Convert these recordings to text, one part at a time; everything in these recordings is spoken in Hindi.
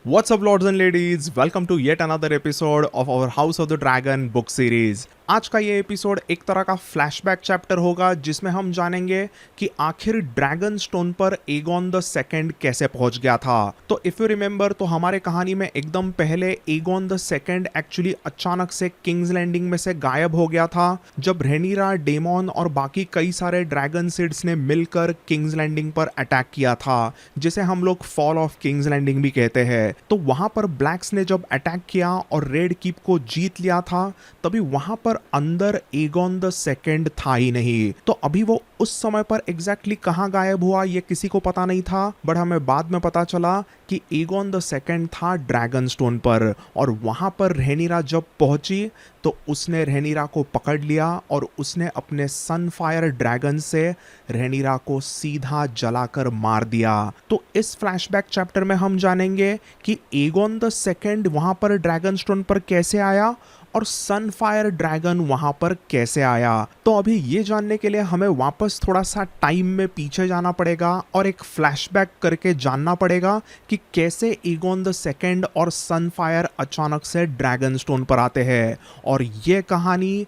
What's up, lords and ladies? Welcome to yet another episode of our House of the Dragon book series. आज का ये एपिसोड एक तरह का फ्लैशबैक चैप्टर होगा जिसमें हम जानेंगे कि आखिर ड्रैगन स्टोन पर एगोन द सेकंड कैसे पहुंच गया था। तो इफ यू रिमेंबर तो हमारे कहानी में एकदम पहले एगोन द सेकंड एक्चुअली अचानक से किंग्स लैंडिंग में से गायब हो गया था जब रेनिरा, डेमोन और बाकी कई सारे ड्रैगन सीड्स ने मिलकर किंग्स लैंडिंग पर अटैक किया था, जिसे हम लोग फॉल ऑफ किंग्स लैंडिंग भी कहते हैं। तो वहां पर ब्लैक्स ने जब अटैक किया और रेड कीप को जीत लिया था, तभी वहां पर अंदर एगोन द सेकंड था ही नहीं। तो अभी वो उस समय पर एग्जैक्टली कहां गायब हुआ ये किसी को पता नहीं था, बट हमें बाद में पता चला कि एगोन द सेकंड था ड्रैगन स्टोन पर। और वहां पर रेनिरा जब पहुंची तो उसने रेनिरा को पकड़ लिया और उसने अपने सनफायर ड्रैगन से रेनिरा को सीधा जलाकर मार दिया। तो इस फ्लैशबैक चैप्टर में हम जानेंगे कि एगोन द सेकंड वहां पर ड्रैगन स्टोन पर कैसे आया और सनफायर ड्रैगन वहां पर कैसे आया। तो अभी ये जानने के लिए हमें वापस थोड़ा सा टाइम में पीछे जाना पड़ेगा और एक फ्लैशबैक करके जानना पड़ेगा कि कैसे एगोन द सेकंड और सनफायर अचानक से ड्रैगन स्टोन पर आते हैं। और ये कहानी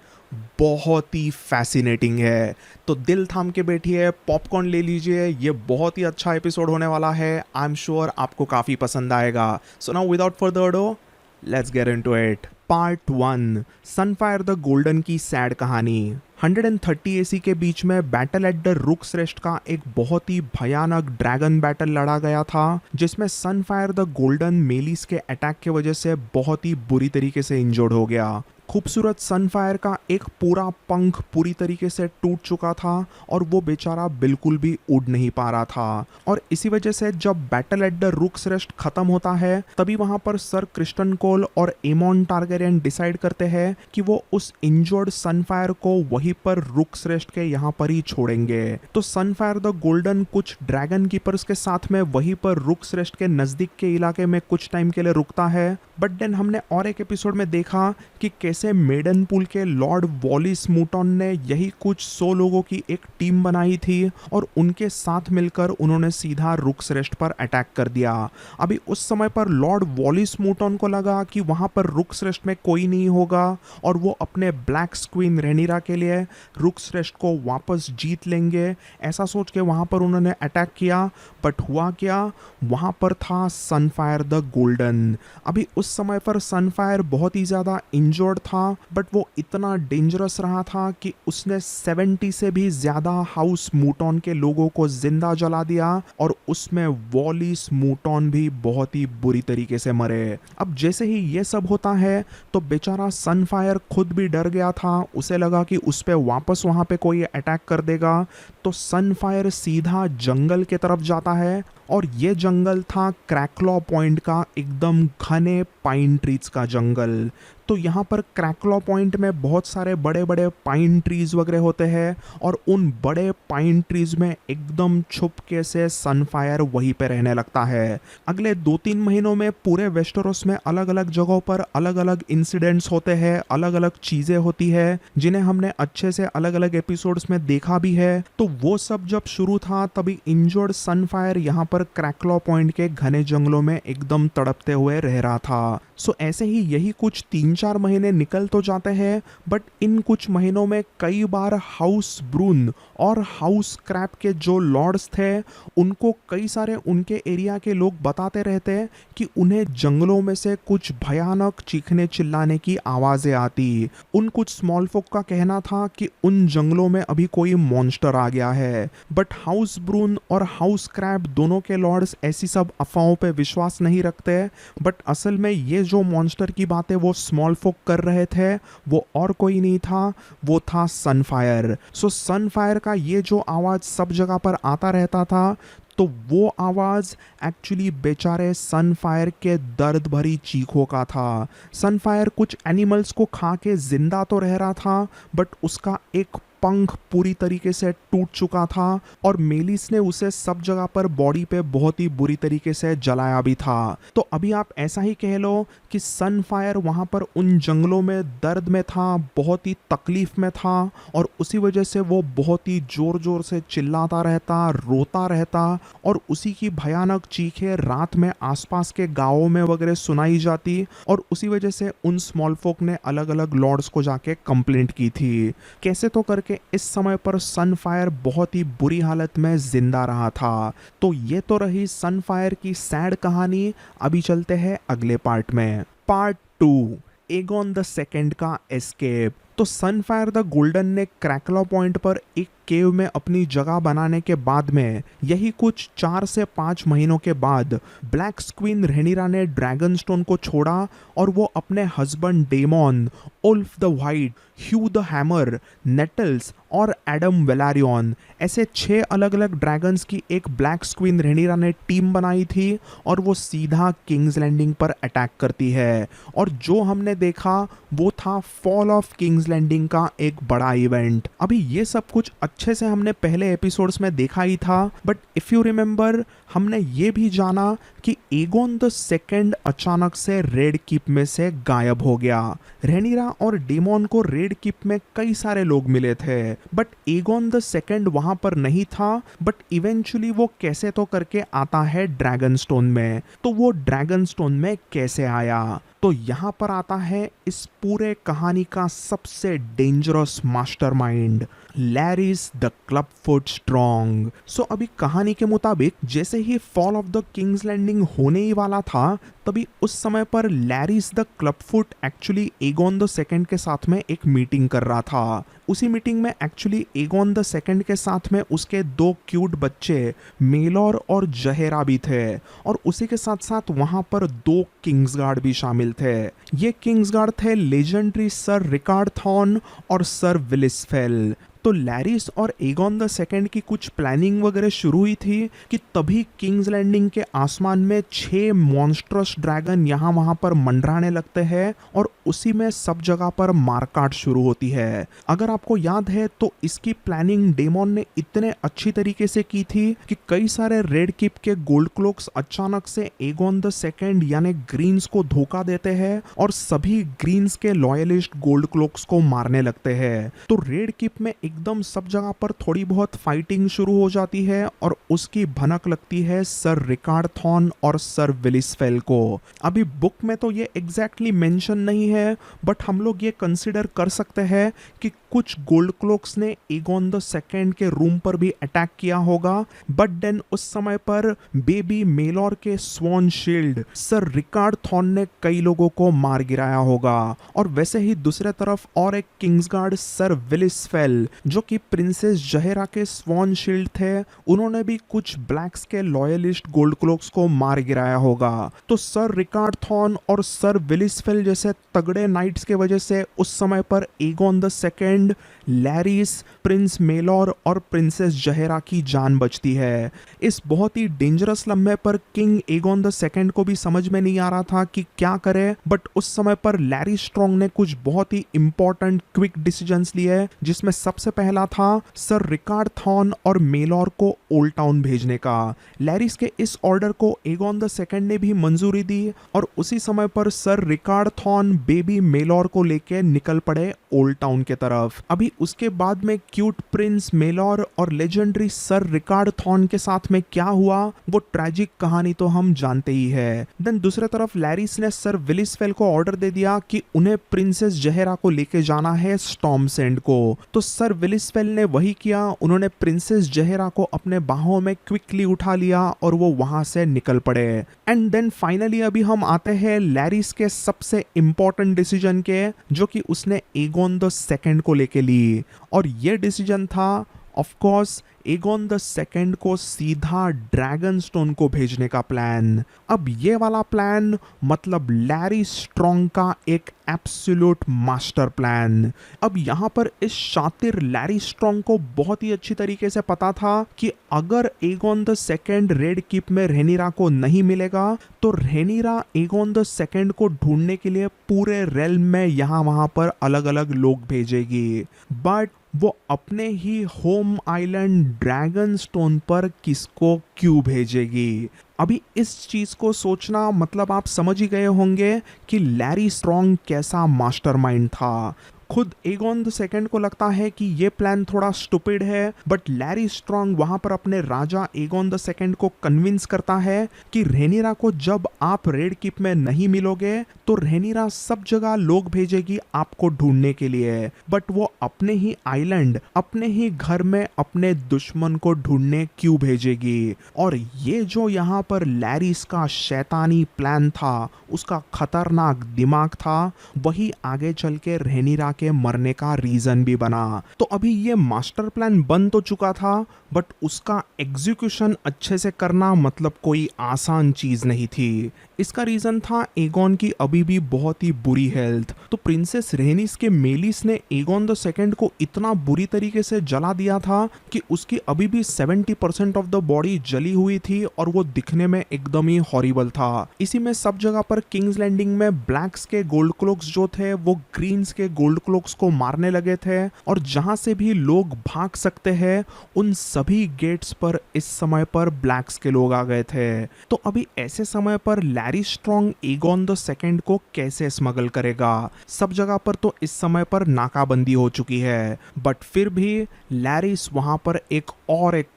बहुत ही फैसिनेटिंग है। तो दिल थाम के बैठिए, पॉपकॉर्न ले लीजिए, ये बहुत ही अच्छा एपिसोड होने वाला है। आई एम श्योर आपको काफ़ी पसंद आएगा। So now without further ado, let's get into it. Part 1, Sunfire the Golden की सैड कहानी। 130 एसी के बीच में बैटल एट द रुक्सरेस्ट का एक बहुत ही भयानक ड्रैगन बैटल लड़ा गया था, जिसमें सनफायर द गोल्डन मेलिस के अटैक के वजह से बहुत ही बुरी तरीके से इंजर्ड हो गया। खूबसूरत सनफायर का एक पूरा पंख पूरी तरीके से टूट चुका था और वो बेचारा बिल्कुल भी उड़ नहीं पा रहा था। और इसी वजह से जब बैटल एट द रुक्सरेस्ट खत्म होता है, तभी वहां पर सर क्रिस्टन कोल और एमोन टारगेरियन डिसाइड करते हैं कि वो उस इंजर्ड सनफायर को वहीं पर रुक्सरेस्ट के यहाँ पर ही छोड़ेंगे। तो सनफायर द गोल्डन कुछ ड्रैगन कीपर्स के साथ में वहीं पर रुक्सरेस्ट के नजदीक के इलाके में कुछ टाइम के लिए रुकता है। बट देन हमने और एक एपिसोड में देखा कि कैसे मेडन पूल के लॉर्ड वॉलिस मूटन ने यही कुछ 100 लोगों की एक टीम बनाई थी और उनके साथ मिलकर उन्होंने सीधा रुक्सरेस्ट पर अटैक कर दिया। अभी उस समय पर लॉर्ड वॉलिस मूटन को लगा कि वहां पर रुक्सरेस्ट में कोई नहीं होगा और वो अपने ब्लैक क्वीन रेनिरा के लिए रुक्सरेस्ट को वापस जीत लेंगे। ऐसा सोच के वहां पर उन्होंने अटैक किया। बट हुआ क्या, वहां पर था सनफायर द गोल्डन। अभी उस समय पर सनफायर बहुत ही ज़्यादा इंजर्ड था, बट वो इतना डेंजरस रहा था कि उसने 70 से भी ज़्यादा हाउस मूटन के लोगों को जिंदा जला दिया और उसमें वॉलिस मूटन भी बहुत ही बुरी तरीके से मरे। अब जैसे ही ये सब होता है तो बेचारा सनफायर खुद भी डर गया था। उसे लगा कि उस पर वापस वहाँ पे कोई अटैक कर देगा। तो सनफायर सीधा जंगल के तरफ जाता है और ये जंगल था क्रैकलॉ पॉइंट का एकदम घने पाइन ट्रीज का जंगल। तो यहाँ पर क्रैकलॉ पॉइंट में बहुत सारे बड़े बड़े पाइन ट्रीज वगैरह होते हैं और उन बड़े पाइन ट्रीज में एकदम छुपके से सनफायर वहीं पे रहने लगता है। अगले 2-3 महीनों में पूरे वेस्टरोस में अलग अलग जगहों पर अलग अलग इंसिडेंट्स होते हैं, अलग अलग चीज़ें होती है जिन्हें हमने अच्छे से अलग अलग एपिसोड्स में देखा भी है। तो वो सब जब शुरू था तभी इंजर्ड सनफायर यहाँ पर क्रैकलॉ पॉइंट के घने जंगलों में एकदम तड़पते हुए रह रहा था। सो ऐसे ही यही कुछ 3-4 महीने निकल तो जाते हैं, बट इन कुछ महीनों में कई बार हाउस ब्रून और हाउस क्रैप के जो लॉर्ड्स थे उनको कई सारे उनके एरिया के लोग बताते रहते कि उन्हें जंगलों में से कुछ भयानक चीखने चिल्लाने की आवाज़ें आती। उन कुछ स्मॉल फोक का कहना था कि उन जंगलों में अभी कोई मॉन्स्टर आ गया है। बट हाउस ब्रून और हाउस क्रैप दोनों के लॉर्ड्स ऐसी सब अफवाहों पे विश्वास नहीं रखते। बट असल में ये जो मॉन्स्टर की बातें वो स्मॉल फोक कर रहे थे वो और कोई नहीं था, वो था सनफायर। सो सनफायर का ये जो आवाज़ सब जगह पर आता रहता था, तो वो आवाज़ एक्चुअली बेचारे सनफायर के दर्द भरी चीखों का था। सनफायर कुछ एनिमल्स को खा के जिंदा तो रह रहा था, बट उसका एक पंख पूरी तरीके से टूट चुका था और मेलिस ने उसे सब जगह पर बॉडी पे बहुत ही बुरी तरीके से जलाया भी था। तो अभी आप ऐसा ही कह लो कि सनफायर वहां पर उन जंगलों में दर्द में था, बहुत ही तकलीफ में था और उसी वजह से वो बहुत ही जोर जोर से चिल्लाता रहता, रोता रहता और उसी की भयानक चीखें रात में आसपास के गांवों में वगैरह सुनाई जाती और उसी वजह से उन स्मॉल फोक ने अलग अलग लॉर्ड्स को जाके कंप्लेंट की थी। कैसे तो करके इस समय पर सनफायर बहुत ही बुरी हालत में जिंदा रहा था। तो ये तो रही सनफायर की सैड कहानी। अभी चलते हैं अगले पार्ट में। पार्ट 2, एगोन द सेकंड का एस्केप। तो सनफायर द गोल्डन ने क्रैकला पॉइंट पर एक केव में अपनी जगह बनाने के बाद में यही कुछ 4 से 5 महीनों के बाद ब्लैक क्वीन रेनिरा ने ड्रैगन स्टोन को छोड़ा और वो अपने husband Daemon, Ulf the White, Hugh the Hammer, Nettles और एडम वेलारियन ऐसे 6 अलग अलग ड्रैगन्स की एक ब्लैक क्वीन रेनिरा ने टीम बनाई थी और वो सीधा किंग्स लैंडिंग पर अटैक करती है। और जो हमने देखा वो था फॉल ऑफ किंग्स लैंडिंग का एक बड़ा इवेंट। अभी ये सब कुछ अच्छे से हमने पहले एपिसोड्स में देखा ही था, बट इफ यू रिमेंबर हमने ये भी जाना कि एगोन द सेकंड अचानक से रेड कीप में से गायब हो गया। रेनिरा और डेमोन को रेड कीप में कई सारे लोग मिले थे, बट एगोन द सेकंड वहां पर नहीं था। बट इवेंचुअली वो कैसे तो करके आता है ड्रैगन स्टोन में। तो वो ड्रैगन स्टोन में कैसे आया? तो यहाँ पर आता है इस पूरे कहानी का सबसे dangerous mastermind, Larys the Clubfoot Strong. So अभी कहानी के मुताबिक जैसे ही fall of the King's Landing होने ही वाला था, तभी उस समय पर Larys the Clubfoot actually Aegon the second के साथ में एक मीटिंग कर रहा था। उसी मीटिंग में एक्चुअली एगोन द सेकंड के साथ में उसके 2 क्यूट बच्चे मेलोर और जहेरा भी थे और उसी के साथ साथ वहां पर 2 किंग्सगार्ड भी शामिल थे। ये किंग्सगार्ड थे लेजेंडरी सर रिकार्ड थॉर्न और सर विलिसफेल। तो लैरिस और एगोन द सेकंड की कुछ प्लानिंग वगैरह शुरू हुई थी कि तभी किंग्स लैंडिंग के आसमान में 6 मॉन्स्ट्रस ड्रैगन यहाँ वहां पर मंडराने लगते हैं और उसी में सब जगह पर मारकाट शुरू होती है। अगर आपको याद है तो इसकी प्लानिंग डेमोन ने इतने अच्छी तरीके से की थी कि कई सारे रेड किप के गोल्ड क्लोक्स अचानक से एगोन द सेकंड यानी ग्रीन्स को धोखा देते हैं और सभी ग्रीन्स के लॉयलिस्ट गोल्ड क्लोक्स को मारने लगते हैं। तो रेड किप में एकदम सब जगह पर थोड़ी बहुत फाइटिंग शुरू हो जाती है और उसकी भनक लगती है सर रिकार्ड थॉर्न और सर विलिसफेल को। अभी बुक में तो ये एग्जैक्टली मेंशन नहीं है, बट हम लोग ये कंसिडर कर सकते हैं कि कुछ गोल्ड क्लोक्स ने एगोन द सेकंड के रूम पर भी अटैक किया होगा। बट देन उस समय पर बेबी मेलोर के sworn shield sir record thorn ने कई लोगों को मार गिराया होगा। और वैसे ही दूसरे तरफ और एक किंग्सगार्ड सर विलिसफेल जो कि प्रिंसेस जहेरा के स्वॉन शील्ड थे, उन्होंने भी कुछ ब्लैक्स के लॉयलिस्ट गोल्ड क्लोक्स को मार गिराया होगा। तो सर रिकार्ड थॉर्न और सर विलिसफेल जैसे तगड़े नाइट्स के वजह से उस समय पर एगोन द सेकंड, लैरिस, प्रिंस मेलोर और प्रिंसेस जहेरा की जान बचती है। इस बहुत ही डेंजरस लम्हे पर किंग एगोन द सेकंड को भी समझ में नहीं आ रहा था कि क्या करे, बट उस समय पर लैरिस स्ट्रॉन्ग ने कुछ बहुत ही इंपॉर्टेंट क्विक डिसीजंस लिए, जिसमें सबसे पहला था सर रिकार्ड थॉर्न और मेलोर को ओल्ड टाउन भेजने का। लैरिस के इस ऑर्डर को एगोन द सेकंड ने भी मंजूरी दी और उसी समय पर सर रिकार्ड थॉर्न बेबी मेलोर को लेके निकल पड़े ओल्ड टाउन के तरफ। अभी उसके बाद में क्यूट प्रिंस मेलोर और लेजेंडरी सर रिकार्ड थॉर्न के साथ में क्या हुआ वो ट्रैजिक कहानी तो हम जानते ही है। देन दूसरे तरफ लैरिस ने सर विलिसफेल को ऑर्डर दे दिया कि उन्हें प्रिंसेस जहेरा को लेके जाना है स्टॉर्म सेंड को। तो सर विलिसफेल ने वही किया, उन्होंने प्रिंसेस जहेरा को अपने बाहों में क्विकली उठा लिया और वो वहां से निकल पड़े। एंड देन फाइनली अभी हम आते हैं लैरिस के सबसे इंपॉर्टेंट डिसीजन के, जो कि उसने एगोन द सेकंड को लेके ली। और ये डिसीजन था of course Aegon the second को सीधा ड्रैगन स्टोन को भेजने का प्लान। अब ये वाला प्लान मतलब लैरिस स्ट्रॉन्ग का एक एब्सोल्यूट मास्टर प्लान। अब यहाँ पर इस शातिर लैरी स्ट्रॉन्ग को बहुत ही अच्छी तरीके से पता था कि अगर Aegon the second red keep में रहेनिरा को नहीं मिलेगा तो रहेनिरा एगोन द सेकेंड को ढूंढने के लिए पूरे रेल्म में यहाँ वहां पर अलग अलग लोग भेजेगी, बट वो अपने ही होम आइलैंड ड्रैगन स्टोन पर किसको क्यों भेजेगी। अभी इस चीज को सोचना मतलब आप समझ ही गए होंगे कि लैरी स्ट्रॉन्ग कैसा मास्टरमाइंड था। खुद एगोन द सेकेंड को लगता है कि ये प्लान थोड़ा स्टूपिड है, बट लैरी स्ट्रॉन्ग वहां पर अपने राजा एगोन द सेकेंड को कन्विंस करता है कि रहेनिरा को जब आप रेड कीप में नहीं मिलोगे तो रहेनिरा सब जगह लोग भेजेगी आपको ढूंढने के लिए, बट वो अपने ही आइलैंड अपने ही घर में अपने दुश्मन को ढूंढने क्यों भेजेगी। और ये जो यहाँ पर लैरिस का शैतानी प्लान था, उसका खतरनाक दिमाग था, वही आगे चल के रहेनिरा के मरने का रीजन भी बना। तो अभी ये मास्टर प्लान बन तो चुका था, बट उसका एग्जीक्यूशन अच्छे से करना मतलब कोई आसान चीज नहीं थी। इसका रीजन था एगोन की अभी भी बहुत ही बुरी हेल्थ। तो प्रिंसेस रेनिस के मेलिस ने एगोन द सेकेंड को इतना बुरी तरीके से जला दिया था कि उसकी अभी भी 70% ऑफ द बॉडी जली हुई थी और वो दिखने में एकदम ही हॉरिबल था। इसी में सब जगह पर किंग्स लैंडिंग में ब्लैक्स के गोल्ड क्लोक्स जो थे वो ग्रीन्स के गोल्ड क्लोक्स को मारने लगे थे, और जहां से भी लोग भाग सकते हैं उन सभी गेट्स पर इस समय पर ब्लैक्स के लोग आ गए थे। तो अभी ऐसे समय पर Larry strong Aegon the second को कैसे स्मगल करेगा। सब जगह पर तो इस समय पर नाकाबंदी हो चुकी है, बट फिर भी लैरिस वहां पर एक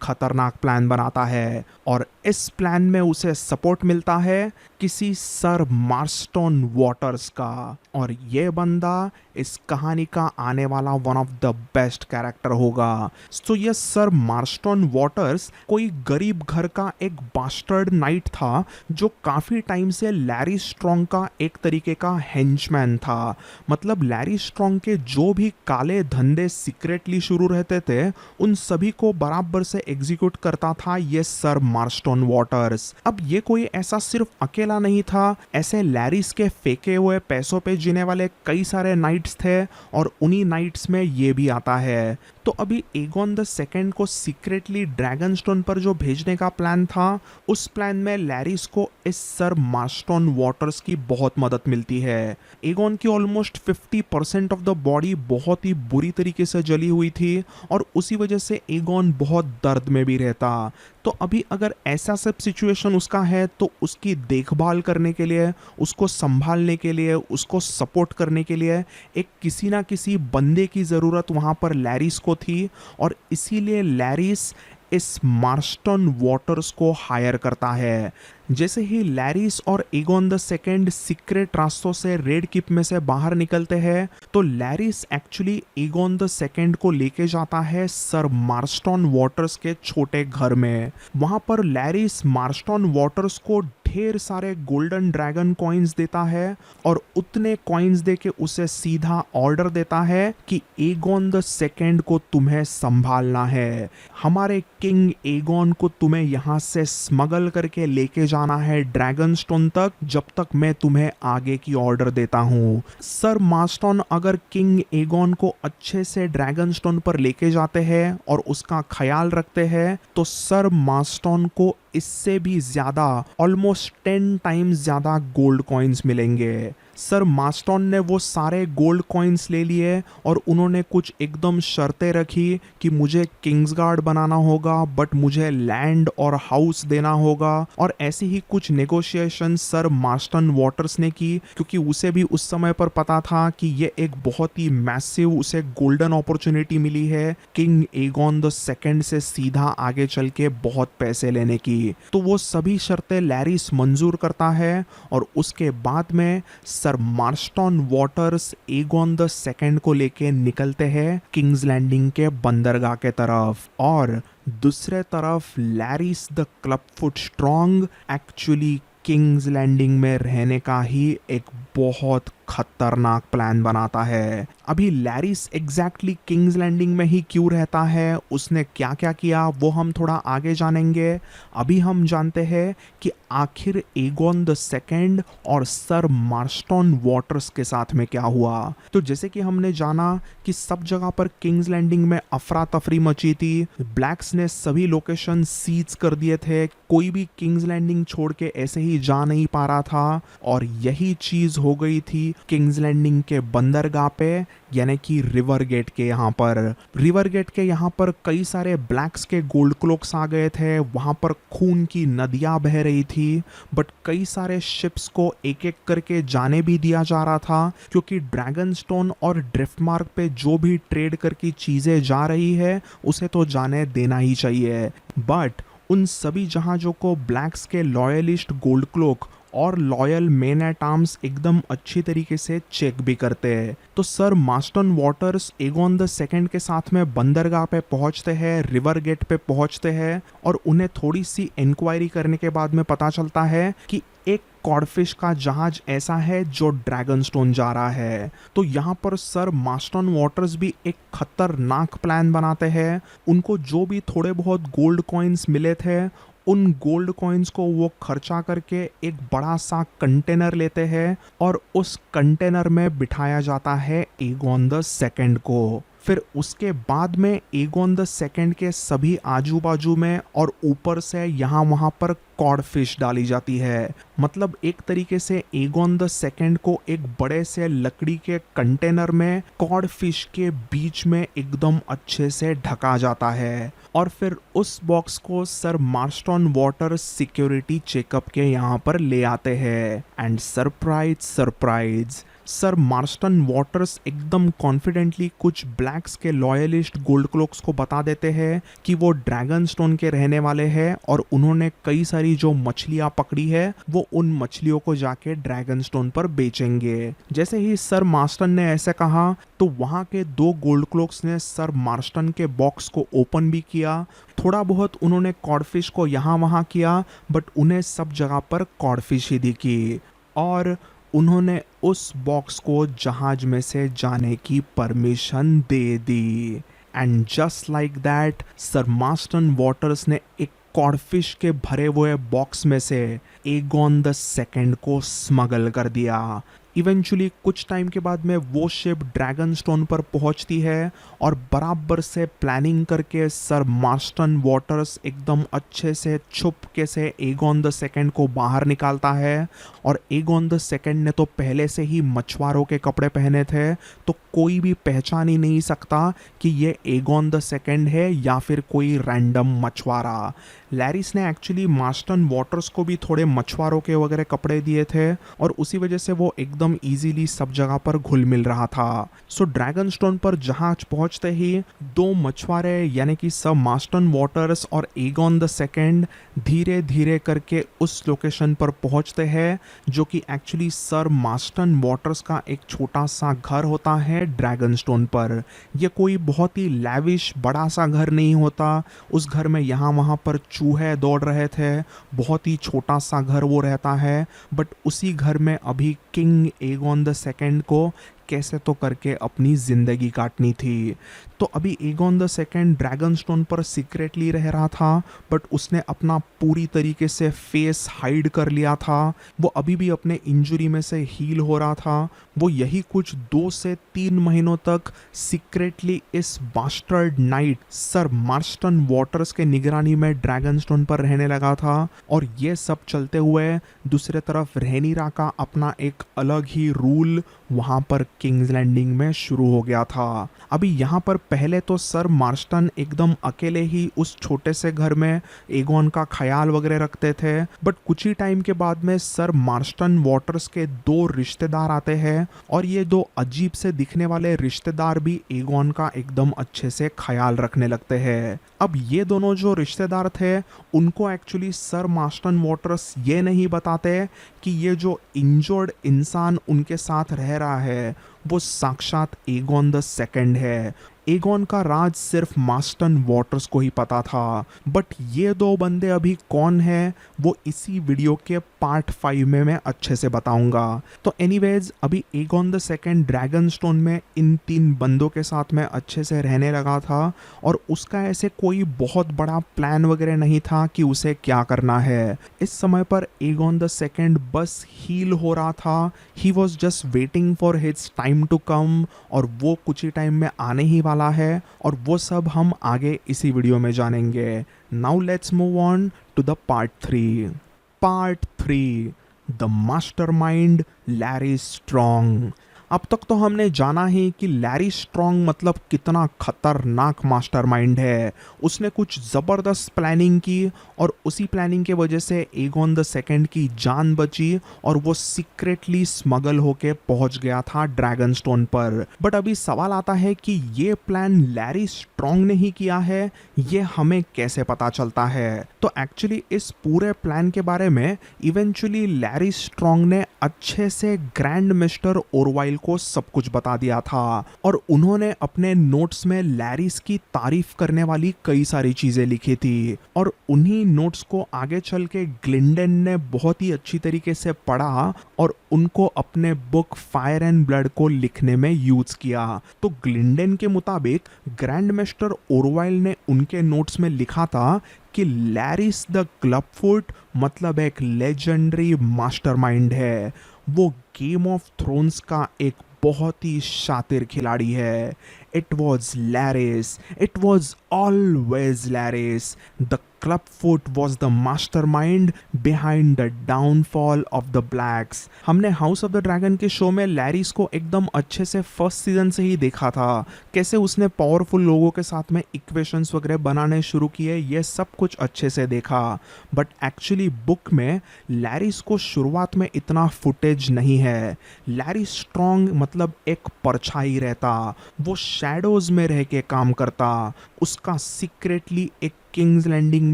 खतरनाक प्लान बनाता है, और इस प्लान में उसे सपोर्ट मिलता है किसी सर मार्स्टन वॉटर्स का। और ये बंदा इस कहानी का आने वाला one of the best character होगा। तो ये सर मार्स्टन वॉटर्स कोई गरीब घर का एक बास्टर्ड नाइट था जो काफी टाइम से लैरी स्ट्रॉन्ग का एक तरीके का हेंचमैन था। मतलब लैरी स्ट्रॉन्ग के जो भी काले धंधे सीक्रेटली शुरू रहते थे उन सभी को बराबर से एग्जीक्यूट करता था ये सर मार्स्टन वॉटर्स। अब ये कोई ऐसा सिर्फ अकेला नहीं था, ऐसे लैरिस के फेंके हुए पैसों पे जीने वाले कई सारे नाइट्स थे, और उन्हीं नाइट्स में ये भी आता है। तो अभी एगोन द सेकेंड को सीक्रेटली ड्रैगन स्टोन पर जो भेजने का प्लान था, उस प्लान में लैरिस को इस सर मार्स्टन वॉटर्स की बहुत मदद मिलती है। एगोन की ऑलमोस्ट 50% ऑफ द बॉडी बहुत ही बुरी तरीके से जली हुई थी, और उसी वजह से एगोन बहुत दर्द में भी रहता। तो अभी अगर ऐसा सब सिचुएशन उसका है तो उसकी देखभाल करने के लिए, उसको संभालने के लिए, उसको सपोर्ट करने के लिए एक किसी ना किसी बंदे की ज़रूरत वहाँ पर लैरिस को थी, और इसीलिए लैरिस इस मार्स्टन वॉटर्स को हायर करता है। जैसे ही लैरिस और एगोन द सेकेंड सीक्रेट रास्तों से रेड कीप में से बाहर निकलते हैं तो लैरिस एक्चुअली एगोन द सेकेंड को लेके जाता है सर मार्स्टन वॉटर्स के छोटे घर में। वहां पर लैरिस मार्स्टन वॉटर्स को ढेर सारे गोल्डन ड्रैगन कॉइन्स देता है, और उतने कॉइन्स दे के उसे सीधा ऑर्डर देता है कि एगोन द सेकेंड को तुम्हें संभालना है, हमारे किंग एगोन को तुम्हें यहाँ से स्मगल करके लेके जाना है ड्रैगन स्टोन तक, जब तक मैं तुम्हें आगे की ऑर्डर देता हूँ। सर मार्स्टन अगर किंग एगोन को अच्छे से ड्रैगन स्टोन पर लेके जाते हैं और उसका ख्याल रखते हैं तो सर मार्स्टन को इससे भी ज्यादा ऑलमोस्ट 10 टाइम्स ज्यादा गोल्ड कॉइन्स मिलेंगे। सर मार्स्टन ने वो सारे गोल्ड कॉइन्स ले लिए और उन्होंने कुछ एकदम शर्तें रखी कि मुझे किंग्सगार्ड बनाना होगा, बट मुझे लैंड और हाउस देना होगा, और ऐसे ही कुछ नेगोशिएशन सर मार्स्टन वॉटर्स ने की, क्योंकि उसे भी उस समय पर पता था कि ये एक बहुत ही मैसिव उसे गोल्डन अपॉर्चुनिटी मिली है किंग एगोन द सेकेंड से सीधा आगे चल के बहुत पैसे लेने की। तो वो सभी शर्तें लैरिस मंजूर करता है, और उसके बाद में sir Marston waters Aegon the second को लेके निकलते हैं किंग्स लैंडिंग के बंदरगाह के तरफ। और दूसरे तरफ Larys the Clubfoot Strong actually King's Landing में रहने का ही एक बहुत खतरनाक प्लान बनाता है। अभी लैरिस एग्जैक्टली किंग्स लैंडिंग में ही क्यों रहता है, उसने क्या क्या किया, वो हम थोड़ा आगे जानेंगे। अभी हम जानते हैं कि आखिर एगोन द सेकेंड और सर मार्स्टन वॉटर्स के साथ में क्या हुआ। तो जैसे कि हमने जाना कि सब जगह पर किंग्स लैंडिंग में अफरा तफरी मची थी, ब्लैक्स ने सभी लोकेशन सीज कर दिए थे, कोई भी किंग्स लैंडिंग छोड़ के ऐसे ही जा नहीं पा रहा था। और यही चीज हो गई थी किंग्स लैंडिंग के बंदरगाह पे, यानी कि रिवर गेट के यहाँ पर। रिवर गेट के यहाँ पर कई सारे ब्लैक्स के गोल्ड क्लोक्स आ गए थे, वहां पर खून की नदियां बह रही थी। बट कई सारे शिप्स को एक एक करके जाने भी दिया जा रहा था, क्योंकि ड्रैगन स्टोन और ड्रिफ्ट मार्क पे जो भी ट्रेड करके चीजें जा रही है उसे तो जाने देना ही चाहिए। बट उन सभी जहाजों को ब्लैक्स के लॉयलिस्ट गोल्ड क्लोक और लॉयल मेन एट आर्म्स एकदम अच्छी तरीके से चेक भी करते हैं। तो sir Marston waters Aegon the second के साथ में बंदरगाह पे पहुंचते हैं, रिवर गेट पे पहुंचते हैं, और उन्हें थोड़ी सी इंक्वायरी करने के बाद में पता चलता है कि एक कॉडफिश का जहाज ऐसा है जो ड्रैगन स्टोन जा रहा है। तो यहाँ पर सर मार्स्टन वॉटर्स भी एक खतरनाक प्लान बनाते हैं। उनको जो भी थोड़े बहुत गोल्ड कॉइन्स मिले थे, उन गोल्ड कॉइन्स को वो खर्चा करके एक बड़ा सा कंटेनर लेते हैं और उस कंटेनर में बिठाया जाता है एगोन द सेकेंड को। फिर उसके बाद में एगोन द सेकेंड के सभी आजू बाजू में और ऊपर से यहाँ वहाँ पर कॉड फिश डाली जाती है। मतलब एक तरीके से एगोन द सेकेंड को एक बड़े से लकड़ी के कंटेनर में कॉड फिश के बीच में एकदम अच्छे से ढका जाता है। और फिर उस बॉक्स को sir Marston water security checkup के यहाँ पर ले आते हैं। And surprise surprise, sir Marston waters एकदम कॉन्फिडेंटली कुछ ब्लैक्स के लॉयलिस्ट गोल्ड क्लोक्स को बता देते हैं कि वो ड्रैगन स्टोन के रहने वाले हैं और उन्होंने कई सारी जो मछलियां पकड़ी है वो उन मछलियों को जाके ड्रैगन स्टोन पर बेचेंगे। जैसे ही सर मार्स्टन ने ऐसे कहा तो वहाँ के दो गोल्ड क्लोक्स ने सर मार्स्टन के बॉक्स को ओपन भी किया। थोड़ा बहुत उन्होंने कॉडफिश को यहाँ वहाँ किया, बट उन्हें सब जगह पर कॉडफिश ही दिखी और उन्होंने उस बॉक्स को जहाज में से जाने की permission they the. And just like that sir Marston Waters ने एक कॉडफिश के भरे हुए बॉक्स में से एगोन द सेकेंड को स्मगल कर दिया। इवेंचुअली कुछ टाइम के बाद में वो शिप ड्रैगन स्टोन पर पहुंचती है और बराबर से प्लानिंग करके सर मार्स्टन वॉटर्स एकदम अच्छे से छुपके से एगोन द सेकेंड को बाहर निकालता है। और एगोन द सेकेंड ने तो पहले से ही मछुआरों के कपड़े पहने थे, तो कोई भी पहचान ही नहीं सकता कि ये एगोन द सेकेंड है या फिर कोई रैंडम मछुआरा। लैरिस ने एक्चुअली मार्स्टन वॉटर्स को भी थोड़े मछुआरों के वगैरह कपड़े दिए थे और उसी वजह से वो एकदम इजीली सब जगह पर घुल मिल रहा था। सो ड्रैगन स्टोन पर जहाज पहुंचते ही दो मछुआरे यानी कि सर मार्स्टन वॉटर्स और एगोन द सेकेंड धीरे धीरे करके उस लोकेशन पर पहुंचते हैं जो कि एक्चुअली सर मार्स्टन वॉटर्स का एक छोटा सा घर होता है ड्रैगन स्टोन पर। यह कोई बहुत ही लैविश बड़ा सा घर नहीं होता। उस घर में यहाँ वहाँ पर चूहे दौड़ रहे थे, बहुत ही छोटा सा घर वो रहता है। बट उसी घर में अभी किंग एगोन द सेकेंड को कैसे तो करके अपनी ज़िंदगी काटनी थी। तो अभी Aegon the second dragon stone पर सीक्रेटली रह रहा था, बट उसने अपना पूरी तरीके से फेस हाइड कर लिया था। वो अभी भी अपने इंजरी में से हील हो रहा था। वो यही कुछ 2 से 3 महीनों तक सीक्रेटली इस bastard knight sir Marston Waters के निगरानी में ड्रैगन स्टोन पर रहने लगा था। और ये सब चलते हुए दूसरे तरफ रैनीरा का अपना एक अलग ही रूल वहाँ पर किंग्स लैंडिंग में शुरू हो गया था। अभी यहाँ पर पहले तो सर मार्स्टन एकदम अकेले ही उस छोटे से घर में एगोन का ख्याल वगैरह रखते थे, बट कुछ ही टाइम के बाद में सर मार्स्टन वॉटर्स के 2 रिश्तेदार आते हैं और ये 2 अजीब से दिखने वाले रिश्तेदार भी एगोन का एकदम अच्छे से ख्याल रखने लगते हैं। अब ये दोनों जो रिश्तेदार थे उनको एक्चुअली सर मार्स्टन वॉटर्स ये नहीं बताते कि ये जो इंजर्ड इंसान उनके साथ रह रहा है वो साक्षात एगोन द सेकेंड है। एगॉन का राज सिर्फ मास्टन वॉटर्स को ही पता था, बट ये दो बंदे अभी कौन है वो इसी वीडियो के पार्ट 5 में मैं अच्छे से बताऊंगा। तो एनीवेज अभी एगॉन द सेकंड ड्रैगनस्टोन में इन 3 बंदों के साथ में अच्छे से रहने लगा था और उसका ऐसे कोई बहुत बड़ा प्लान वगैरह नहीं था कि उसे क्या करना है। इस समय पर एगॉन द सेकंड बस हील हो रहा था। He was just waiting for his time to come और वो कुछ ही टाइम में आने ही वाला है और वो सब हम आगे इसी वीडियो में जानेंगे। Now let's move on to the part 3। Part 3, the mastermind Larry Strong. अब तक तो हमने जाना ही कि लैरी स्ट्रॉन्ग मतलब कितना खतरनाक मास्टरमाइंड है। उसने कुछ ज़बरदस्त प्लानिंग की और उसी प्लानिंग के वजह से एगॉन द सेकंड की जान बची और वो सीक्रेटली स्मगल होके पहुंच गया था ड्रैगनस्टोन पर। बट अभी सवाल आता है कि ये प्लान लैरी स्ट्रॉन्ग ने ही किया है, ये हमें कैसे पता चलता है? तो एक्चुअली इस पूरे प्लान के बारे में इवेंचुअली लैरी स्ट्रॉन्ग ने अच्छे से ग्रैंड मिस्टर ओरवाइल को सब कुछ बता दिया था और उन्होंने अपने नोट्स में लैरिस की तारीफ करने वाली कई सारी चीजें लिखी थी और उन्हीं नोट्स को आगे चल के ग्लिंडन ने बहुत ही अच्छी तरीके से पढ़ा और उनको अपने बुक फायर एंड ब्लड को लिखने में यूज किया। तो ग्लिंडन के मुताबिक ग्रैंड मास्टर ओरवाइल ने उनके नोट्स में लिखा था कि लैरिस द क्लबफुट मतलब एक लेजेंडरी मास्टरमाइंड है। वो गेम ऑफ थ्रोन्स का एक बहुत ही शातिर खिलाड़ी है। It was Larys, it was always Larys. The Clubfoot was the mastermind behind the downfall of the Blacks. हमने हाउस ऑफ द ड्रैगन के शो में लैरिस को एकदम अच्छे से फर्स्ट सीजन से ही देखा था, कैसे उसने पावरफुल लोगों के साथ में इक्वेशंस वगैरह बनाने शुरू किए, ये सब कुछ अच्छे से देखा। बट एक्चुअली बुक में लैरिस को शुरुआत में इतना फुटेज नहीं है। लैरिस स्ट्रॉन्ग मतलब एक परछाई रहता, वो शैडोज में रह के काम करता। उसका सीक्रेटली एक किंग्स लैंडिंग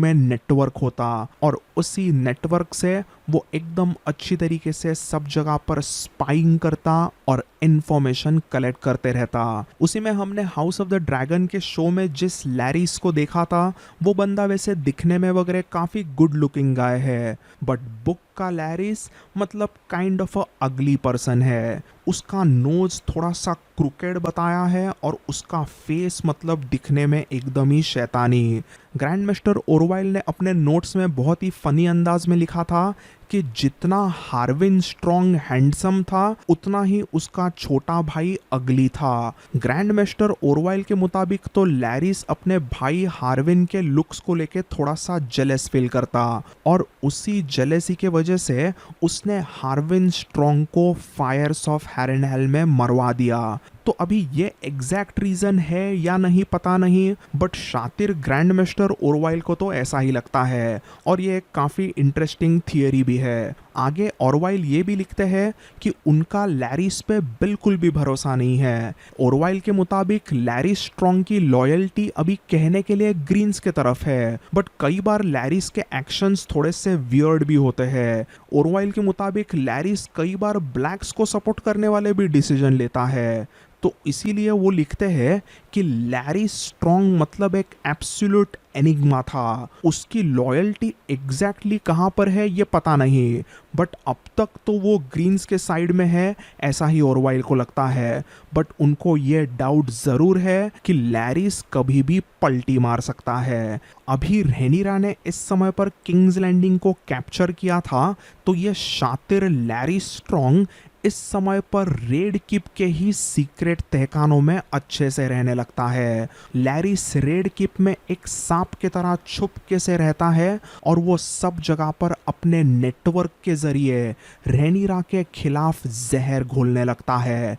में नेटवर्क होता और उसी नेटवर्क से वो एकदम अच्छी तरीके से सब जगह पर स्पाइंग करता और इंफॉर्मेशन कलेक्ट करते रहता। उसी में हमने हाउस ऑफ द ड्रैगन के शो में जिस लैरिस को देखा था वो बंदा वैसे दिखने में वगैरह काफ़ी गुड लुकिंग गाय है, बट बुक का लैरिस मतलब काइंड ऑफ अ अगली पर्सन है। उसका नोज थोड़ा सा क्रूकेड बताया है और उसका फेस मतलब दिखने में एकदम ही शैतानी। ग्रैंड मास्टर ओरवाइल ने अपने नोट्स में बहुत ही फनी अंदाज में लिखा था कि जितना हार्विन स्ट्रॉन्ग हैंडसम था उतना ही उसका छोटा भाई अगली था। ग्रैंड मास्टर ओरवाइल के मुताबिक तो लैरिस अपने भाई हार्विन के लुक्स को लेके थोड़ा सा जेलस फील करता और उसी जेलेसी के वजह से उसने हार्विन स्ट्रॉन्ग को फायर्स ऑफ हैरेनहेल में मरवा दिया। तो अभी ये एग्जैक्ट रीज़न है या नहीं पता नहीं, बट शातिर ग्रैंड मास्टर ओरवाइल को तो ऐसा ही लगता है और ये एक काफ़ी इंटरेस्टिंग थियरी भी है। आगे ओरवाइल ये भी लिखते हैं कि उनका लैरिस पे बिल्कुल भी भरोसा नहीं है। ओरवाइल के मुताबिक लैरिस स्ट्रॉन्ग की लॉयल्टी अभी कहने के लिए ग्रीन्स के तरफ है, बट कई बार लैरिस के एक्शंस थोड़े से वियर्ड भी होते हैं। ओरवाइल के मुताबिक लैरिस कई बार ब्लैक्स को सपोर्ट करने वाले भी डिसीजन लेता है। तो इसीलिए वो लिखते हैं कि लैरी स्ट्रॉन्ग मतलब एक एब्सोल्यूट एनिग्मा था। उसकी लॉयल्टी एग्जैक्टली कहाँ पर है ये पता नहीं, बट अब तक तो वो ग्रीन्स के साइड में है, ऐसा ही ओरवाइल को लगता है। बट उनको ये डाउट ज़रूर है कि लैरिस कभी भी पलटी मार सकता है। अभी रहेनिरा ने इस समय पर किंग्स लैंडिंग को कैप्चर किया था, तो ये शातिर लैरी स्ट्रॉन्ग इस समय पर रेड किप के ही सीक्रेट तहखानों में अच्छे से रहने लगता है। लैरिस रेड किप में एक सांप की तरह छुप के से रहता है और वो सब जगह पर अपने नेटवर्क के जरिए रहेनिरा के खिलाफ जहर घोलने लगता है।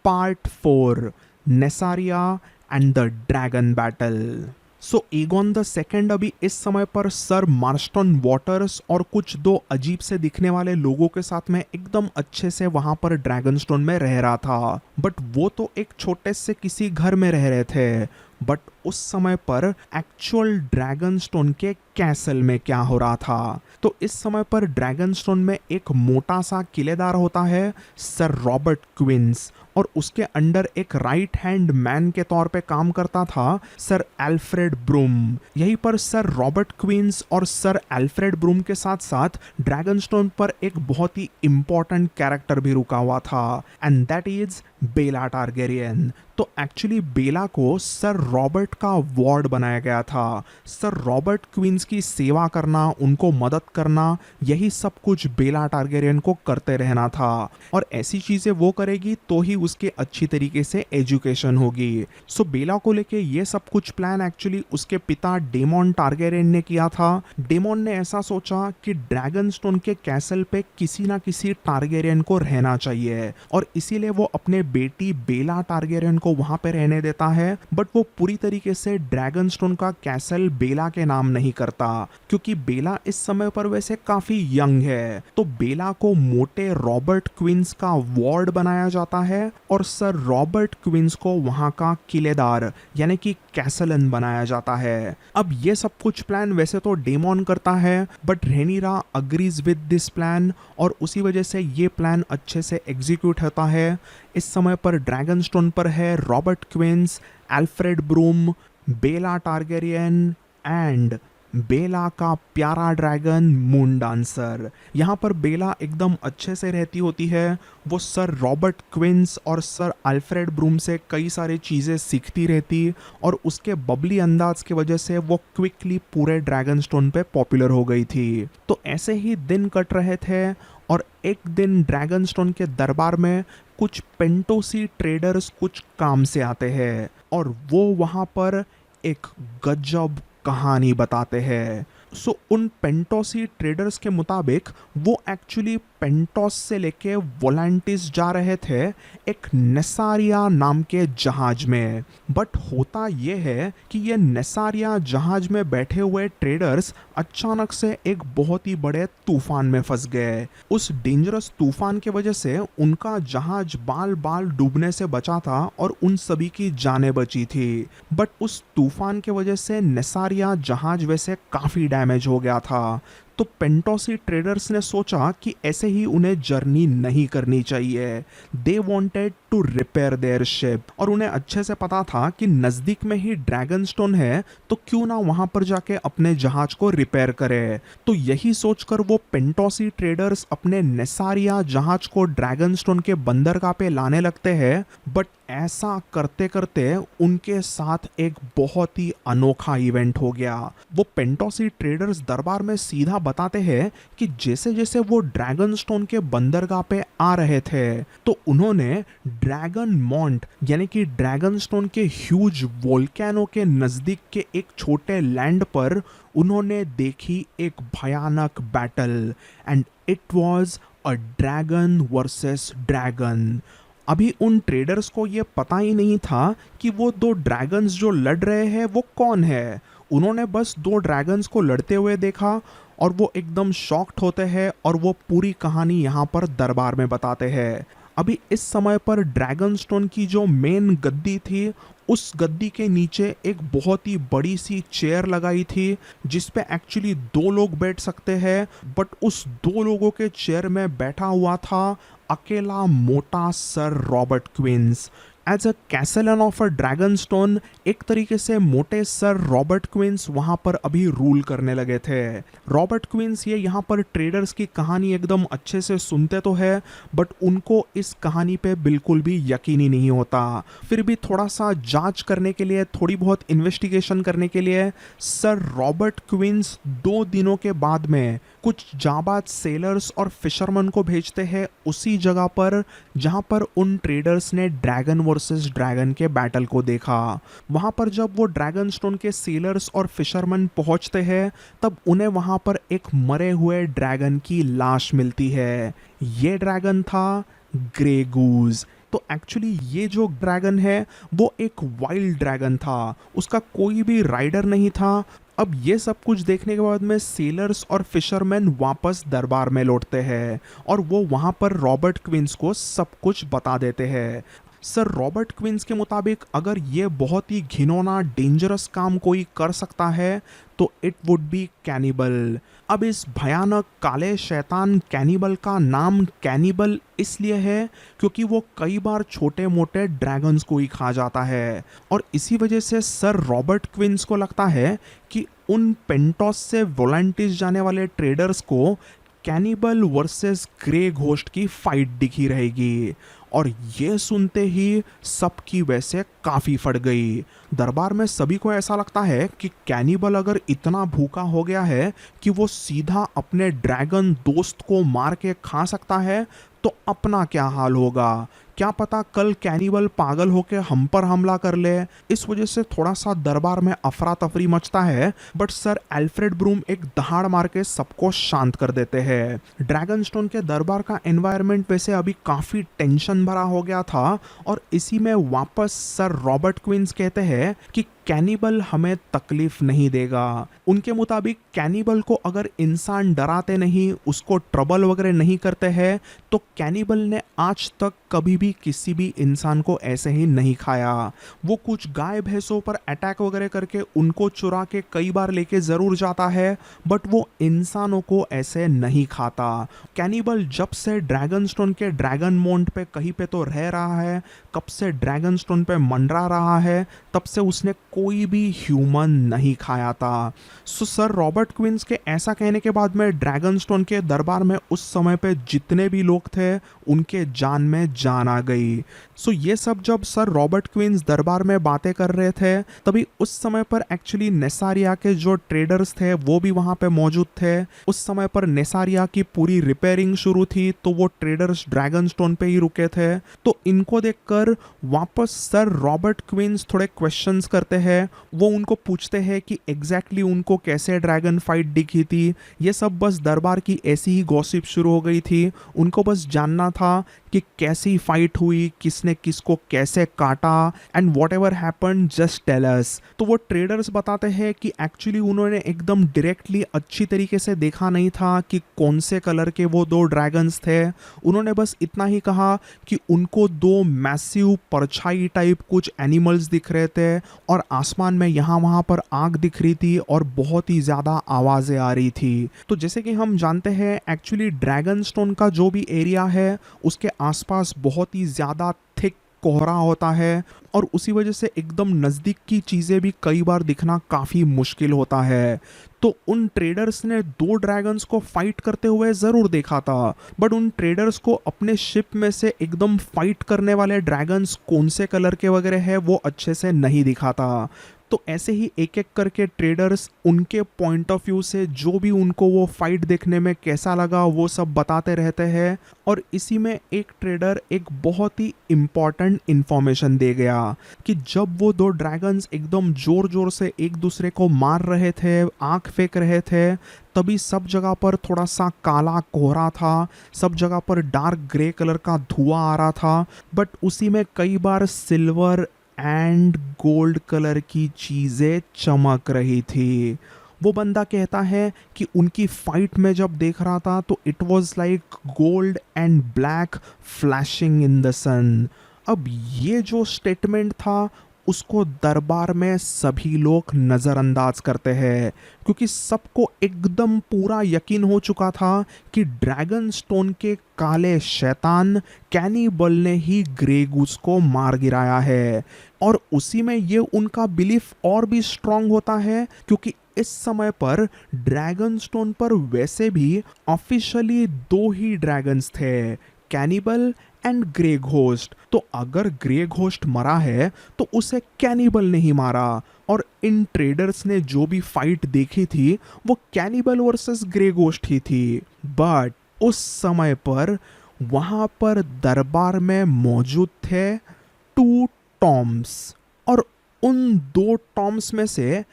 Part 4, Nessaria and the dragon battle. So Aegon the second अभी इस समय पर सर मार्स्टन वॉटर्स और कुछ 2 अजीब से दिखने वाले लोगों के साथ में एकदम अच्छे से वहां पर ड्रैगनस्टोन में रह रहा था, बट वो तो एक छोटे से किसी घर में रह रहे थे। बट उस समय पर एक्चुअल ड्रैगनस्टोन के कैसल में क्या हो रहा था। तो इस समय पर ड्रैगनस्टोन में एक मोटा सा किलेदार होता है, सर रॉबर्ट क्विंस, और उसके अंडर एक राइट हैंड मैन के तौर पे काम करता था सर एल्फ्रेड ब्रूम। यहीं पर सर रॉबर्ट क्विंस और सर एल्फ्रेड ब्रूम के साथ साथ ड्रैगनस्टोन पर एक बहुत ही इंपॉर्टेंट कैरेक्टर भी रुका हुआ था, and that is Baela Targaryen. तो एक्चुअली बेला को सर रॉबर्ट का वार्ड बनाया गया था। सर रॉबर्ट क्वींस की सेवा करना, उनको मदद करना, यही सब कुछ बेला टारगेरियन को करते रहना था, और ऐसी चीजें वो करेगी तो ही उसके अच्छी तरीके से एजुकेशन होगी। सो बेला को लेके ये सब कुछ प्लान एक्चुअली उसके पिता डेमोन टारगेरियन ने किया था। डेमोन ने ऐसा सोचा कि ड्रैगनस्टोन के कैसल पे किसी ना किसी टारगेरियन को रहना चाहिए, और इसीलिए वो अपने बेटी बेला टारगेरियन को वहां पे रहने देता है। बट वो पूरी तरीके से ड्रैगनस्टोन का कैसल बेला के नाम नहीं करता, क्योंकि बेला इस समय पर वैसे काफी यंग है। तो बेला को मोटे रॉबर्ट क्विंस का वार्ड बनाया जाता है, और सर रॉबर्ट क्विंस को वहां का किलेदार यानी कि कैसलन बनाया जाता है। अब ये सब कुछ प्लान वैसे तो डेमोन करता है, but Rhaenyra agrees with this plan, और उसी वजह से ये प्लान अच्छे से एग्जीक्यूट होता है। इस समय पर ड्रैगनस्टोन पर है Robert Quince, Alfred Broome, Baela Targaryen and Baela का प्यारा ड्रैगन मून डांसर। यहाँ पर बेला एकदम अच्छे से रहती होती है। वो सर रॉबर्ट क्विंस और सर अल्फ्रेड ब्रूम से कई सारी चीज़ें सीखती रहती, और उसके बबली अंदाज की वजह से वो क्विकली पूरे ड्रैगनस्टोन पे पॉपुलर हो गई थी। तो ऐसे ही दिन कट रहे थे, और एक दिन ड्रैगनस्टोन के दरबार में कुछ पेंटोसी ट्रेडर्स कुछ काम से आते हैं, और वो वहाँ पर एक गजब कहानी बताते हैं। सो उन पेंटोसी ट्रेडर्स के मुताबिक वो एक्चुअली पेंटोस से लेके वोलांटिस जा रहे थे एक नेसारिया नाम के जहाज में। बट होता ये है कि ये नेसारिया जहाज में बैठे हुए ट्रेडर्स अचानक से एक बहुत ही बड़े तूफान में फंस गए। उस डेंजरस तूफान की वजह से उनका जहाज बाल बाल डूबने से बचा था, और उन सभी की जानें बची थी। बट उस तूफान की वजह से नेसारिया जहाज वैसे काफ़ी डैमेज हो गया था। तो पेंटोसी ट्रेडर्स ने सोचा कि ऐसे ही उन्हें जर्नी नहीं करनी चाहिए। They wanted to repair their ship, और उन्हें अच्छे से पता था कि नज़दीक में ही ड्रैगनस्टोन है, तो क्यों ना वहां पर जाके अपने जहाज को रिपेयर करे। तो यही सोचकर वो पेंटोसी ट्रेडर्स अपने नेसारिया जहाज को ड्रैगनस्टोन के बंदरगाह पे लाने लगते हैं। बट ऐसा करते करते उनके साथ एक बहुत ही अनोखा इवेंट हो गया। वो पेंटोसी ट्रेडर्स दरबार में सीधा बताते हैं कि जैसे जैसे वो ड्रैगनस्टोन के बंदरगाह पे आ रहे थे, तो उन्होंने ड्रैगन मॉन्ट यानी कि ड्रैगनस्टोन के ह्यूज वोल्केनो के नज़दीक के एक छोटे लैंड पर उन्होंने देखी एक भयानक battle, and it was a dragon versus dragon. अभी उन ट्रेडर्स को ये पता ही नहीं था कि वो दो ड्रैगन्स जो लड़ रहे हैं वो कौन है। उन्होंने बस दो ड्रैगन्स को लड़ते हुए देखा, और वो एकदम शॉक्ड होते हैं, और वो पूरी कहानी यहाँ पर दरबार में बताते हैं। अभी इस समय पर ड्रैगनस्टोन की जो मेन गद्दी थी, उस गद्दी के नीचे एक बहुत ही बड़ी सी चेयर लगाई थी, जिस पे एक्चुअली दो लोग बैठ सकते हैं। बट उस दो लोगों के चेयर में बैठा हुआ था अकेला मोटा sir Robert Quince. As a castellan of a Dragonstone, एक तरीके से मोटे सर रॉबर्ट क्विंस वहां पर अभी रूल करने लगे थे। रॉबर्ट क्विंस ये यहाँ पर ट्रेडर्स की कहानी एकदम अच्छे से सुनते तो है, बट उनको इस कहानी पे बिल्कुल भी यकीन ही नहीं होता। फिर भी थोड़ा सा जांच करने के लिए, थोड़ी बहुत इन्वेस्टिगेशन करने के लिए सर रॉबर्ट क्विंस 2 दिनों के बाद में कुछ जाबाज सेलर्स और फिशरमैन को भेजते हैं उसी जगह पर जहां पर उन ट्रेडर्स ने ड्रैगन वर्सेस ड्रैगन के बैटल को देखा। वहां पर जब वो ड्रैगनस्टोन के सेलर्स और फिशरमैन पहुंचते हैं, तब उन्हें वहां पर एक मरे हुए ड्रैगन की लाश मिलती है। ये ड्रैगन था ग्रे गूज। तो एक्चुअली ये जो ड्रैगन है वो एक वाइल्ड ड्रैगन था, उसका कोई भी राइडर नहीं था। अब ये सब कुछ देखने के बाद में सेलर्स और फिशरमैन वापस दरबार में लौटते हैं, और वो वहाँ पर रॉबर्ट क्विंस को सब कुछ बता देते हैं। सर रॉबर्ट क्विंस के मुताबिक अगर ये बहुत ही घिनौना डेंजरस काम कोई कर सकता है तो इट वुड बी कैनिबल। अब इस भयानक काले शैतान कैनिबल का नाम कैनिबल इसलिए है क्योंकि वो कई बार छोटे मोटे ड्रैगन्स को ही खा जाता है, और इसी वजह से सर रॉबर्ट क्विंस को लगता है कि उन पेंटोस से वोलेंटिस जाने वाले ट्रेडर्स को कैनिबल वर्सेस ग्रे घोस्ट की फाइट दिखी रहेगी। और ये सुनते ही सबकी वैसे काफ़ी फट गई। दरबार में सभी को ऐसा लगता है कि कैनिबल अगर इतना भूखा हो गया है कि वो सीधा अपने ड्रैगन दोस्त को मार के खा सकता है तो अपना क्या हाल होगा। क्या पता कल कैनिबल पागल होके हम पर हमला कर ले। इस वजह से थोड़ा सा दरबार में अफरा तफरी मचता है, बट सर एल्फ्रेड ब्रूम एक दहाड़ मार के सबको शांत कर देते हैं। ड्रैगनस्टोन के दरबार का एनवायरनमेंट वैसे अभी काफ़ी टेंशन भरा हो गया था, और इसी में वापस सर रॉबर्ट क्विंस कहते हैं कि कैनिबल हमें तकलीफ नहीं देगा। उनके मुताबिक कैनिबल को अगर इंसान डराते नहीं, उसको ट्रबल वगैरह नहीं करते हैं, तो कैनिबल ने आज तक कभी भी किसी भी इंसान को ऐसे ही नहीं खाया। वो कुछ गाय भैंसों पर अटैक वगैरह करके उनको चुरा के कई बार लेके ज़रूर जाता है, बट वो इंसानों को ऐसे नहीं खाता। कैनिबल जब से ड्रैगनस्टोन के ड्रैगन माउंट पे कहीं पे तो रह रहा है, कब से ड्रैगनस्टोन पे मंडरा रहा है, तब से उसने कोई भी ह्यूमन नहीं खाया था। सो सर रॉबर्ट क्विंस के ऐसा कहने के बाद में ड्रैगनस्टोन के दरबार में उस समय पे जितने भी लोग थे उनके जान में जान आ गई। सो ये सब जब सर रॉबर्ट क्विंस दरबार में बातें कर रहे थे, तभी उस समय पर एक्चुअली नेसारिया के जो ट्रेडर्स थे वो भी वहाँ पे मौजूद थे। उस समय पर नेसारिया की पूरी रिपेयरिंग शुरू थी, तो वो ट्रेडर्स ड्रैगनस्टोन पे ही रुके थे। तो इनको देखकर वापस सर रॉबर्ट क्विंस थोड़े क्वेश्चंस करते हैं। वो उनको पूछते हैं कि एग्जैक्टली उनको कैसे ड्रैगन फाइट दिखी थी। ये सब बस दरबार की ऐसी ही गॉसिप शुरू हो गई थी। उनको बस जानना था कि कैसी फाइट हुई, किसने किसको कैसे काटा, and whatever happen just tell us. तो वो ट्रेडर्स बताते हैं कि एक्चुअली उन्होंने एकदम डायरेक्टली अच्छी तरीके से देखा नहीं था कि कौन से कलर के वो दो ड्रैगन्स थे। उन्होंने बस इतना ही कहा कि उनको दो मैसिव परछाई टाइप कुछ एनिमल्स दिख रहे थे, और आसमान में यहाँ वहाँ पर आग दिख रही थी, और बहुत ही ज़्यादा आवाज़ें आ रही थी। तो जैसे कि हम जानते हैं एक्चुअली ड्रैगनस्टोन का जो भी एरिया है उसके आसपास बहुत ही ज़्यादा थिक कोहरा होता है, और उसी वजह से एकदम नज़दीक की चीज़ें भी कई बार दिखना काफ़ी मुश्किल होता है। तो उन ट्रेडर्स ने दो ड्रैगन्स को फाइट करते हुए ज़रूर देखा था, बट उन ट्रेडर्स को अपने शिप में से एकदम फाइट करने वाले ड्रैगन्स कौन से कलर के वगैरह है वो अच्छे से नहीं दिखा था। तो ऐसे ही एक एक करके ट्रेडर्स उनके पॉइंट ऑफ व्यू से जो भी उनको वो फाइट देखने में कैसा लगा वो सब बताते रहते हैं। और इसी में एक ट्रेडर एक बहुत ही इम्पॉर्टेंट इंफॉर्मेशन दे गया कि जब वो दो ड्रैगन्स एकदम जोर जोर से एक दूसरे को मार रहे थे, आंख फेंक रहे थे, तभी सब जगह पर थोड़ा सा काला कोहरा था, सब जगह पर डार्क ग्रे कलर का धुआं आ रहा था, बट उसी में कई बार सिल्वर एंड गोल्ड कलर की चीज़ें चमक रही थी। वो बंदा कहता है कि उनकी फाइट में जब देख रहा था तो it was like gold and black flashing in the sun. अब ये जो स्टेटमेंट था उसको दरबार में सभी लोग नज़रअंदाज करते हैं, क्योंकि सबको एकदम पूरा यकीन हो चुका था कि ड्रैगन स्टोन के काले शैतान कैनिबल ने ही ग्रे गूस को मार गिराया है। और उसी में ये उनका बिलीफ और भी स्ट्रांग होता है, क्योंकि इस समय पर ड्रैगन स्टोन पर वैसे भी ऑफिशियली दो ही ड्रैगन्स थे, कैनिबल एंड ग्रे घोस्ट। तो अगर ग्रे घोस्ट मरा है तो उसे कैनिबल ने ही मारा, और इन ट्रेडर्स ने जो भी फाइट देखी थी वो कैनिबल वर्सेस ग्रे घोस्ट ही थी। बट उस समय पर वहां पर दरबार में मौजूद थे टू टॉम्स, और उन दो टॉम्स में से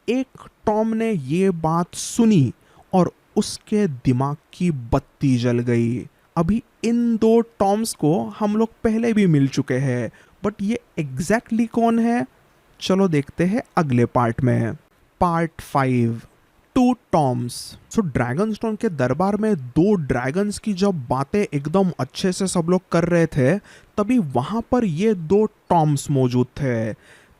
एक टॉम ने ये बात सुनी और उसके दिमाग की बत्ती जल गई। अभी इन दो टॉम्स को हम लोग पहले भी मिल चुके हैं, बट ये एग्जैक्टली कौन है, चलो देखते हैं अगले पार्ट में। Part 5, two Toms. So Dragonstone के दरबार में दो ड्रैगन्स की जब बातें एकदम अच्छे से सब लोग कर रहे थे, तभी वहां पर ये दो टॉम्स मौजूद थे।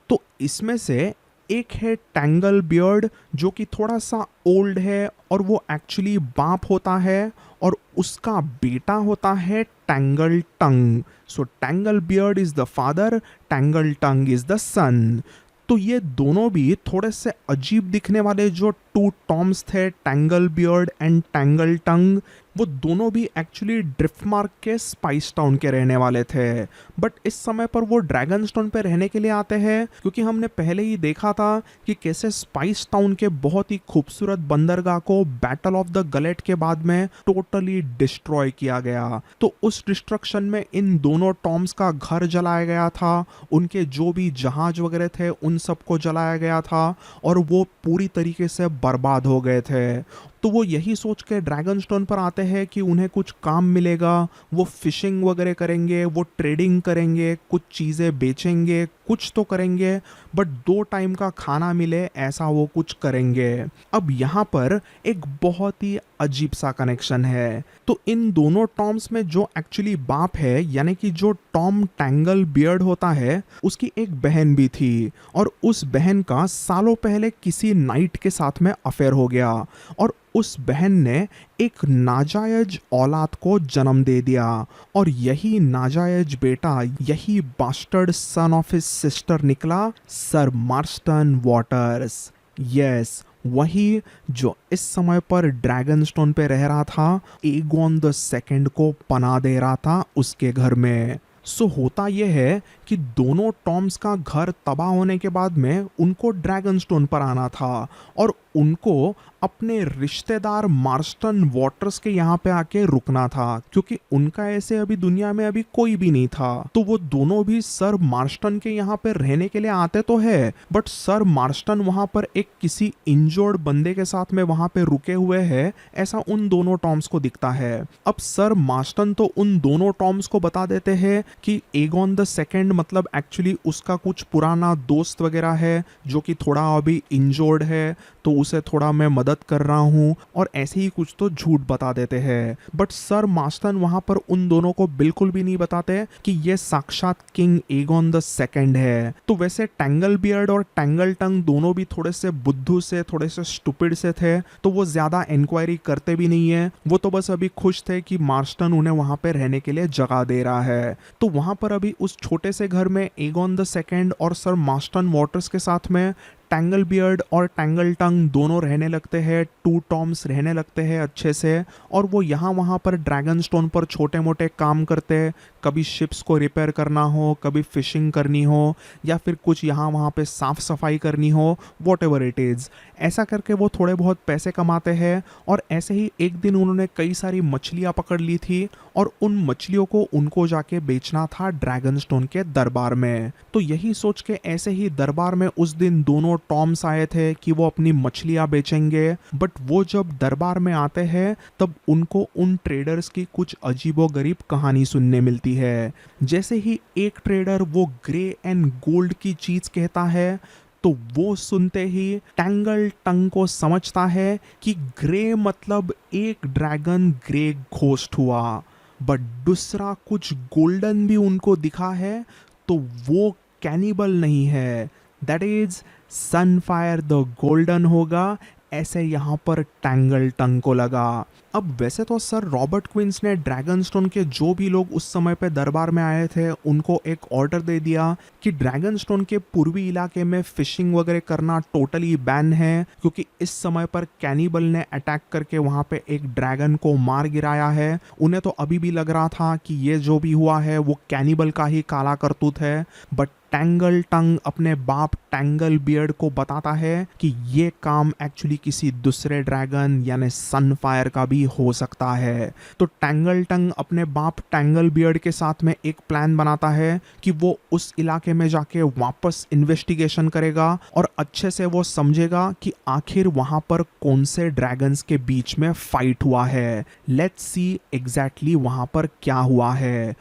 तो इसमें से एक है टैंगल बियर्ड, जो कि थोड़ा सा ओल्ड है और वो एक्चुअली बाप होता है, और उसका बेटा होता है Tangletongue. So Tanglebeard is the father, Tangletongue is the son. तो ये दोनों भी थोड़े से अजीब दिखने वाले जो टू टॉम्स थे, टैंगल बियर्ड एंड टैंगल टंग, वो दोनों भी एक्चुअली ड्रिफ्टमार्क के स्पाइस टाउन के रहने वाले थे। बट इस समय पर वो ड्रैगनस्टोन पे रहने के लिए आते हैं, क्योंकि हमने पहले ही देखा था कि कैसे स्पाइस टाउन के बहुत ही खूबसूरत बंदरगाह को बैटल ऑफ द गलेट के बाद में टोटली डिस्ट्रॉय किया गया। तो उस डिस्ट्रक्शन में इन दोनों टॉम्स का घर जलाया गया था, उनके जो भी जहाज वगैरह थे उन सबको जलाया गया था, और वो पूरी तरीके से बर्बाद हो गए थे। तो वो यही सोच के ड्रैगनस्टोन पर आते हैं कि उन्हें कुछ काम मिलेगा, वो फिशिंग वगैरह करेंगे, वो ट्रेडिंग करेंगे, कुछ चीज़ें बेचेंगे, कुछ तो करेंगे, बट 2 टाइम का खाना मिले ऐसा वो कुछ करेंगे। अब यहाँ पर एक बहुत ही अजीब सा कनेक्शन है। तो इन दोनों टॉम्स में जो एक्चुअली बाप है, यानी कि जो टॉम टैंगल बियर्ड होता है, उसकी एक बहन भी थी, और उस बहन का सालों पहले किसी नाइट के साथ में अफेयर हो गया, और उस बहन ने एक नाजायज औलाद को जन्म दे दिया, और यही नाजायज बेटा, यही bastard son of his sister निकला सर मार्स्टन वॉटर्स। यस, वही जो इस समय पर ड्रैगनस्टोन पे रह रहा था, एगोन द सेकंड को पनाह दे रहा था उसके घर में। सो होता यह है कि दोनों टॉम्स का घर तबाह होने के बाद में उनको ड्रैगनस्टोन पर आना था, और उनको अपने रिश्तेदार मार्स्टन वॉटर्स के यहाँ पे आके रुकना था, क्योंकि उनका ऐसे अभी दुनिया में अभी कोई भी नहीं था। तो वो दोनों भी सर मार्स्टन के यहाँ पे रहने के लिए आते तो है, बट सर मार्स्टन वहाँ पर एक किसी इंजर्ड बंदे के साथ में वहाँ पे रुके हुए हैं, ऐसा उन दोनों टॉम्स को दिखता है। अब सर मार्स्टन तो उन दोनों टॉम्स को बता देते हैं कि एगोन द सेकंड मतलब एक्चुअली उसका कुछ पुराना दोस्त वगैरह है जो कि थोड़ा अभी इंजर्ड है, तो उसे थोड़ा मैं मदद कर रहा हूँ, और ऐसे ही कुछ तो झूठ बता देते हैं। बट सर मार्स्टन वहाँ पर उन दोनों को बिल्कुल भी नहीं बताते कि ये साक्षात किंग एगोन द सेकंड है। तो वैसे टैंगल बियर्ड और टैंगल टंग दोनों भी थोड़े से बुद्धू से, थोड़े से स्टूपिड से थे, तो वो ज्यादा इंक्वायरी करते भी नहीं है। वो तो बस अभी खुश थे कि मार्स्टन उन्हें वहाँ पे रहने के लिए जगह दे रहा है। तो वहाँ पर अभी उस छोटे से घर में एगोन द सेकंड और सर मार्स्टन वॉटर्स के साथ में टैंगल बियर्ड और टैंगल टंग दोनों रहने लगते हैं, टू टॉम्स रहने लगते हैं अच्छे से, और वो यहाँ वहाँ पर ड्रैगनस्टोन पर छोटे मोटे काम करते हैं, कभी शिप्स को रिपेयर करना हो, कभी फिशिंग करनी हो, या फिर कुछ यहाँ वहाँ पे साफ सफाई करनी हो, वॉट एवर इट इज़। ऐसा करके वो थोड़े बहुत पैसे कमाते हैं, और ऐसे ही एक दिन उन्होंने कई सारी मछलियाँ पकड़ ली थी, और उन मछलियों को उनको जाके बेचना था ड्रैगनस्टोन के दरबार में। तो यही सोच के ऐसे ही दरबार में उस दिन दोनों टॉम्स आए थे कि वो अपनी मछलियां बेचेंगे। बट वो जब दरबार में आते हैं तब उनको उन ट्रेडर्स की कुछ अजीबोगरीब कहानी सुनने मिलती है। जैसे ही एक ट्रेडर वो ग्रे एंड गोल्ड की चीज कहता है, तो वो सुनते ही टैंगल टंग को समझता है कि ग्रे मतलब एक ड्रैगन ग्रे घोस्ट हुआ, बट दूसरा कुछ गोल्डन भी उनको दिखा है, तो वो कैनिबल नहीं है, that is Sunfire the golden होगा, ऐसे यहाँ पर टैंगल टंग को लगा। अब वैसे तो सर रॉबर्ट क्विंस ने ड्रैगनस्टोन के जो भी लोग उस समय पे दरबार में आए थे उनको एक ऑर्डर दे दिया कि ड्रैगनस्टोन के पूर्वी इलाके में फिशिंग वगैरह करना टोटली बैन है, क्योंकि इस समय पर कैनिबल ने अटैक करके वहाँ पे एक ड्रैगन को मार गिराया है। उन्हें तो अभी भी लग रहा था कि ये जो भी हुआ है वो कैनिबल का ही काला करतूत है, बट टैंगल टंग अपने बाप टैंगल बियर्ड को बताता है कि ये काम एक्चुअली किसी दूसरे ड्रैगन यानी सनफायर का भी हो सकता है। तो टैंगल टंग अपने बाप टैंगल बियर्ड के साथ में एक प्लान बनाता है कि वो उस इलाके में जाके वापस इन्वेस्टिगेशन करेगा और अच्छे से वो समझेगा कि आखिर वहां पर कौन से ड्रैगन्स के बीच में फाइट हुआ है। लेट्स सी एग्जैक्टली वहां पर क्या हुआ है।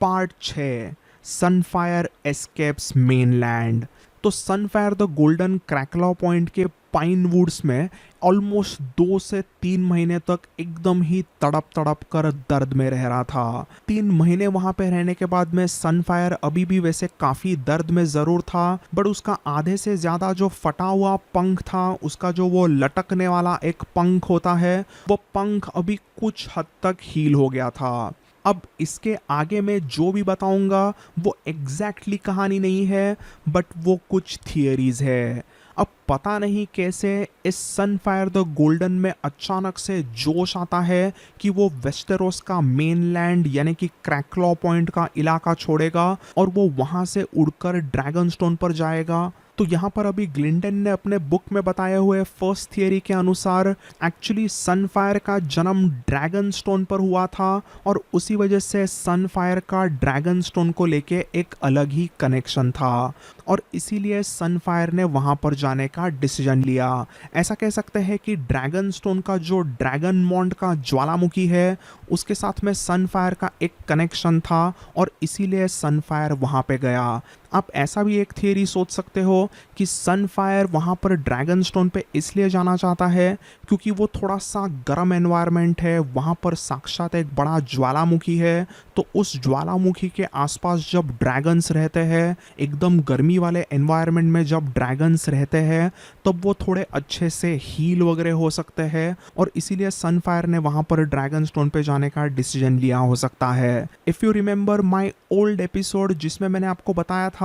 Part 6, Sunfire escapes mainland. तो Sunfire the Golden Crakelaw Point के पाइन वुड्स में ऑलमोस्ट 2 से 3 महीने तक एकदम ही तड़प तड़प कर दर्द में रह रहा था। 3 महीने वहां पे रहने के बाद में सनफायर अभी भी वैसे काफी दर्द में जरूर था, बट उसका आधे से ज्यादा जो फटा हुआ पंख था, उसका जो वो लटकने वाला एक पंख होता है, वो पंख अभी कुछ हद तक हील हो गया था। अब इसके आगे मैं जो भी बताऊंगा वो एग्जैक्टली कहानी नहीं है, बट वो कुछ थियरीज है। अब पता नहीं कैसे इस सनफायर द गोल्डन में अचानक से जोश आता है कि वो वेस्टेरोस का मेनलैंड यानी कि क्रैक्लॉ पॉइंट का इलाका छोड़ेगा और वो वहां से उड़कर ड्रैगनस्टोन पर जाएगा। तो यहाँ पर अभी ग्लिंडन ने अपने बुक में बताए हुए फर्स्ट थियरी के अनुसार एक्चुअली सनफायर का जन्म ड्रैगनस्टोन पर हुआ था और उसी वजह से सनफायर का ड्रैगनस्टोन को लेके एक अलग ही कनेक्शन था और इसीलिए सनफायर ने वहां पर जाने का डिसीजन लिया। ऐसा कह सकते हैं कि ड्रैगनस्टोन का जो ड्रैगन मॉन्ड का ज्वालामुखी है उसके साथ में सनफायर का एक कनेक्शन था और इसीलिए सनफायर वहां पे गया। आप ऐसा भी एक थियरी सोच सकते हो कि सनफायर वहाँ पर ड्रैगनस्टोन पे इसलिए जाना चाहता है क्योंकि वो थोड़ा सा गर्म एनवायरनमेंट है, वहाँ पर साक्षात एक बड़ा ज्वालामुखी है, तो उस ज्वालामुखी के आसपास जब ड्रैगन्स रहते हैं, एकदम गर्मी वाले एनवायरनमेंट में जब ड्रैगन्स रहते हैं, तब वो थोड़े अच्छे से हील वगैरह हो सकते हैं और इसीलिए सनफायर ने वहाँ पर ड्रैगनस्टोन पे जाने का डिसीजन लिया हो सकता है। If you remember my old episode जिसमें मैंने आपको बताया था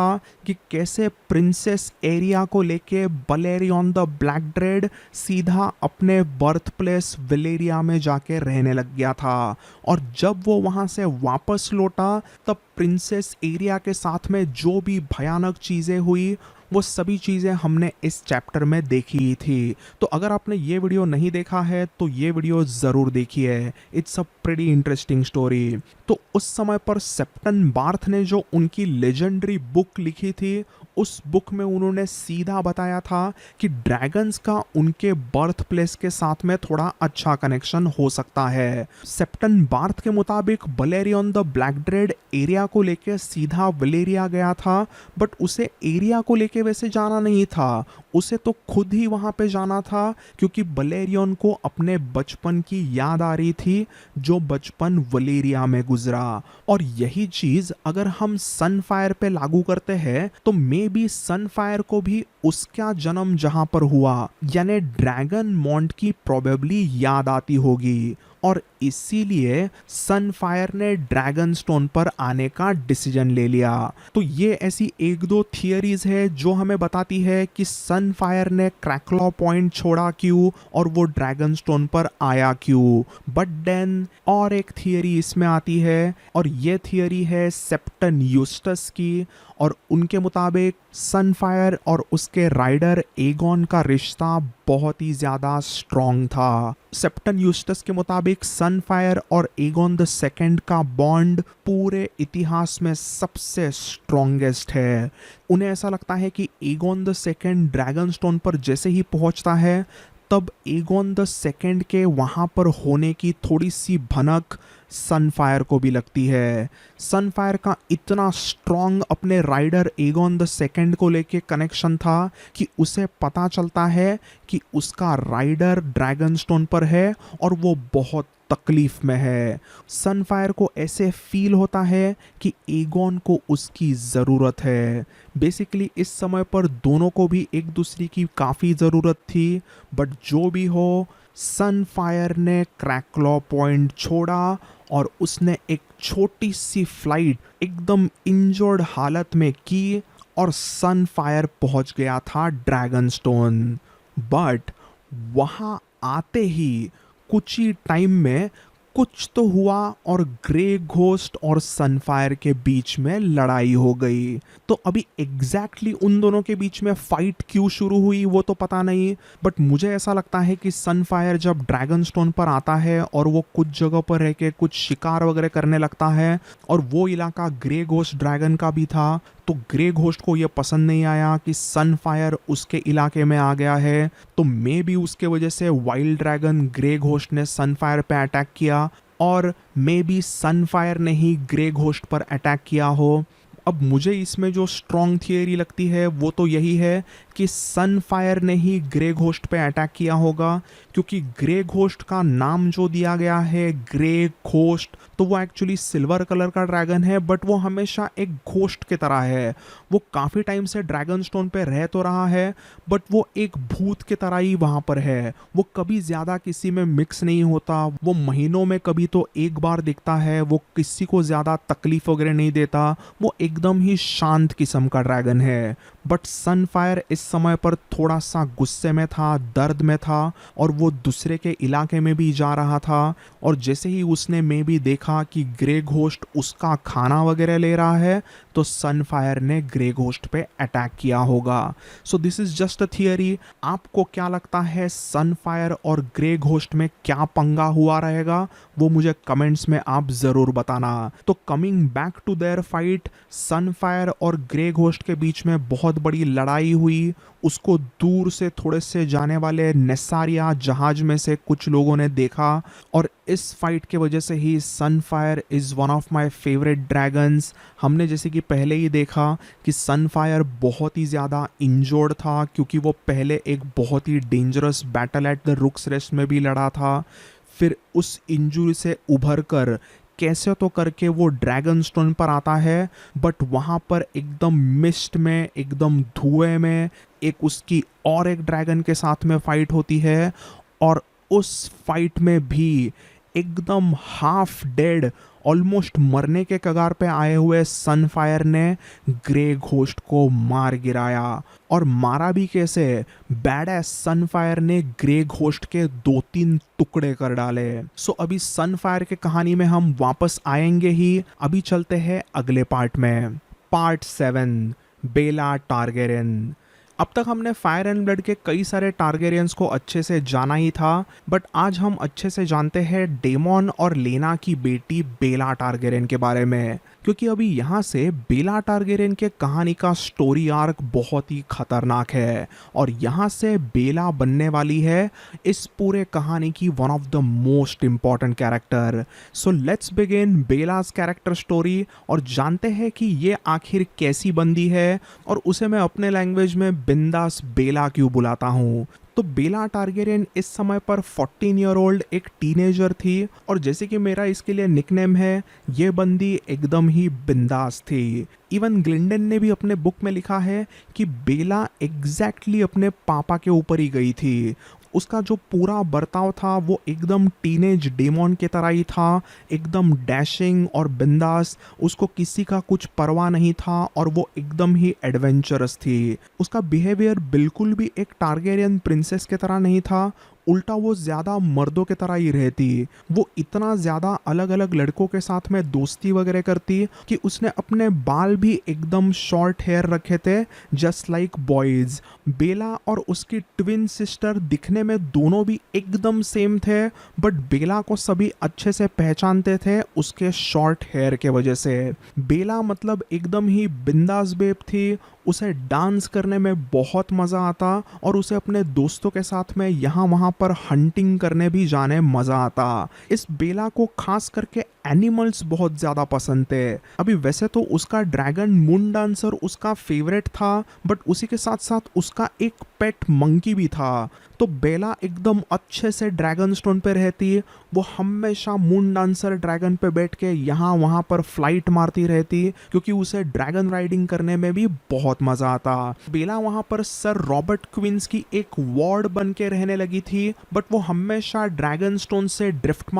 कि कैसे प्रिंसेस एरिया को लेके बलेरियन द ब्लैक ड्रेड सीधा अपने बर्थ प्लेस वेलेरिया में जाके रहने लग गया था और जब वो वहां से वापस लौटा तब प्रिंसेस एरिया के साथ में जो भी भयानक चीजें हुई वो सभी चीज़ें हमने इस चैप्टर में देखी ही थी। तो अगर आपने ये वीडियो नहीं देखा है तो ये वीडियो ज़रूर देखिए, it's a pretty interesting story. तो उस समय पर सेप्टन बार्थ ने जो उनकी लेजेंडरी बुक लिखी थी उस बुक में उन्होंने सीधा बताया था कि ड्रैगन्स का उनके बर्थ प्लेस के साथ में थोड़ा अच्छा कनेक्शन हो सकता है। सेप्टन बार्थ के मुताबिक बलेरियन द ब्लैक ड्रेड एरिया को लेके सीधा वलेरिया गया था, बट उसे एरिया को लेके वैसे जाना नहीं था, उसे तो खुद ही वहां पे जाना था क्योंकि बलेरियन को अपने बचपन की याद आ रही थी जो बचपन वलेरिया में गुजरा। और यही चीज अगर हम सनफायर पे लागू करते हैं तो मे बी सनफायर को भी उसका जन्म जहां पर हुआ यानी ड्रैगन मॉन्ट की प्रोबेबली याद आती होगी और इसीलिए सनफायर ने ड्रैगन स्टोन पर आने का डिसीजन ले लिया। तो ये ऐसी एक दो थियरीज है जो हमें बताती है कि सनफायर ने क्रैक्लॉ पॉइंट छोड़ा क्यों और वो ड्रैगन स्टोन पर आया क्यों। बट देन और एक थियरी इसमें आती है और ये थियरी है सेप्टन यूस्टस की और उनके मुताबिक सनफायर और उसके राइडर एगॉन का रिश्ता बहुत ही ज़्यादा स्ट्रॉन्ग था। सेप्टन यूस्टस के मुताबिक सनफायर और एगॉन द सेकंड का बॉन्ड पूरे इतिहास में सबसे स्ट्रॉन्गेस्ट है। उन्हें ऐसा लगता है कि Aegon the second dragon stone पर जैसे ही पहुंचता है तब एगॉन द सेकंड के वहाँ पर होने की थोड़ी सी भनक सनफायर को भी लगती है। सनफायर का इतना स्ट्रॉन्ग अपने राइडर एगॉन द सेकंड को लेके कनेक्शन था कि उसे पता चलता है कि उसका राइडर ड्रैगनस्टोन पर है और वो बहुत तकलीफ में है। सनफायर को ऐसे फील होता है कि एगॉन को उसकी ज़रूरत है। बेसिकली इस समय पर दोनों को भी एक दूसरे की काफ़ी ज़रूरत थी, बट जो भी हो सनफायर ने क्रैक्लॉ पॉइंट छोड़ा और उसने एक छोटी सी फ्लाइट एकदम इंजर्ड हालत में की और सनफायर पहुंच गया था ड्रैगनस्टोन। बट वहाँ आते ही कुछ ही टाइम में कुछ तो हुआ और ग्रे घोस्ट और सनफायर के बीच में लड़ाई हो गई। तो अभी एग्जैक्टली उन दोनों के बीच में फाइट क्यों शुरू हुई वो तो पता नहीं, बट मुझे ऐसा लगता है कि सनफायर जब ड्रैगनस्टोन पर आता है और वो कुछ जगह पर रह के कुछ शिकार वगैरह करने लगता है और वो इलाका ग्रे घोस्ट ड्रैगन का भी था, तो ग्रे घोस्ट को ये पसंद नहीं आया कि सनफायर उसके इलाके में आ गया है, तो मे भी उसके वजह से वाइल्ड ड्रैगन ग्रे घोस्ट ने सनफायर पे अटैक किया और मे बी सनफायर ने ही ग्रे घोस्ट पर अटैक किया हो। अब मुझे इसमें जो स्ट्रॉन्ग थियरी लगती है वो तो यही है कि सनफायर ने ही ग्रे घोस्ट पे अटैक किया होगा, क्योंकि ग्रे घोस्ट का नाम जो दिया गया है ग्रे घोस्ट, तो वो एक्चुअली सिल्वर कलर का ड्रैगन है, बट वो हमेशा एक घोस्ट की तरह है। वो काफ़ी टाइम से ड्रैगन स्टोन पे रह तो रहा है, बट वो एक भूत की तरह ही वहाँ पर है। वो कभी ज़्यादा किसी में मिक्स नहीं होता, वो महीनों में कभी तो एक बार दिखता है, वो किसी को ज़्यादा तकलीफ वगैरह नहीं देता, वो एकदम ही शांत किस्म का ड्रैगन है। बट सनफायर इस समय पर थोड़ा सा गुस्से में था, दर्द में था, और वो दूसरे के इलाके में भी जा रहा था। और जैसे ही उसने मे भी देखा कि ग्रे घोस्ट उसका खाना वगैरह ले रहा है, तो सनफायर ने ग्रे घोस्ट पे अटैक किया होगा। So this is just a theory. आपको क्या लगता है सनफायर और ग्रे घोस्ट में क्या पंगा हुआ रहेगा, वो मुझे कमेंट्स में आप ज़रूर बताना। तो coming back to their fight, Sunfire और ग्रे घोस्ट के बीच में बहुत बड़ी लड़ाई हुई। उसको दूर से थोड़े से जाने वाले नेसारिया जहाज में से कुछ लोगों ने देखा, और इस फाइट के वजह से ही Sunfyre is one of my favourite dragons. हमने जैसे कि पहले ही देखा कि सनफायर बहुत ही ज़्यादा इंजर्ड था, क्योंकि वो पहले एक बहुत ही dangerous battle at the Rook's Rest में भी लड़ा था। फिर उस इंजरी से उभर कर कैसे तो करके वो ड्रैगन स्टोन पर आता है, बट वहाँ पर एकदम मिस्ट में, एकदम धुएं में एक उसकी और एक ड्रैगन के साथ में फाइट होती है। और उस फाइट में भी एकदम हाफ डेड, ऑलमोस्ट मरने के कगार पे आए हुए सनफायर ने ग्रे घोस्ट को मार गिराया। और मारा भी कैसे, बैड एस सनफायर ने ग्रे घोस्ट के 2-3 टुकड़े कर डाले। सो अभी सनफायर के कहानी में हम वापस आएंगे ही। अभी चलते हैं अगले पार्ट में, पार्ट 7, बेला टारगेरियन। अब तक हमने फायर एंड ब्लड के कई सारे टारगेरियंस को अच्छे से जाना ही था, बट आज हम अच्छे से जानते हैं डेमॉन और लेना की बेटी बेला टारगेरियन के बारे में, क्योंकि अभी यहाँ से बेला टारगेरियन के कहानी का स्टोरी आर्क बहुत ही खतरनाक है, और यहाँ से बेला बनने वाली है इस पूरे कहानी की one of the most important character. So let's begin Baela's character story और जानते हैं कि ये आखिर कैसी बंदी है, और उसे मैं अपने लैंग्वेज में बिंदास बेला क्यों बुलाता हूँ। तो बेला टारगेरियन इस समय पर 14 ईयर ओल्ड एक टीनेजर थी, और जैसे कि मेरा इसके लिए निकनेम है, ये बंदी एकदम ही बिंदास थी। इवन ग्लिंडन ने भी अपने बुक में लिखा है कि बेला एग्जैक्टली अपने पापा के ऊपर ही गई थी। उसका जो पूरा बर्ताव था वो एकदम टीनेज डेमॉन के तरह ही था, एकदम डैशिंग और बिंदास। उसको किसी का कुछ परवाह नहीं था, और वो एकदम ही एडवेंचरस थी। उसका बिहेवियर बिल्कुल भी एक टारगेरियन प्रिंसेस के तरह नहीं था, उल्टा वो ज़्यादा मर्दों के तरह ही रहती। वो इतना ज़्यादा अलग अलग लड़कों के साथ में दोस्ती वगैरह करती कि उसने अपने बाल भी एकदम शॉर्ट हेयर रखे थे, जस्ट लाइक बॉयज़। बेला और उसकी ट्विन सिस्टर दिखने में दोनों भी एकदम सेम थे, बट बेला को सभी अच्छे से पहचानते थे उसके शॉर्ट हेयर के वजह से। बेला मतलब एकदम ही बिंदास बेब थी। उसे डांस करने में बहुत मज़ा आता, और उसे अपने दोस्तों के साथ में यहाँ वहाँ पर हंटिंग करने भी जाने मज़ा आता। इस बेला को खास करके एनिमल्स बहुत ज़्यादा पसंद थे। अभी वैसे तो उसका ड्रैगन मून डांसर उसका फेवरेट था, बट उसी के साथ साथ उसका एक पेट मंकी भी था। तो बेला एकदम अच्छे से ड्रैगन स्टोन पे रहती, वो हमेशा मून डांसर ड्रैगन पे बैठ के यहाँ वहाँ पर फ्लाइट मारती रहती, क्योंकि उसे ड्रैगन राइडिंग करने में भी बहुत मज़ा आता। बेला वहाँ पर सर रॉबर्ट क्वींस की एक वार्ड बन के रहने लगी थी, बट वो हमेशा ड्रैगन स्टोन से ड्रिफ्ट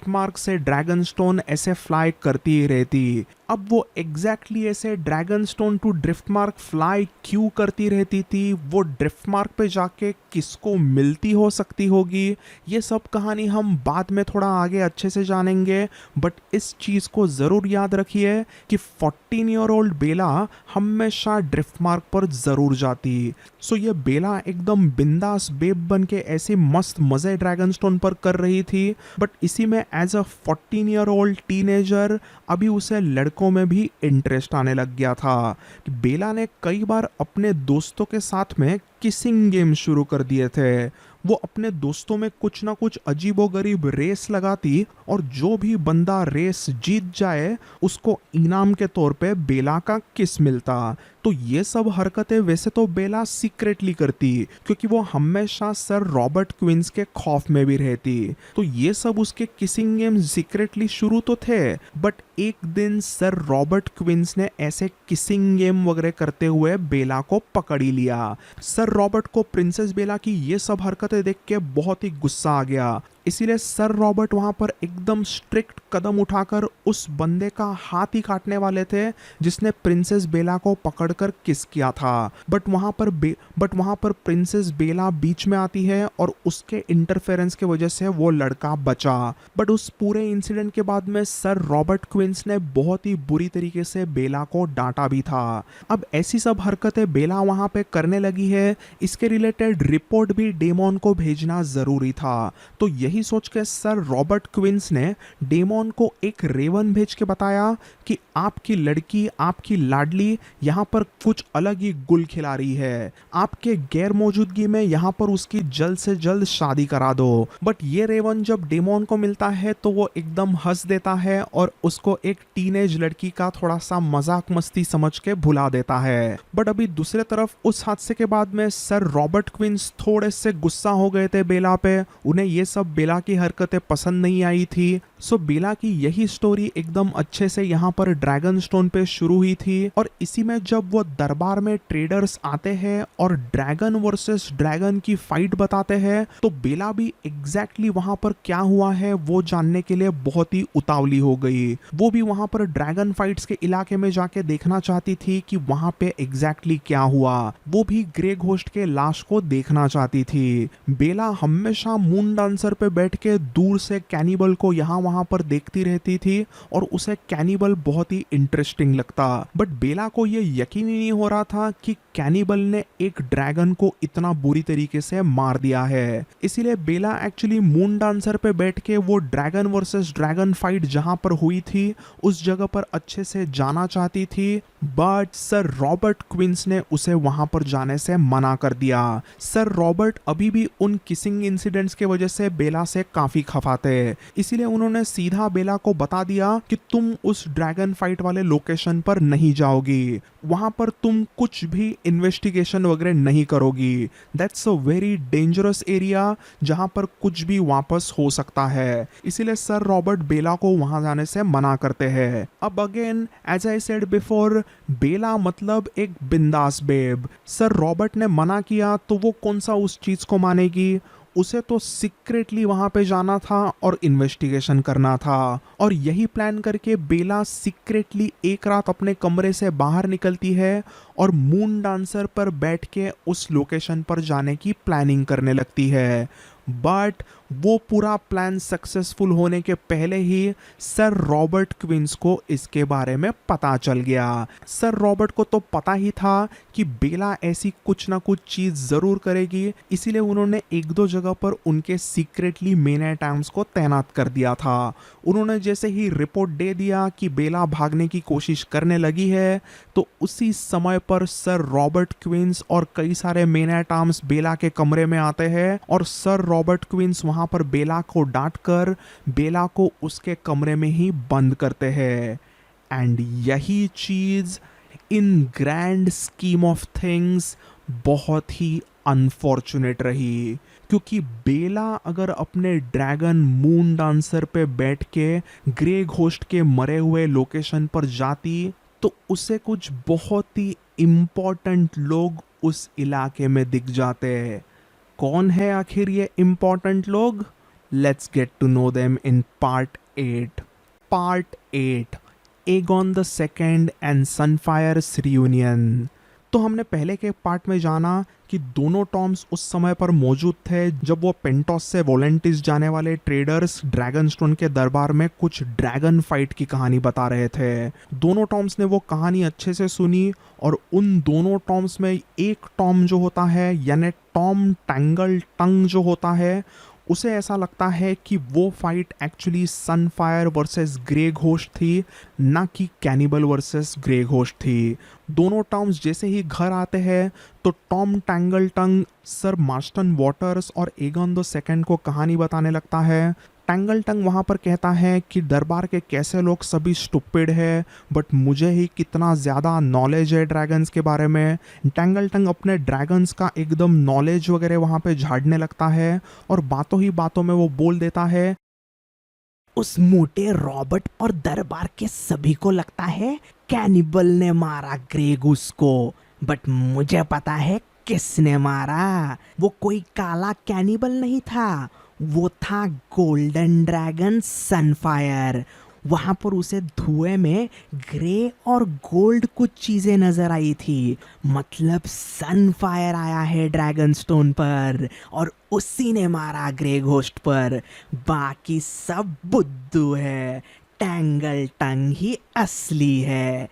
मार्क से ड्रैगन स्टोन ऐसे फ्लाई करती ही रहती। अब वो एग्जैक्टली ऐसे Dragonstone to Driftmark fly क्यों करती रहती थी, वो ड्रिफ्ट मार्क पे जाके किसको मिलती हो सकती होगी, ये सब कहानी हम बाद में थोड़ा आगे अच्छे से जानेंगे। बट इस चीज़ को ज़रूर याद रखिए कि 14 ईयर ओल्ड बेला हमेशा ड्रिफ्ट मार्क पर ज़रूर जाती। सो ये बेला एकदम बिंदास बेब बन के ऐसे मस्त मज़े ड्रैगन स्टोन पर कर रही थी, बट इसी में as a 14 year old teenager अभी उसे लड़कों में भी इंटरेस्ट आने लग गया था। बेला ने कई बार अपने दोस्तों के साथ में किसिंग गेम शुरू कर दिए थे। वो अपने दोस्तों में कुछ ना कुछ अजीबोगरीब रेस लगाती, और जो भी बंदा रेस जीत जाए उसको इनाम के तौर पे बेला का किस मिलता। तो तो ये सब हरकतें वैसे तो बेला सीक्रेटली करती, क्योंकि वो हमेशा सर रॉबर्ट क्विंस के खौफ में भी रहती। तो ये सब उसके किसिंग गेम सीक्रेटली शुरू तो थे, बट एक दिन सर रॉबर्ट क्विंस ने ऐसे किसिंग गेम वगैरह करते हुए बेला को पकड़ ही लिया। सर रॉबर्ट को प्रिंसेस बेला की ये सब हरकतें देख के बहुत ही गुस्सा आ गया, इसीलिए सर रॉबर्ट वहां पर एकदम स्ट्रिक्ट कदम उठाकर उस बंदे का हाथ ही काटने वाले थे जिसने प्रिंसेस बेला को पकड़कर किस किया था। बट वहां पर प्रिंसेस बेला बीच में आती है और उसके इंटरफेरेंस की वजह से वो लड़का बचा। बट उस पूरे इंसिडेंट के बाद में सर रॉबर्ट क्विंस ने बहुत ही बुरी तरीके से बेला को डांटा भी था। अब ऐसी सब हरकतें बेला वहां पे करने लगी है, इसके रिलेटेड रिपोर्ट भी डेमोन को भेजना जरूरी था। तो यही सोच के सर रॉबर्ट क्विंस ने डेमोन को एक रेवन भेज के बताया कि आपकी लड़की, आपकी लाडली यहाँ पर कुछ अलग ही गुल खिला रही है, आपके गैर मौजूदगी में यहाँ पर उसकी जल्द से जल्द शादी करा दो। बट ये रेवन जब डेमोन को मिलता है तो वो एकदम हंस देता है और उसको एक टीनेज लड़की का थोड़ा सा मजाक मस्ती समझ के भुला देता है। बट अभी दूसरे तरफ उस हादसे के बाद में सर रॉबर्ट क्विंस थोड़े से गुस्सा हो गए थे बेला पे, उन्हें ये सब बेला की हरकतें पसंद नहीं आई थी। सो बेला की यही स्टोरी एकदम अच्छे से यहाँ पर ड्रैगन स्टोन पे शुरू हुई थी, और इसी में जब वो दरबार में ट्रेडर्स आते हैं और ड्रैगन वर्सेस ड्रैगन की फाइट बताते हैं, तो बेला भी एग्जैक्टली वहां पर क्या हुआ है वो जानने के लिए बहुत ही उतावली हो गई। वो भी वहां पर ड्रैगन फाइट्स के इलाके में जाके देखना चाहती थी कि वहां पे एग्जैक्टली क्या हुआ। वो भी ग्रे घोस्ट के लाश को देखना चाहती थी। बेला हमेशा मून डांसर पे बैठ के दूर से कैनिबल को यहाँ वहां पर देखती रहती थी और उसे कैनिबल बहुत ही इंटरेस्टिंग लगता। बट बेला को ये यकीन ही नहीं हो रहा था कि कैनिबल ने एक ड्रैगन को इतना बुरी तरीके से मार दिया है। इसीलिए बेला एक्चुअली मून डांसर पे बैठ के वो ड्रैगन वर्सेस ड्रैगन फाइट जहां पर हुई थी उस जगह पर अच्छे से जाना चाहती थी, बट सर रॉबर्ट क्विंस ने उसे वहां पर जाने से मना कर दिया। सर रॉबर्ट अभी भी उन किसिंग इंसिडेंट्स के वजह से बेला से काफी खफा थे, इसीलिए उन्होंने सीधा बेला को बता दिया कि तुम उस ड्रैगन फाइट वाले लोकेशन पर नहीं जाओगी, वहां पर तुम कुछ भी इन्वेस्टिगेशन वगैरह नहीं करोगी। That's a very dangerous area जहां पर कुछ भी वापस हो सकता है। इसीलिए सर रॉबर्ट बेला को वहां जाने से मना करते हैं। अब again as I said before, Baela मतलब एक बिंदास बेब। सर रॉबर्ट ने मना किया तो वो कौन सा उस चीज को मानेगी। उसे तो सीक्रेटली वहां पे जाना था और इन्वेस्टिगेशन करना था, और यही प्लान करके बेला सीक्रेटली एक रात अपने कमरे से बाहर निकलती है और मून डांसर पर बैठ के उस लोकेशन पर जाने की प्लानिंग करने लगती है। बट वो पूरा प्लान सक्सेसफुल होने के पहले ही सर रॉबर्ट क्विंस को इसके बारे में पता चल गया। सर रॉबर्ट को तो पता ही था कि बेला ऐसी कुछ ना कुछ चीज जरूर करेगी, इसीलिए उन्होंने एक दो जगह पर उनके सीक्रेटली मेन आइटम्स को तैनात कर दिया था। उन्होंने जैसे ही रिपोर्ट दे दिया कि बेला भागने की कोशिश करने लगी है, तो उसी समय पर सर रॉबर्ट क्विंस और कई सारे मेन आइटम्स बेला के कमरे में आते हैं, और सर रॉबर्ट क्विंस वहां पर बेला को डांटकर बेला को उसके कमरे में ही बंद करते हैं। एंड यही चीज इन ग्रैंड स्कीम ऑफ थिंग्स बहुत ही अनफॉर्चुनेट रही, क्योंकि बेला अगर अपने ड्रैगन मून डांसर पे बैठ के ग्रे घोस्ट के मरे हुए लोकेशन पर जाती तो उसे कुछ बहुत ही इम्पोर्टेंट लोग उस इलाके में दिख जाते। कौन है आखिर ये इम्पोर्टेंट लोग? Let's get to know them in part 8। Part 8, Aegon the second and Sunfyre's reunion. तो हमने पहले के पार्ट में जाना कि दोनों टॉम्स उस समय पर मौजूद थे जब वो पेंटोस से वोलेंटिस जाने वाले ट्रेडर्स ड्रैगन स्टोन के दरबार में कुछ ड्रैगन फाइट की कहानी बता रहे थे। दोनों टॉम्स ने वो कहानी अच्छे से सुनी, और उन दोनों टॉम्स में एक टॉम जो होता है यानी टॉम टैंगल टंग जो होता है, उसे ऐसा लगता है कि वो fight actually Sunfyre versus Grey Ghost थी, ना कि कैनिबल वर्सेस ग्रे घोस्ट थी। दोनों टॉम्स जैसे ही घर आते हैं तो टॉम टैंगल टंग सर मार्स्टन वाटर्स और एगॉन द सेकंड को कहानी बताने लगता है। टैंगल टंग वहाँ पर कहता है कि दरबार के कैसे लोग सभी स्टूपिड है, बट मुझे ही कितना ज़्यादा नॉलेज है ड्रैगन्स के बारे में। टैंगल टंग अपने ड्रैगन्स का एकदम नॉलेज वगैरह वहाँ पे झाड़ने लगता है और बातों ही बातों में वो बोल देता है, उस मोटे रॉबर्ट और दरबार के सभी को लगता है कैनिबल ने मारा ग्रेगुस को, बट मुझे पता है किसने मारा। वो कोई काला कैनिबल नहीं था, वो था गोल्डन ड्रैगन सनफायर। वहां पर उसे धुएं में ग्रे और गोल्ड कुछ चीजें नजर आई थी, मतलब सनफायर आया है ड्रैगन स्टोन पर और उसी ने मारा ग्रे घोस्ट पर। बाकी सब बुद्धू है, टैंगल टंग ही असली है।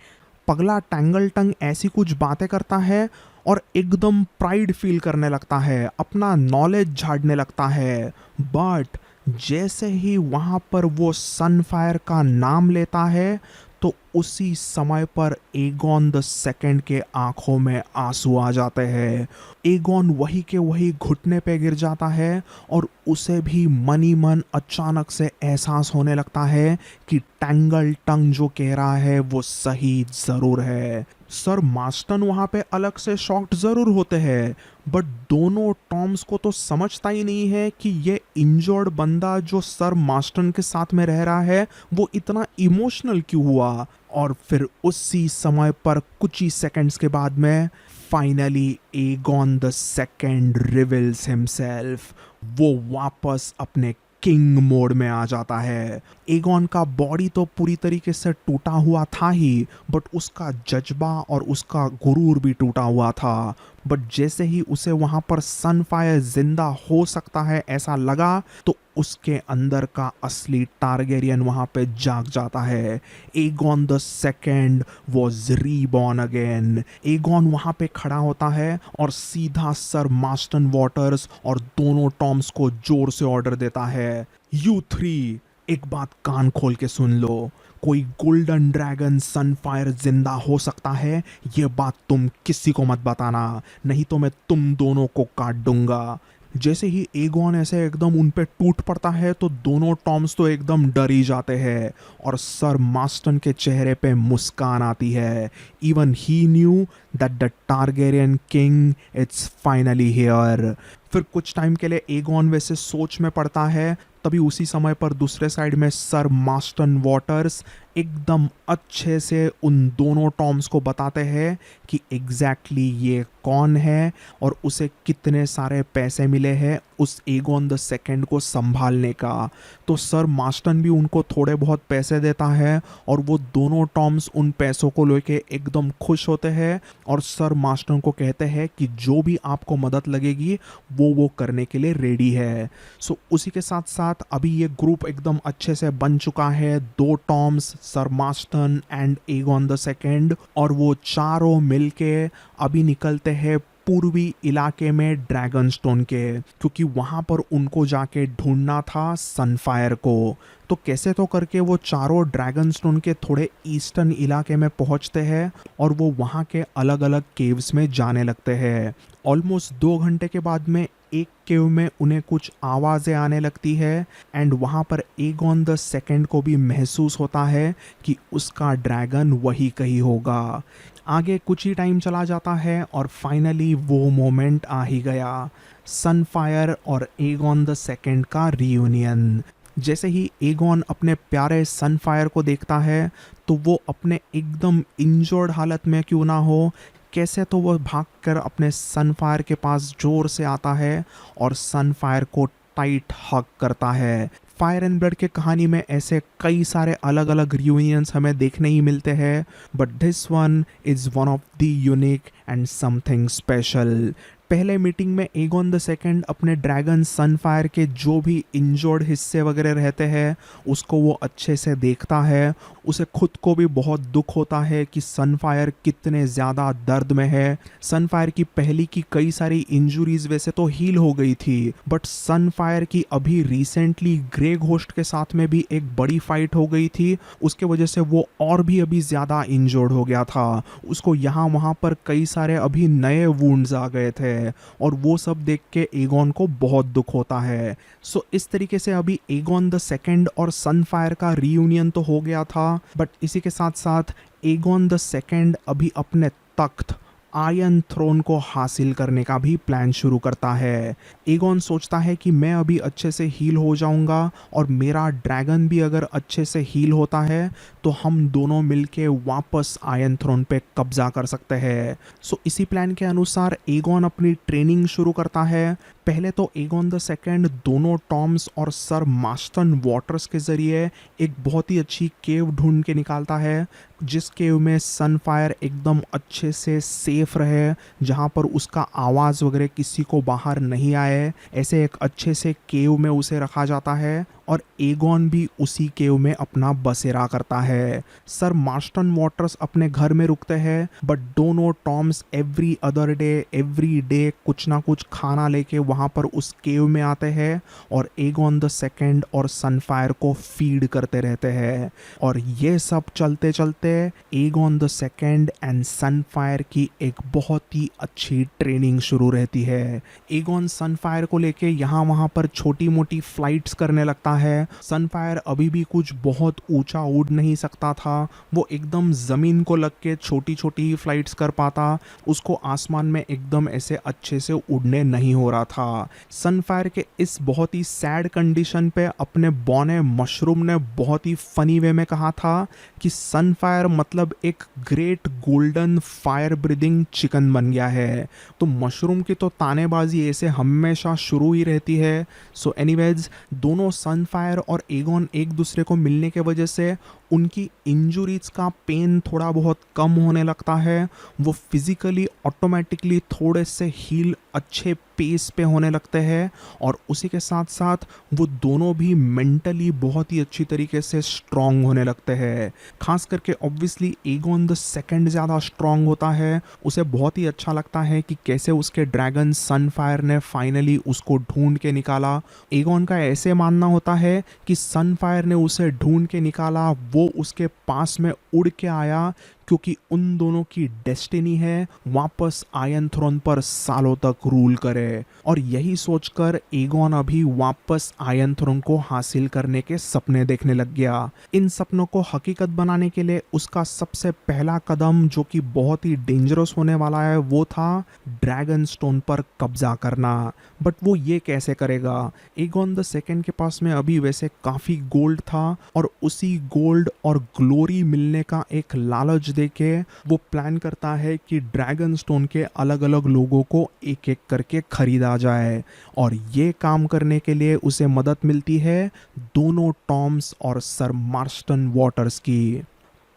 पगला टैंगल टंग ऐसी कुछ बातें करता है और एकदम प्राइड फील करने लगता है, अपना नॉलेज झाड़ने लगता है। बट जैसे ही वहाँ पर वो सनफायर का नाम लेता है तो उसी समय पर एगॉन द सेकंड के आंखों में आंसू आ जाते हैं। एगॉन वही के वही घुटने पे गिर जाता है और उसे भी मनी मन अचानक से एहसास होने लगता है कि टैंगल टंग जो कह रहा है वो सही ज़रूर है। सर मास्टन वहाँ पे अलग से शॉक्ड ज़रूर होते हैं, बट दोनों टॉम्स को तो समझता ही नहीं है कि ये इंजर्ड बंदा जो सर मास्टन के साथ में रह रहा है वो इतना इमोशनल क्यों हुआ। और फिर उसी समय पर कुछ ही सेकंड्स के बाद में finally Aegon the second reveals himself. वो वापस अपने किंग मोड में आ जाता है। एगॉन का बॉडी तो पूरी तरीके से टूटा हुआ था ही, बट उसका जज्बा और उसका गुरूर भी टूटा हुआ था। बट जैसे ही उसे वहाँ पर सनफायर जिंदा हो सकता है ऐसा लगा तो उसके अंदर का असली टारगेरियन वहाँ पे जाग जाता है। Aegon the second was reborn again. Aegon वहाँ पे खड़ा होता है और सीधा सर मास्टन वॉटर्स और दोनों टॉम्स को जोर से ऑर्डर देता है, यू थ्री एक बात कान खोल के सुन लो, कोई गोल्डन ड्रैगन सनफायर जिंदा हो सकता है, ये बात तुम किसी को मत बताना, नहीं तो मैं तुम दोनों को काट दूंगा। जैसे ही एगॉन ऐसे एकदम उन पे टूट पड़ता है तो दोनों टॉम्स तो एकदम डर ही जाते हैं और सर मास्टन के चेहरे पे मुस्कान आती है। Even he knew that the Targaryen king it's finally here. फिर कुछ टाइम के लिए एगॉन वैसे सोच में पड़ता है, तभी उसी समय पर दूसरे साइड में सर मास्टन वॉटर्स एकदम अच्छे से उन दोनों टॉम्स को बताते हैं कि एग्जैक्टली ये कौन है और उसे कितने सारे पैसे मिले हैं उस एगॉन द सेकंड को संभालने का। तो सर मास्टन भी उनको थोड़े बहुत पैसे देता है और वो दोनों टॉम्स उन पैसों को लेके एकदम खुश होते हैं और सर मास्टन को कहते हैं कि जो भी आपको मदद लगेगी वो करने के लिए रेडी है। सो उसी के साथ साथ अभी ये ग्रुप एकदम अच्छे से बन चुका है, दो Tom's, sir Marston and Aegon the second, और वो चारों मिलके अभी निकलते हैं पूर्वी इलाके में ड्रैगन स्टोन के, क्योंकि वहाँ पर उनको जाके ढूंढना था सनफायर को। तो कैसे तो करके वो चारों ड्रैगन स्टोन के थोड़े ईस्टर्न इलाके में पहुँचते हैं और वो वहाँ के अलग अलग केव्स में जाने लगते हैं। ऑलमोस्ट 2 घंटे के बाद में एक केव में उन्हें कुछ आवाज़ें आने लगती है एंड वहाँ पर एगॉन द सेकंड को भी महसूस होता है कि उसका ड्रैगन वही कहीं होगा। आगे कुछ ही टाइम चला जाता है और फाइनली वो मोमेंट आ ही गया, सनफायर और एगॉन द सेकंड का रियूनियन। जैसे ही एगॉन अपने प्यारे सनफायर को देखता है तो वो अपने एकदम इंजर्ड हालत में क्यों ना हो, कैसे तो वो भागकर अपने सनफायर के पास जोर से आता है और सनफायर को टाइट हग करता है। फायर एंड ब्लड के कहानी में ऐसे कई सारे अलग अलग रियूनियंस हमें देखने ही मिलते हैं, but this one is one of the unique and something special. पहले मीटिंग में एगॉन द सेकंड अपने ड्रैगन सनफायर के जो भी इंजर्ड हिस्से वगैरह रहते हैं उसको वो अच्छे से देखता है। उसे खुद को भी बहुत दुख होता है कि सनफायर कितने ज़्यादा दर्द में है। सनफायर की पहली की कई सारी इंजुरीज वैसे तो हील हो गई थी, बट सनफायर की अभी रिसेंटली ग्रे घोस्ट के साथ में भी एक बड़ी फाइट हो गई थी, उसके वजह से वो और भी अभी ज़्यादा इंजर्ड हो गया था। उसको यहाँ वहाँ पर कई सारे अभी नए वुंड्स आ गए थे और वो सब देख के एगोन को बहुत दुख होता है। सो इस तरीके से अभी एगोन द सेकंड और सनफायर का रीयूनियन तो हो गया था, बट इसी के साथ साथ एगोन द सेकंड अभी अपने तख्त आयरन थ्रोन को हासिल करने का भी प्लान शुरू करता है। एगोन सोचता है कि मैं अभी अच्छे से हील हो जाऊंगा और मेरा ड्रैगन भी अगर अच्छे से हील होता है तो हम दोनों मिलके वापस आयरन थ्रोन पे कब्जा कर सकते हैं। सो इसी प्लान के अनुसार एगोन अपनी ट्रेनिंग शुरू करता है। पहले तो एगोन द सेकंड दोनों टॉम्स और सर मास्टन वाटर्स के ज़रिए एक बहुत ही अच्छी केव ढूंढ के निकालता है, जिस केव में सनफायर एकदम अच्छे से सेफ रहे, जहाँ पर उसका आवाज़ वगैरह किसी को बाहर नहीं आए। ऐसे एक अच्छे से केव में उसे रखा जाता है और एगोन भी उसी केव में अपना बसेरा करता है। सर मास्टन वाटर्स अपने घर में रुकते हैं, बट दोनों टॉम्स एवरी डे कुछ ना कुछ खाना लेके वहाँ पर उस केव में आते हैं और एगोन द सेकंड और सनफायर को फीड करते रहते हैं। और ये सब चलते चलते Aegon the second and Sunfire की एक बहुत ही अच्छी ट्रेनिंग शुरू रहती है। एगोन सनफायर को लेके यहाँ वहाँ पर छोटी मोटी फ्लाइट्स करने लगता है। सनफायर अभी भी कुछ बहुत ऊंचा उड़ नहीं सकता था, वो एकदम ज़मीन को लग के छोटी छोटी ही फ्लाइट्स कर पाता, उसको आसमान में एकदम ऐसे अच्छे से उड़ने नहीं हो रहा था। सनफायर के इस बहुत ही सैड कंडीशन पे अपने बौने मशरूम ने बहुत ही फनी वे में कहा था कि सनफायर मतलब एक great golden fire breathing chicken बन गया है। तो मशरूम की तो तानेबाजी ऐसे हमेशा शुरू ही रहती है। सो एनीवेज दोनों सनफायर और एगोन एक दूसरे को मिलने के वजह से उनकी इंजुरीज का पेन थोड़ा बहुत कम होने लगता है। वो फिजिकली ऑटोमेटिकली थोड़े से हील अच्छे पेस पे होने लगते हैं और उसी के साथ साथ वो दोनों भी मेंटली बहुत ही अच्छी तरीके से स्ट्रांग होने लगते हैं। खास करके ऑब्वियसली एगोन द सेकंड ज़्यादा स्ट्रांग होता है। उसे बहुत ही अच्छा लगता है कि कैसे उसके ड्रैगन सनफायर ने फाइनली उसको ढूंढ के निकाला। एगोन का ऐसे मानना होता है कि सनफायर ने उसे ढूंढ के निकाला, वो उसके पास में उड़ के आया, क्योंकि उन दोनों की डेस्टिनी है वापस आयरन थ्रोन पर सालों तक रूल करे। और यही सोचकर एगोन अभी वापस आयरन थ्रोन को हासिल करने के सपने देखने लग गया। इन सपनों को हकीकत बनाने के लिए उसका सबसे पहला कदम, जो कि बहुत ही डेंजरस होने वाला है, वो था ड्रैगन स्टोन पर कब्जा करना। बट वो ये कैसे करेगा? एगोन द सेकंड के पास में अभी वैसे काफ़ी गोल्ड था और उसी गोल्ड और ग्लोरी मिलने का एक लालच देके वो प्लान करता है कि ड्रैगन स्टोन के अलग अलग लोगों को एक एक करके खरीदा जाए। और ये काम करने के लिए उसे मदद मिलती है दोनों टॉम्स और सर मार्स्टन वाटर्स की।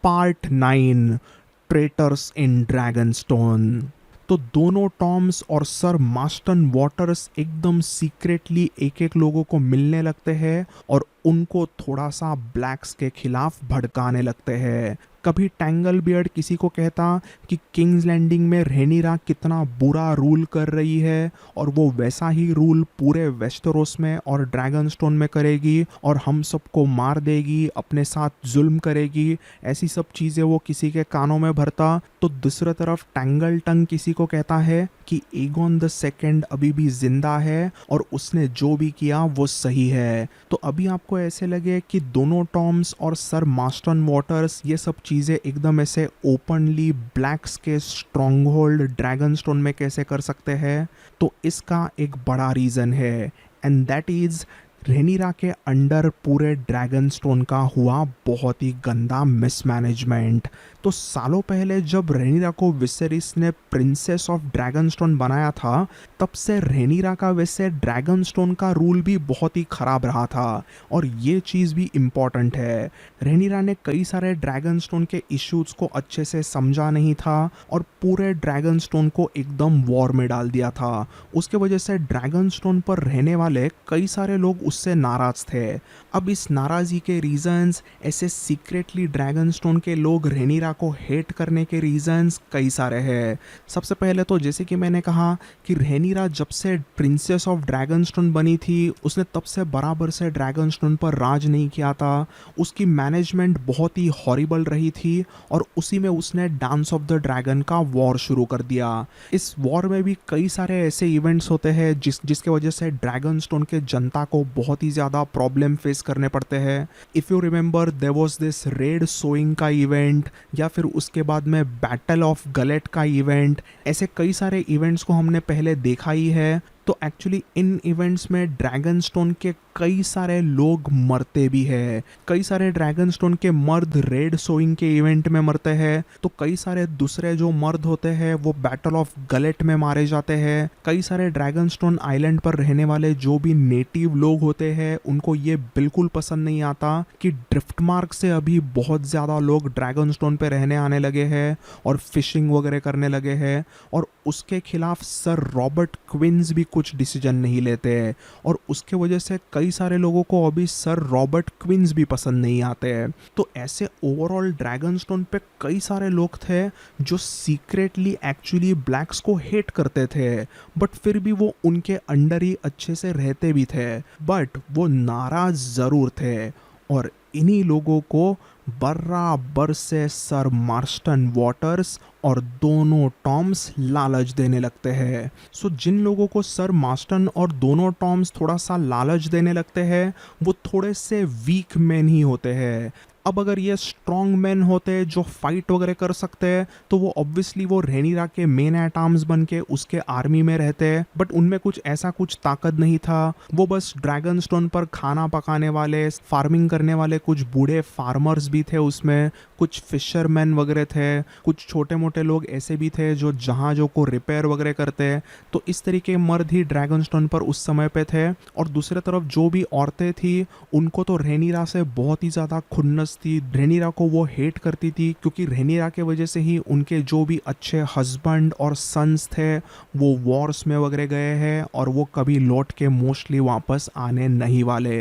पार्ट 9 ट्रेटर्स इन ड्रैगन स्टोन। तो दोनों टॉम्स और सर मास्टन वाटर्स एकदम सीक्रेटली एक एक लोगों को मिलने लगते हैं और उनको थोड़ा सा ब्लैक्स के खिलाफ भड़काने लगते हैं। कभी टैंगल बियर्ड किसी को कहता कि किंग्स लैंडिंग में रेनिरा कितना बुरा रूल कर रही है और वो वैसा ही रूल पूरे वेस्टरोस में और ड्रैगन स्टोन में करेगी और हम सबको मार देगी, अपने साथ जुल्म करेगी, ऐसी सब चीज़ें वो किसी के कानों में भरता। तो दूसरी तरफ टैंगल टंग किसी को कहता है कि एगोन द सेकंड अभी भी जिंदा है और उसने जो भी किया वो सही है। तो अभी आपको ऐसे लगे कि दोनों टॉम्स और सर मास्टन वाटर्स ये सब चीज़ें एकदम ऐसे ओपनली ब्लैक्स के स्ट्रॉन्ग होल्ड ड्रैगन स्टोन में कैसे कर सकते हैं? तो इसका एक बड़ा रीज़न है, एंड दैट इज़ रेनिरा के अंडर पूरे ड्रैगन स्टोन का हुआ बहुत ही गंदा मिसमैनेजमेंट। तो सालों पहले जब रेनिरा को विसेरिस ने प्रिंसेस ऑफ ड्रैगन स्टोन बनाया था, तब से रेनिरा का वैसे ड्रैगन स्टोन का रूल भी बहुत ही ख़राब रहा था। और ये चीज़ भी इम्पॉर्टेंट है, रेनिरा ने कई सारे ड्रैगन स्टोन के इश्यूज़ को अच्छे से समझा नहीं था और पूरे ड्रैगन स्टोन को एकदम वॉर में डाल दिया था। उसके वजह से ड्रैगन स्टोन पर रहने वाले कई सारे लोग उससे नाराज़ थे। अब इस नाराज़गी के रीजंस ऐसे सीक्रेटली ड्रैगन स्टोन के लोग रेनिरा रेनिरा को हेट करने के रीजंस कई सारे हैं। सबसे पहले तो जैसे कि मैंने कहा कि रेनिरा जब से प्रिंसेस ऑफ ड्रैगनस्टोन बनी थी उसने तब से बराबर से ड्रैगनस्टोन पर राज नहीं किया था। उसकी मैनेजमेंट बहुत ही हॉरिबल रही थी और उसी में उसने डांस ऑफ द ड्रैगन का वॉर शुरू कर दिया। इस वॉर में भी कई सारे ऐसे इवेंट्स होते हैं जिसके वजह से ड्रैगनस्टोन के जनता को बहुत ही ज़्यादा प्रॉब्लम फेस करने पड़ते हैं। If you remember there was this Red Sowing का इवेंट, या फिर उसके बाद में बैटल ऑफ गलेट का इवेंट। ऐसे कई सारे इवेंट्स को हमने पहले देखा ही है। तो एक्चुअली इन इवेंट्स में ड्रैगनस्टोन के कई सारे लोग मरते भी हैं। कई सारे ड्रैगनस्टोन के मर्द रेड सोइंग के इवेंट में मरते हैं, तो कई सारे दूसरे जो मर्द होते हैं वो बैटल ऑफ गलेट में मारे जाते हैं। कई सारे ड्रैगनस्टोन आइलैंड पर रहने वाले जो भी नेटिव लोग होते हैं उनको ये बिल्कुल पसंद नहीं आता कि ड्रिफ्टमार्क से अभी बहुत ज़्यादा लोग ड्रैगनस्टोन पे रहने आने लगे हैं और फिशिंग वगैरह करने लगे हैं, और उसके खिलाफ सर रॉबर्ट क्विंस भी कुछ डिसीजन नहीं लेते हैं, और उसके वजह से कई सारे लोगों को अभी सर रॉबर्ट क्विंस भी पसंद नहीं आते हैं। तो ऐसे ओवरऑल ड्रैगनस्टोन पे कई सारे लोग थे जो सीक्रेटली एक्चुअली ब्लैक्स को हेट करते थे, बट फिर भी वो उनके अंडर ही अच्छे से रहते भी थे, बट वो नाराज ज़रूर थे। और इन्हीं लोगों को बराबर से सर मार्स्टन वॉटर्स और दोनों टॉम्स लालच देने लगते हैं। सो जिन लोगों को सर मार्स्टन और दोनों टॉम्स थोड़ा सा लालच देने लगते हैं वो थोड़े से वीक मैन ही होते हैं। अब अगर ये स्ट्रॉन्ग मैन होते जो फाइट वगैरह कर सकते हैं तो वो ऑब्वियसली वो रेनिरा के मेन एट आर्म्स बन के उसके आर्मी में रहते, बट उनमें कुछ ताकत नहीं था। वो बस ड्रैगनस्टोन पर खाना पकाने वाले, फार्मिंग करने वाले कुछ बूढ़े फार्मर्स भी थे उसमें, कुछ फिशरमैन वगैरह थे, कुछ छोटे मोटे लोग ऐसे भी थे जो जहाज़ों को रिपेयर वगैरह करते। तो इस तरीके मर्द ही ड्रैगनस्टोन पर उस समय पे थे। और दूसरी तरफ जो भी औरतें थी उनको तो रेनिरा से बहुत ही ज़्यादा खुन्नस थी। रेनिरा को वो हेट करती थी क्योंकि रेनिरा के वजह से ही उनके जो भी अच्छे हस्बैंड और सन्स थे वो वॉर्स में वगैरह गए हैं और वो कभी लौट के मोस्टली वापस आने नहीं वाले।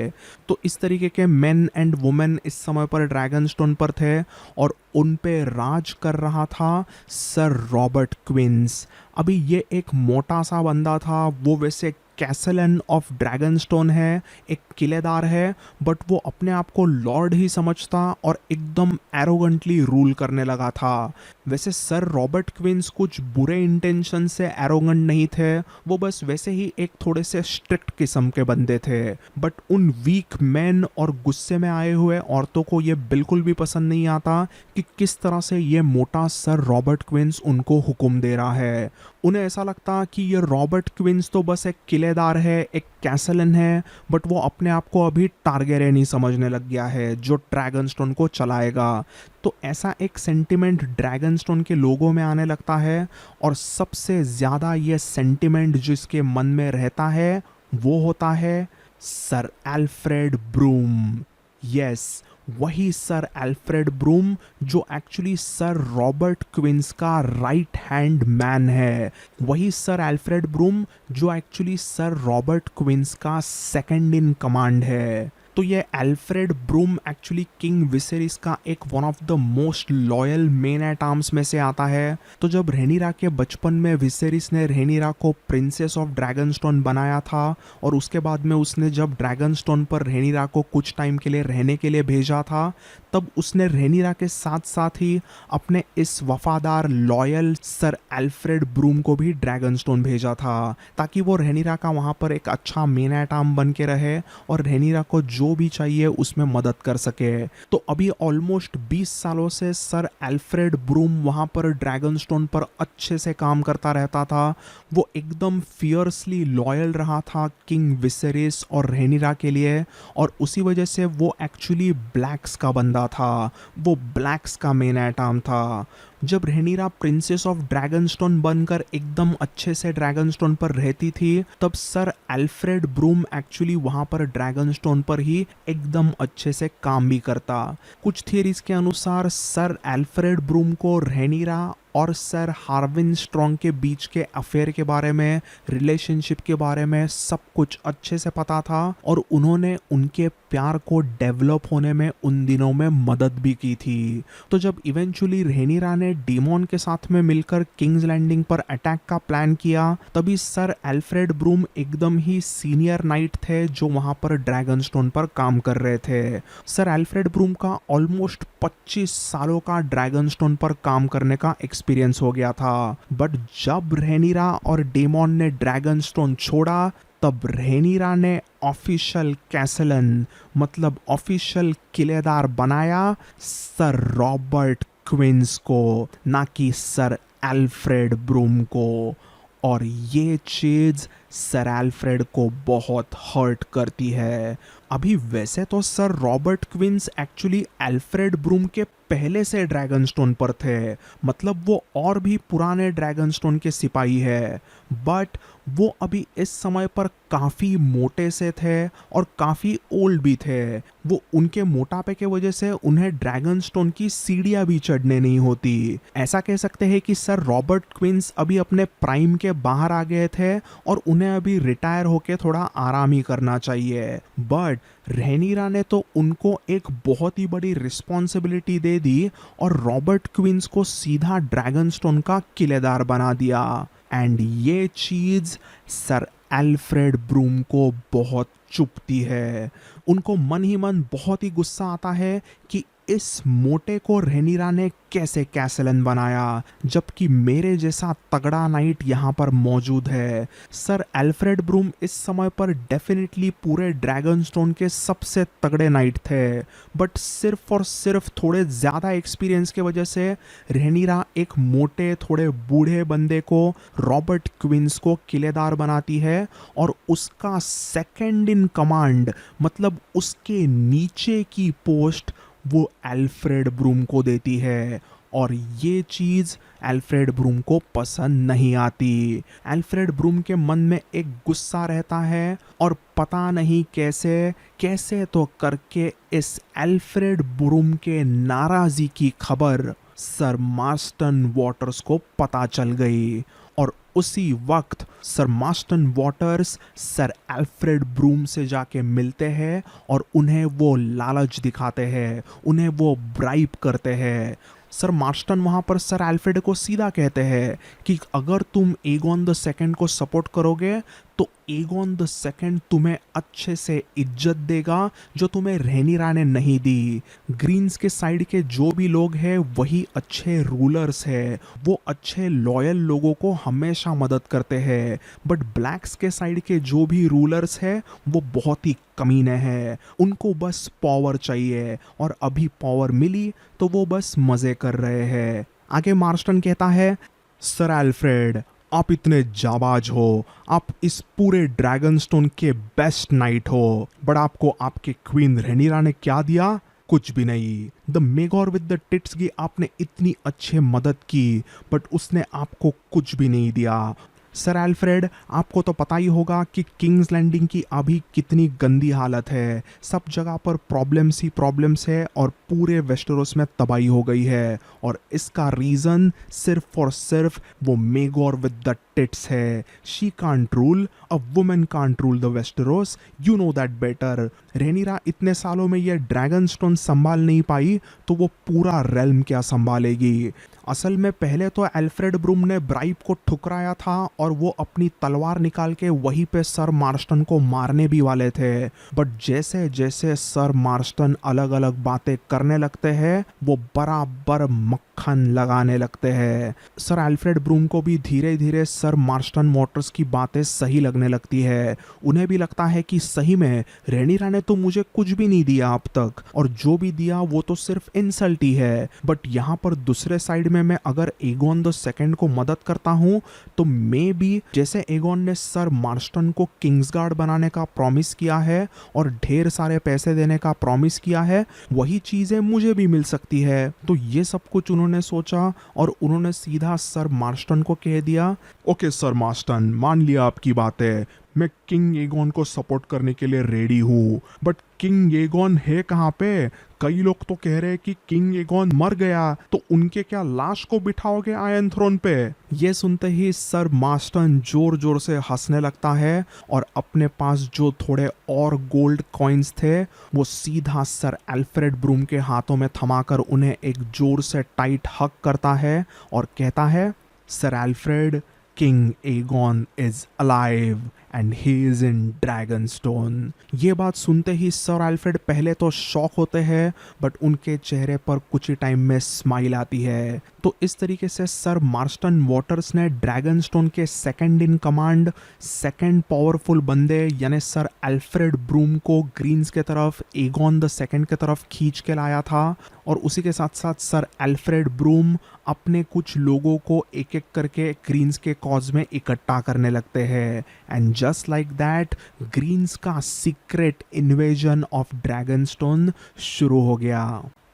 तो इस तरीके के मेन एंड वुमेन इस समय पर ड्रैगनस्टोन पर थे और उन पे राज कर रहा था सर रॉबर्ट क्विंस। अभी ये एक मोटा सा बंदा था, वो वैसे कैसलन ऑफ ड्रैगनस्टोन है, एक किलेदार है, बट वो अपने आप को लॉर्ड ही समझता और एकदम एरोगेंटली रूल करने लगा था। वैसे सर रॉबर्ट क्विंस कुछ बुरे इंटेंशन से एरोगेंट नहीं थे, वो बस वैसे ही एक थोड़े से स्ट्रिक्ट किस्म के बंदे थे। बट उन वीक मैन और गुस्से में आए हुए औरतों को ये बिल्कुल भी पसंद नहीं आता कि किस तरह से ये मोटा सर रॉबर्ट क्विंस उनको हुक्म दे रहा है। उन्हें ऐसा लगता कि ये रॉबर्ट क्विंस तो बस एक किलेदार है, एक कैसलन है, बट वो अपने आप को अभी टारगेरियन ही समझने लग गया है जो ड्रैगनस्टोन को चलाएगा। तो ऐसा एक सेंटिमेंट ड्रैगनस्टोन के लोगों में आने लगता है, और सबसे ज़्यादा ये सेंटिमेंट जिसके मन में रहता है वो होता है सर एल्फ्रेड ब्रूम। यस, वही सर एल्फ्रेड ब्रूम जो एक्चुअली सर रॉबर्ट क्विंस का राइट हैंड मैन है। वही सर एल्फ्रेड ब्रूम जो एक्चुअली सर रॉबर्ट क्विंस का सेकंड इन कमांड है। तो ये Alfred Broome actually king Viserys का एक one of the most loyal men at arms में से आता है। तो जब रेनिरा के बचपन में विसेरिस ने रेनिरा को प्रिंसेस ऑफ ड्रैगनस्टोन बनाया था और उसके बाद में उसने जब ड्रैगनस्टोन पर रेनिरा को कुछ टाइम के लिए रहने के लिए भेजा था, तब उसने रेनिरा के साथ साथ ही अपने इस वफादार लॉयल सर एल्फ्रेड ब्रूम को भी ड्रैगनस्टोन भेजा था ताकि वो रेनिरा का वहाँ पर एक अच्छा मेन एट आर्म बन के रहे और रेनिरा को जो भी चाहिए उसमें मदद कर सके। तो अभी ऑलमोस्ट 20 सालों से सर एल्फ्रेड ब्रूम वहाँ पर ड्रैगनस्टोन पर अच्छे से काम करता रहता था। वो एकदम फियर्सली लॉयल रहा था किंग विसेरिस और रेनिरा के लिए, और उसी वजह से वो एक्चुअली ब्लैक्स का बंदा था, वो ब्लैक्स का मेन एट आर्म था। जब रेनिरा प्रिंसेस ऑफ ड्रैगनस्टोन बनकर एकदम अच्छे से ड्रैगनस्टोन पर रहती थी, तब सर एल्फ्रेड ब्रूम एक्चुअली वहाँ पर ड्रैगनस्टोन पर ही एकदम अच्छे से काम भी करता। कुछ थियरीज के अनुसार सर एल्फ्रेड ब्रूम को रेनिरा और सर हार्विन स्ट्रॉन्ग के बीच के अफेयर के बारे में, रिलेशनशिप के बारे में सब कुछ अच्छे से पता था और उन्होंने उनके प्यार को डेवलप होने में उन दिनों में मदद भी की थी। तो जब इवेंचुअली रहेनिरा ने डेमन के साथ में मिलकर किंग्स लैंडिंग पर अटैक का प्लान किया, तभी सर एल्फ्रेड ब्रूम एकदम ही सीनियर नाइट थे जो वहां पर ड्रैगनस्टोन पर काम कर रहे थे। सर एल्फ्रेड ब्रूम का ऑलमोस्ट 25 सालों का ड्रैगनस्टोन पर काम करने का एक्सपीरियंस हो गया था। बट जब रहेनिरा और डेमन ने ड्रैगनस्टोन छोड़ा, तब रहेनिरा ने ऑफिशियल कैसलन मतलब ऑफिशियल किलेदार बनाया सर रॉबर्ट क्विंस को, ना कि सर एल्फ्रेड ब्रूम को। और ये चीज सर एल्फ्रेड को बहुत हर्ट करती है। अभी वैसे तो sir Robert Quince actually Alfred Broome के पहले से ड्रैगनस्टोन पर थे, मतलब वो और भी पुराने ड्रैगनस्टोन के सिपाही है। बट वो अभी इस समय पर काफ़ी मोटे से थे और काफ़ी ओल्ड भी थे। वो उनके मोटापे के वजह से उन्हें ड्रैगनस्टोन की सीढ़ियाँ भी चढ़ने नहीं होती। ऐसा कह सकते हैं कि सर रॉबर्ट क्विंस अभी अपने प्राइम के बाहर आ गए थे और उन्हें अभी रिटायर होके थोड़ा आराम ही करना चाहिए। बट रहेनिरा ने तो उनको एक बहुत ही बड़ी रिस्पॉन्सिबिलिटी दे दी और रॉबर्ट क्विंस को सीधा ड्रैगनस्टोन का किलेदार बना दिया। एंड ये चीज सर एल्फ्रेड ब्रूम को बहुत चुभती है। उनको मन ही मन बहुत ही गुस्सा आता है कि इस मोटे को रहेनिरा ने कैसे कैसलन बनाया, जबकि मेरे जैसा तगड़ा नाइट यहाँ पर मौजूद है। सर एल्फ्रेड ब्रूम इस समय पर डेफिनेटली पूरे ड्रैगनस्टोन के सबसे तगड़े नाइट थे, बट सिर्फ और सिर्फ थोड़े ज़्यादा एक्सपीरियंस के वजह से रहेनिरा एक मोटे थोड़े बूढ़े बंदे को, रॉबर्ट क्विंस को किलेदार बनाती है और उसका सेकंड इन कमांड मतलब उसके नीचे की पोस्ट वो एल्फ्रेड ब्रूम को देती है। और ये चीज़ एल्फ्रेड ब्रूम को पसंद नहीं आती। एल्फ्रेड ब्रूम के मन में एक गुस्सा रहता है और पता नहीं कैसे कैसे तो करके इस एल्फ्रेड ब्रूम के नाराज़गी की खबर सर मार्स्टन वॉटर्स को पता चल गई। और उसी वक्त sir Marston Waters sir Alfred Broome से जाके मिलते हैं और उन्हें वो लालच दिखाते हैं, उन्हें वो ब्राइब करते हैं। सर मार्स्टन वहाँ पर सर एल्फ्रेड को सीधा कहते हैं कि अगर तुम एगोन द सेकंड को सपोर्ट करोगे तो एगोन द सेकंड तुम्हें अच्छे से इज्जत देगा जो तुम्हें रहेनिरा ने नहीं दी। ग्रीन्स के साइड के जो भी लोग हैं वही अच्छे रूलर्स हैं, वो अच्छे लॉयल लोगों को हमेशा मदद करते हैं। बट ब्लैक्स के साइड के जो भी रूलर्स हैं वो बहुत ही कमीने हैं, उनको बस पावर चाहिए और अभी पावर मिली तो वो बस मज़े कर रहे हैं। आगे मार्स्टन कहता है, सर एल्फ्रेड आप इतने जाबाज हो, आप इस पूरे ड्रैगनस्टोन के बेस्ट नाइट हो, बट आपको आपके क्वीन रहेनिरा ने क्या दिया? कुछ भी नहीं। द मेगोर विद द टिट्स की आपने इतनी अच्छे मदद की बट उसने आपको कुछ भी नहीं दिया। सर एल्फ्रेड आपको तो पता ही होगा कि किंग्स लैंडिंग की अभी कितनी गंदी हालत है, सब जगह पर प्रॉब्लम्स ही प्रॉब्लम्स है और पूरे वेस्टरोस में तबाही हो गई है और इसका रीज़न सिर्फ और सिर्फ वो मेगोर विद द टिट्स है। She can't rule, a woman can't rule the Westeros, you know that better. Rhaenyra इतने सालों में ये ड्रैगनस्टोन संभाल नहीं पाई तो वो पूरा रेल्म क्या संभालेगी। असल में पहले तो एल्फ्रेड ब्रूम ने ब्राइब को ठुकराया था और वो अपनी तलवार निकाल के वहीं पे सर मार्स्टन को मारने भी वाले थे, बट जैसे जैसे सर मार्स्टन अलग अलग बातें करने लगते हैं वो बराबर मक्खन लगाने लगते हैं। सर एल्फ्रेड ब्रूम को भी धीरे धीरे सर मार्स्टन वॉटर्स की बातें सही लगने लगती है। उन्हें भी लगता है कि सही में रहेनिरा ने तो मुझे कुछ भी नहीं दिया अब तक और जो भी दिया वो तो सिर्फ इंसल्ट ही है। बट यहाँ पर दूसरे साइड में मैं अगर एगोन द सेकंड को मदद करता हूँ तो मे बी जैसे एगोन ने सर मार्स्टन को किंग्सगार्ड बनाने का प्रॉमिस किया है और ढेर सारे पैसे देने का प्रॉमिस किया है, वही चीज़ें मुझे भी मिल सकती है। तो ये सब कुछ उन्होंने सोचा और उन्होंने सीधा सर मार्स्टन को कह दिया, ओके सर मार्स्टन मान लिया आपकी बातें, मैं किंग एगॉन को सपोर्ट करने के लिए रेडी हूँ, बट किंग एगॉन है कहाँ पे? कई लोग तो कह रहे हैं कि किंग एगॉन मर गया, तो उनके क्या लाश को बिठाओगे आयरन थ्रोन पे? ये सुनते ही सर मार्स्टन जोर जोर से हंसने लगता है और अपने पास जो थोड़े और गोल्ड कॉइन्स थे वो सीधा सर एल्फ्रेड ब्रूम के हाथों में थमाकर उन्हें एक जोर से टाइट हक करता है और कहता है, sir Alfred, king Aegon is alive and he is in Dragonstone. ये बात सुनते ही सर एल्फ्रेड पहले तो शॉक होते हैं, बट उनके चेहरे पर कुछ ही टाइम में स्माइल आती है। तो इस तरीके से सर मार्स्टन वॉटर्स ने ड्रैगनस्टोन के second in command, second powerful बंदे यानी सर एल्फ्रेड ब्रूम को ग्रीन्स के तरफ, एगॉन द सेकंड के तरफ खींच के लाया था। और उसी के साथ साथ सर एल्फ्रेड ब्रूम अपने कुछ लोगों को एक एक करके ग्रीन्स के कॉज में इकट्ठा करने लगते हैं। And just like that Greens का सीक्रेट इन्वेजन ऑफ ड्रैगनस्टोन शुरू हो गया।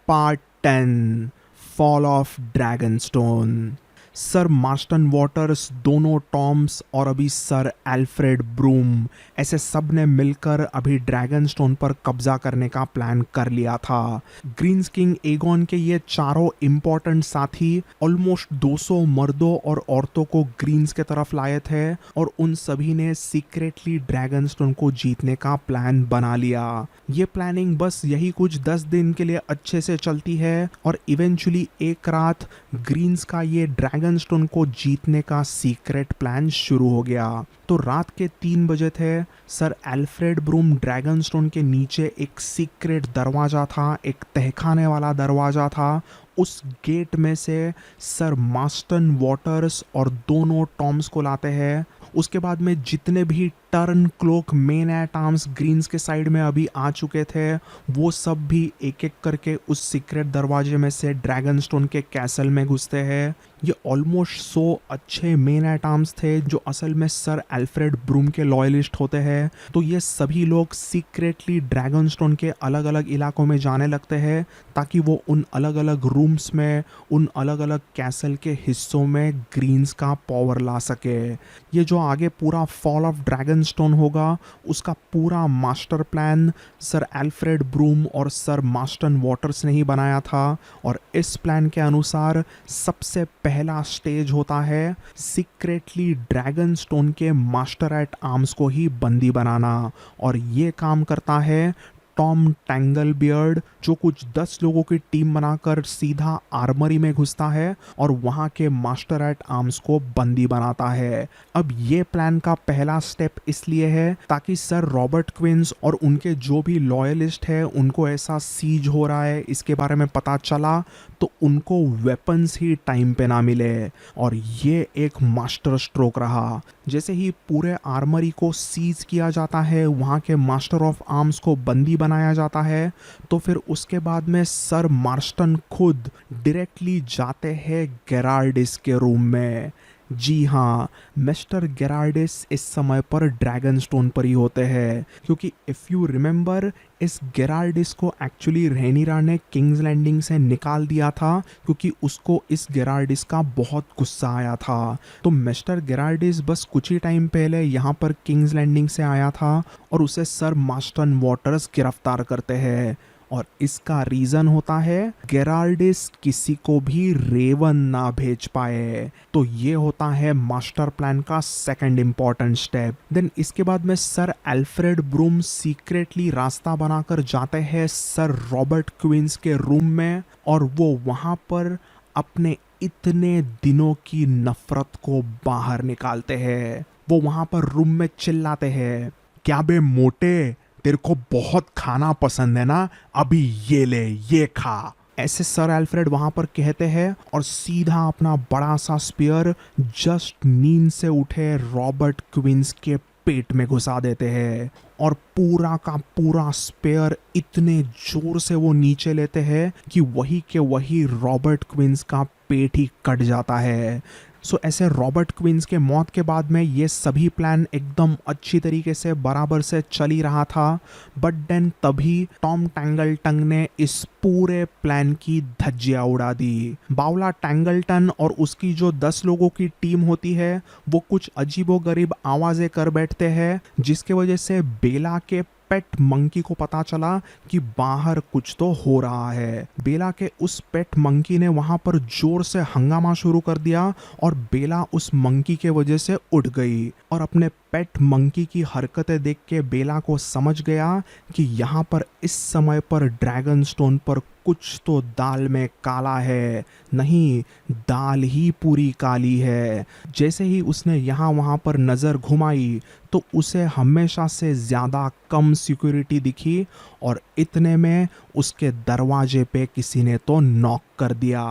Part 10, fall of Dragonstone. Sir Marston Waters, दोनों टॉम्स और अभी सर एल्फ्रेड ब्रूम, ऐसे सब ने मिलकर अभी ड्रैगनस्टोन पर कब्जा करने का प्लान कर लिया था। ग्रीन्स किंग एगॉन के ये चारों इंपॉर्टेंट साथी ऑलमोस्ट 200 मर्दों और औरतों को ग्रीन्स के तरफ लाए थे और उन सभी ने सीक्रेटली ड्रैगनस्टोन को जीतने का प्लान बना लिया। ये प्लानिंग बस यही कुछ 10 दिन के लिए अच्छे से चलती है और इवेंचुअली एक रात ग्रीन्स का ये ड्रैगनस्टोन को जीतने का सीक्रेट प्लान शुरू हो गया। तो रात के 3 बजे थे। सर एल्फ्रेड ब्रूम ड्रैगनस्टोन के नीचे एक सीक्रेट दरवाजा था, एक तहखाने वाला दरवाजा था। उस गेट में से सर मार्स्टन वॉटर्स और दोनों टॉम्स को लाते हैं। उसके बाद में जितने भी turncloak, men at arms greens के साइड में अभी आ चुके थे, वो सब भी एक एक करके उस सीक्रेट दरवाजे में से ड्रैगनस्टोन के कैसल में घुसते हैं। ये ऑलमोस्ट 100 अच्छे मेन एट आर्म्स थे जो असल में सर एल्फ्रेड ब्रूम के लॉयलिस्ट होते हैं। तो ये सभी लोग सीक्रेटली ड्रैगनस्टोन के अलग अलग इलाकों में जाने लगते हैं ताकि वो उन अलग अलग रूम्स में, उन अलग अलग कैसल के हिस्सों में ग्रीन्स का पावर ला सके। ये जो आगे पूरा फॉल ऑफ ड्रैगनस्टोन होगा, उसका पूरा master plan sir Alfred Broome और सर मार्स्टन वॉटर्स ने ही बनाया था। और इस प्लान के अनुसार सबसे पहला स्टेज होता है सीक्रेटली ड्रैगनस्टोन के मास्टर एट आर्म्स को ही बंदी बनाना। और ये काम करता है टॉम टैंगलबियर्ड, जो कुछ 10 लोगों की टीम बनाकर सीधा आर्मरी में घुसता है और वहाँ के मास्टर एट आर्म्स को बंदी बनाता है। अब ये प्लान का पहला स्टेप इसलिए है ताकि सर रॉबर्ट क्विंस और उनके जो भी लॉयलिस्ट है उनको ऐसा सीज हो रहा है इसके बारे में पता चला तो उनको वेपन्स ही टाइम पे ना मिले। और ये एक मास्टर स्ट्रोक रहा। जैसे ही पूरे आर्मरी को सीज किया जाता है, वहाँ के मास्टर ऑफ आर्म्स को बंदी बनाया जाता है, तो फिर उसके बाद में सर मार्स्टन खुद डायरेक्टली जाते हैं गेरार्डिस के रूम में। जी हाँ, मिस्टर गेरार्डिस इस समय पर ड्रैगनस्टोन पर ही होते हैं, क्योंकि इफ़ यू रिमेंबर इस गेरार्डिस को एक्चुअली रैनीरा ने किंग्स लैंडिंग से निकाल दिया था क्योंकि उसको इस गेरार्डिस का बहुत गुस्सा आया था। तो मिस्टर गेरार्डिस बस कुछ ही टाइम पहले यहाँ पर किंग्स लैंडिंग से आया था और उसे सर मार्स्टन वॉटर्स गिरफ्तार करते हैं। और इसका रीजन होता है गेरार्डिस किसी को भी रेवन ना भेज पाए। तो ये होता है मास्टर प्लान का सेकंड इंपॉर्टेंट स्टेप। देन इसके बाद में सर एल्फ्रेड ब्रूम सीक्रेटली रास्ता बनाकर जाते हैं सर रॉबर्ट क्विंस के रूम में और वो वहाँ पर अपने इतने दिनों की नफरत को बाहर निकालते हैं। वो वहाँ पर रूम में चिल्लाते हैं, क्या बे मोटे, तेरे को बहुत खाना पसंद है ना, अभी ये ले, ये खा। ऐसे सर एल्फ्रेड वहां पर कहते हैं और सीधा अपना बड़ा सा स्पीयर जस्ट नींद से उठे रॉबर्ट क्विंस के पेट में घुसा देते हैं और पूरा का पूरा स्पेयर इतने जोर से वो नीचे लेते हैं कि वही के वही रॉबर्ट क्विंस का पेट ही कट जाता है। सो ऐसे रॉबर्ट क्वींस के मौत के बाद में ये सभी प्लान एकदम अच्छी तरीके से बराबर से चल ही रहा था, बट देन तभी टॉम टैंगलटन ने इस पूरे प्लान की धज्जियां उड़ा दी। बावला टैंगलटन और उसकी जो 10 लोगों की टीम होती है वो कुछ अजीबोगरीब आवाजें कर बैठते हैं, जिसके वजह से बेला के पेट मंकी को पता चला कि बाहर कुछ तो हो रहा है। बेला के उस पेट मंकी ने वहां पर जोर से हंगामा शुरू कर दिया और बेला उस मंकी के वजह से उठ गई और अपने पेट मंकी की हरकतें देख के बेला को समझ गया कि यहाँ पर इस समय पर ड्रैगन स्टोन पर कुछ तो दाल में काला है, नहीं दाल ही पूरी काली है। जैसे ही उसने यहाँ वहाँ पर नज़र घुमाई तो उसे हमेशा से ज़्यादा कम सिक्योरिटी दिखी और इतने में उसके दरवाजे पे किसी ने तो नॉक कर दिया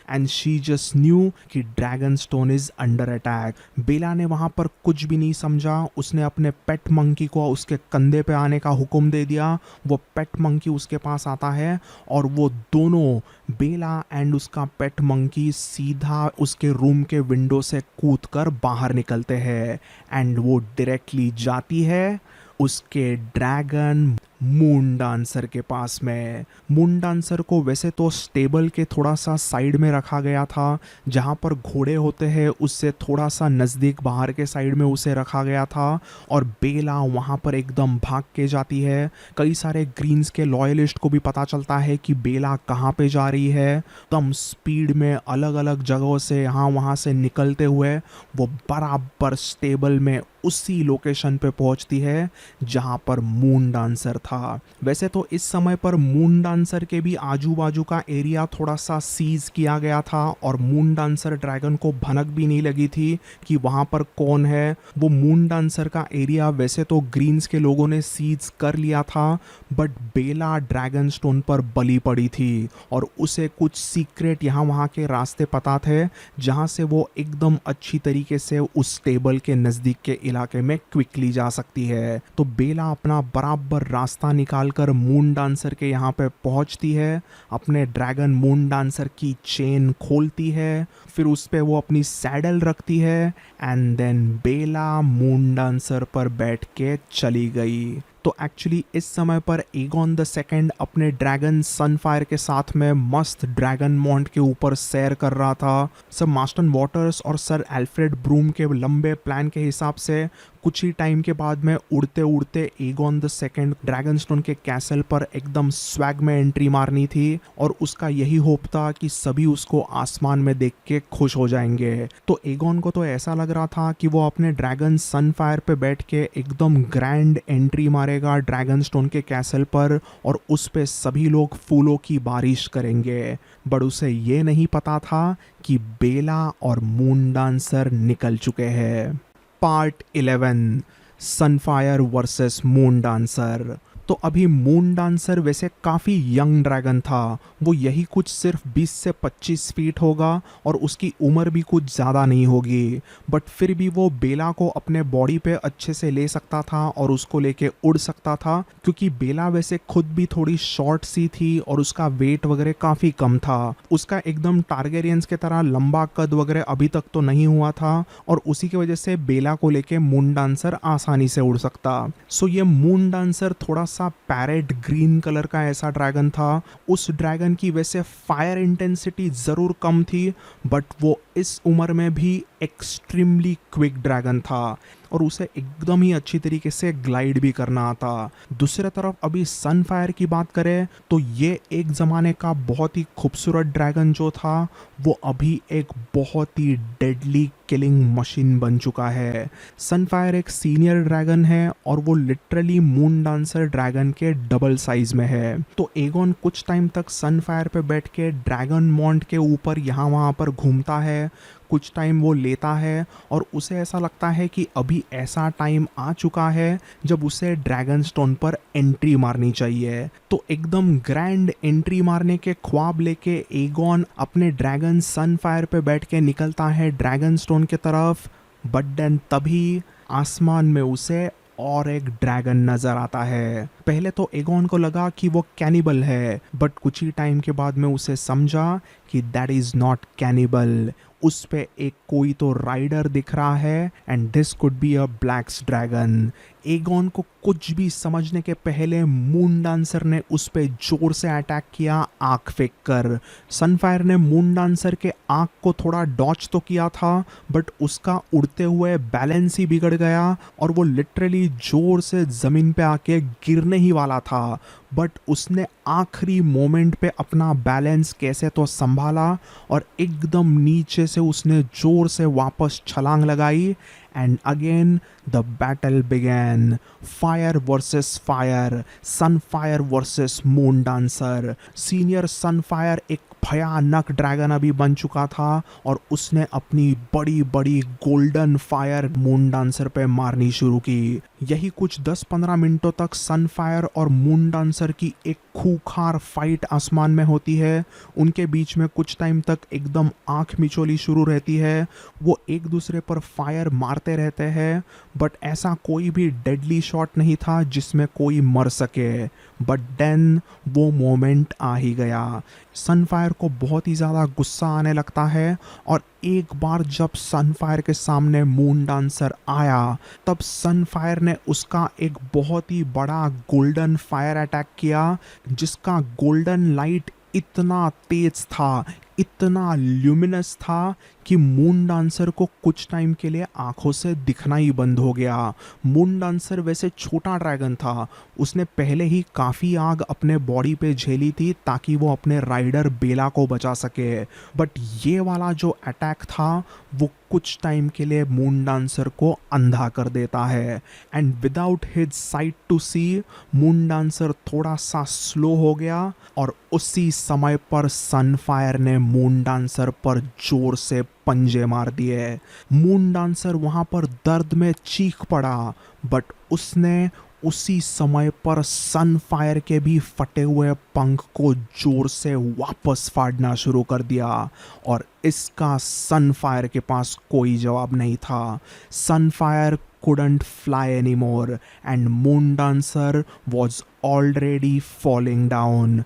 एंड शी जस्ट न्यू कि Dragonstone is under attack. Baela ने वहाँ पर कुछ भी नहीं समझा, उसने अपने पेट मंकी को उसके कंधे पे आने का हुक्म दे दिया। वो पेट मंकी उसके पास आता है और वो दोनों बेला एंड उसका पेट मंकी सीधा उसके रूम के विंडो से कूदकर बाहर निकलते हैं एंड वो डायरेक्टली जाती है उसके ड्रैगन मून डांसर के पास में। मून डांसर को वैसे तो स्टेबल के थोड़ा सा साइड में रखा गया था, जहाँ पर घोड़े होते हैं उससे थोड़ा सा नज़दीक बाहर के साइड में उसे रखा गया था और बेला वहाँ पर एकदम भाग के जाती है। कई सारे ग्रीन्स के लॉयलिस्ट को भी पता चलता है कि बेला कहाँ पे जा रही है। कम स्पीड में अलग अलग जगहों से यहाँ वहाँ से निकलते हुए वो बराबर स्टेबल में उसी लोकेशन पे पहुंचती है जहां पर मून डांसर था। वैसे तो इस समय पर मून डांसर के भी आजू बाजू का एरिया थोड़ा सा सीज किया गया था और मून डांसर ड्रैगन को भनक भी नहीं लगी थी कि वहां पर कौन है। वो मून डांसर का एरिया वैसे तो ग्रीन्स के लोगों ने सीज कर लिया था, बट बेला ड्रैगन स्टोन पर बली पड़ी थी और उसे कुछ सीक्रेट यहाँ वहाँ के रास्ते पता थे जहाँ से वो एकदम अच्छी तरीके से उस टेबल के नज़दीक के इलाके में क्विकली जा सकती है। तो बेला अपना बराबर रास्ता निकालकर मून डांसर के यहाँ पे पहुँचती है, अपने ड्रैगन मून डांसर की चेन खोलती है, फिर उस पे वो अपनी सैडल रखती है and then Baela Moondancer पर बैठ के चली गई। तो एक्चुअली इस समय पर एगॉन द सेकंड अपने ड्रैगन सनफायर के साथ में मस्त ड्रैगन मॉन्ट के ऊपर सैर कर रहा था। सर मास्टन वॉटर्स और सर एल्फ्रेड ब्रूम के लंबे प्लान के हिसाब से कुछ ही टाइम के बाद में उड़ते उड़ते एगॉन द सेकंड ड्रैगनस्टोन के कैसल पर एकदम स्वैग में एंट्री मारनी थी और उसका यही होप था कि सभी उसको आसमान में देख के खुश हो जाएंगे। तो एगॉन को तो ऐसा लग रहा था कि वो अपने ड्रैगन सनफायर पे बैठ के एकदम ग्रैंड एंट्री मारेगा ड्रैगनस्टोन के कैसल पर और उस पे सभी लोग फूलों की बारिश करेंगे। बट उसे ये नहीं पता था कि बेला और मून डांसर निकल चुके हैं। Part 11 Sunfyre versus Moon Dancer. तो अभी मून डांसर वैसे काफ़ी यंग ड्रैगन था, वो यही कुछ सिर्फ 20 से 25 फीट होगा और उसकी उम्र भी कुछ ज़्यादा नहीं होगी, बट फिर भी वो बेला को अपने बॉडी पे अच्छे से ले सकता था और उसको लेके उड़ सकता था, क्योंकि बेला वैसे खुद भी थोड़ी शॉर्ट सी थी और उसका वेट वगैरह काफ़ी कम था। उसका एकदम टारगेरियंस के तरह लंबा कद वगैरह अभी तक तो नहीं हुआ था और उसी की वजह से बेला को लेके मून डांसर आसानी से उड़ सकता। सो ये मून डांसर थोड़ा सा पैरेट ग्रीन कलर का ऐसा ड्रैगन था। उस ड्रैगन की वैसे फायर इंटेंसिटी ज़रूर कम थी, बट वो इस उम्र में भी एक्सट्रीमली क्विक ड्रैगन था और उसे एकदम ही अच्छी तरीके से ग्लाइड भी करना आता। दूसरी तरफ अभी सनफायर की बात करें तो ये एक ज़माने का बहुत ही खूबसूरत ड्रैगन जो था वो अभी एक बहुत ही डेडली किलिंग मशीन बन चुका है। सनफायर एक सीनियर ड्रैगन है और वो लिटरली मून डांसर ड्रैगन के डबल साइज में है। तो एगॉन कुछ टाइम तक सनफायर पे बैठ के ड्रैगन मॉन्ट के ऊपर यहाँ वहाँ पर घूमता है, कुछ टाइम वो लेता है और उसे ऐसा लगता है कि अभी ऐसा टाइम आ चुका है जब उसे ड्रैगन स्टोन पर एंट्री मारनी चाहिए। तो एकदम ग्रैंड एंट्री मारने के ख्वाब लेके एगॉन अपने ड्रैगन सनफायर पे बैठ के निकलता है ड्रैगन स्टोन की तरफ, बट देन तभी आसमान में उसे और एक ड्रैगन नजर आता है। पहले तो एगॉन को लगा कि वो कैनिबल है, बट कुछ ही टाइम के बाद में उसे समझा कि दैट इज नॉट कैनिबल, उस पे एक कोई तो राइडर दिख रहा है and this could be a blacks dragon. Aegon को कुछ भी समझने के पहले मून डांसर ने उस पे जोर से अटैक किया आंख फेंक कर। सनफायर ने मून डांसर के आंख को थोड़ा डॉच तो किया था बट उसका उड़ते हुए बैलेंस ही बिगड़ गया और वो लिटरली जोर से जमीन पे आके गिरने ही वाला था। बट उसने आखिरी मोमेंट पे अपना बैलेंस कैसे तो संभाला और एकदम नीचे से उसने जोर से वापस छलांग लगाई and again the battle began. Fire versus fire, Sunfyre versus Moon Dancer. Senior Sunfyre एक भयानक ड्रैगन अभी बन चुका था और उसने अपनी बड़ी बड़ी गोल्डन फायर मून डांसर पे मारनी शुरू की। यही कुछ 10-15 मिनटों तक सनफायर और मून डांसर की एक खूंखार फाइट आसमान में होती है। उनके बीच में कुछ टाइम तक एकदम आंख मिचोली शुरू रहती है। वो एक दूसरे पर फायर मारते रहते हैं बट ऐसा कोई भी डेडली शॉट नहीं था जिसमें कोई मर सके। बट देन वो मोमेंट आ ही गया। सनफायर को बहुत ही ज़्यादा गुस्सा आने लगता है और एक बार जब सनफायर के सामने मून डांसर आया तब सनफायर ने उसका एक बहुत ही बड़ा गोल्डन फायर अटैक किया जिसका गोल्डन लाइट इतना तेज था, इतना ल्यूमिनस था कि मून डांसर को कुछ टाइम के लिए आंखों से दिखना ही बंद हो गया। मून डांसर वैसे छोटा ड्रैगन था, उसने पहले ही काफ़ी आग अपने बॉडी पे झेली थी ताकि वो अपने राइडर बेला को बचा सके। बट ये वाला जो अटैक था वो कुछ टाइम के लिए मून डांसर को अंधा कर देता है and without his sight to see Moondancer थोड़ा सा स्लो हो गया और उसी समय पर सनफायर ने मून डांसर पर जोर से पंजे मार दिए। मून डांसर वहां पर दर्द में चीख पड़ा बट उसने उसी समय पर सनफायर के भी फटे हुए पंख को जोर से वापस फाड़ना शुरू कर दिया और इसका सनफायर के पास कोई जवाब नहीं था। Sunfire couldn't fly anymore and moon dancer was already falling down।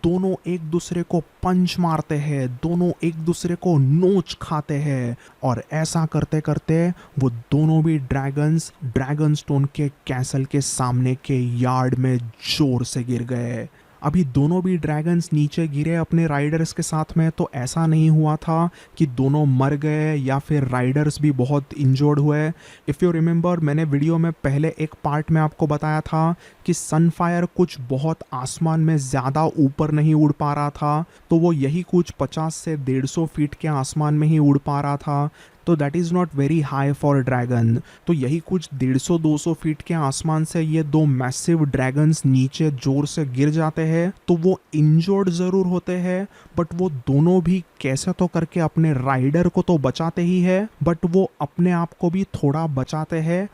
दोनों एक दूसरे को पंच मारते हैं, दोनों एक दूसरे को नोच खाते हैं और ऐसा करते करते वो दोनों भी ड्रैगन स्टोन के कैसल के सामने के यार्ड में जोर से गिर गए। अभी दोनों भी ड्रैगन्स नीचे गिरे अपने राइडर्स के साथ में, तो ऐसा नहीं हुआ था कि दोनों मर गए या फिर राइडर्स भी बहुत इंजर्ड हुए। इफ़ यू रिमेंबर, मैंने वीडियो में पहले एक पार्ट में आपको बताया था कि सनफायर कुछ बहुत आसमान में ज़्यादा ऊपर नहीं उड़ पा रहा था, तो वो यही कुछ 50 से 150 फीट के आसमान में ही उड़ पा रहा था। तो that is not very high for dragon. तो यही कुछ 150-200 फीट के आसमान से ये दो मैसिव ड्रैगन्स नीचे जोर से गिर जाते हैं, तो वो इंजर्ड ज़रूर होते हैं बट वो दोनों भी कैसे तो करके अपने राइडर को तो बचाते ही है, बट वो अपने आप को भी थोड़ा बचाते हैं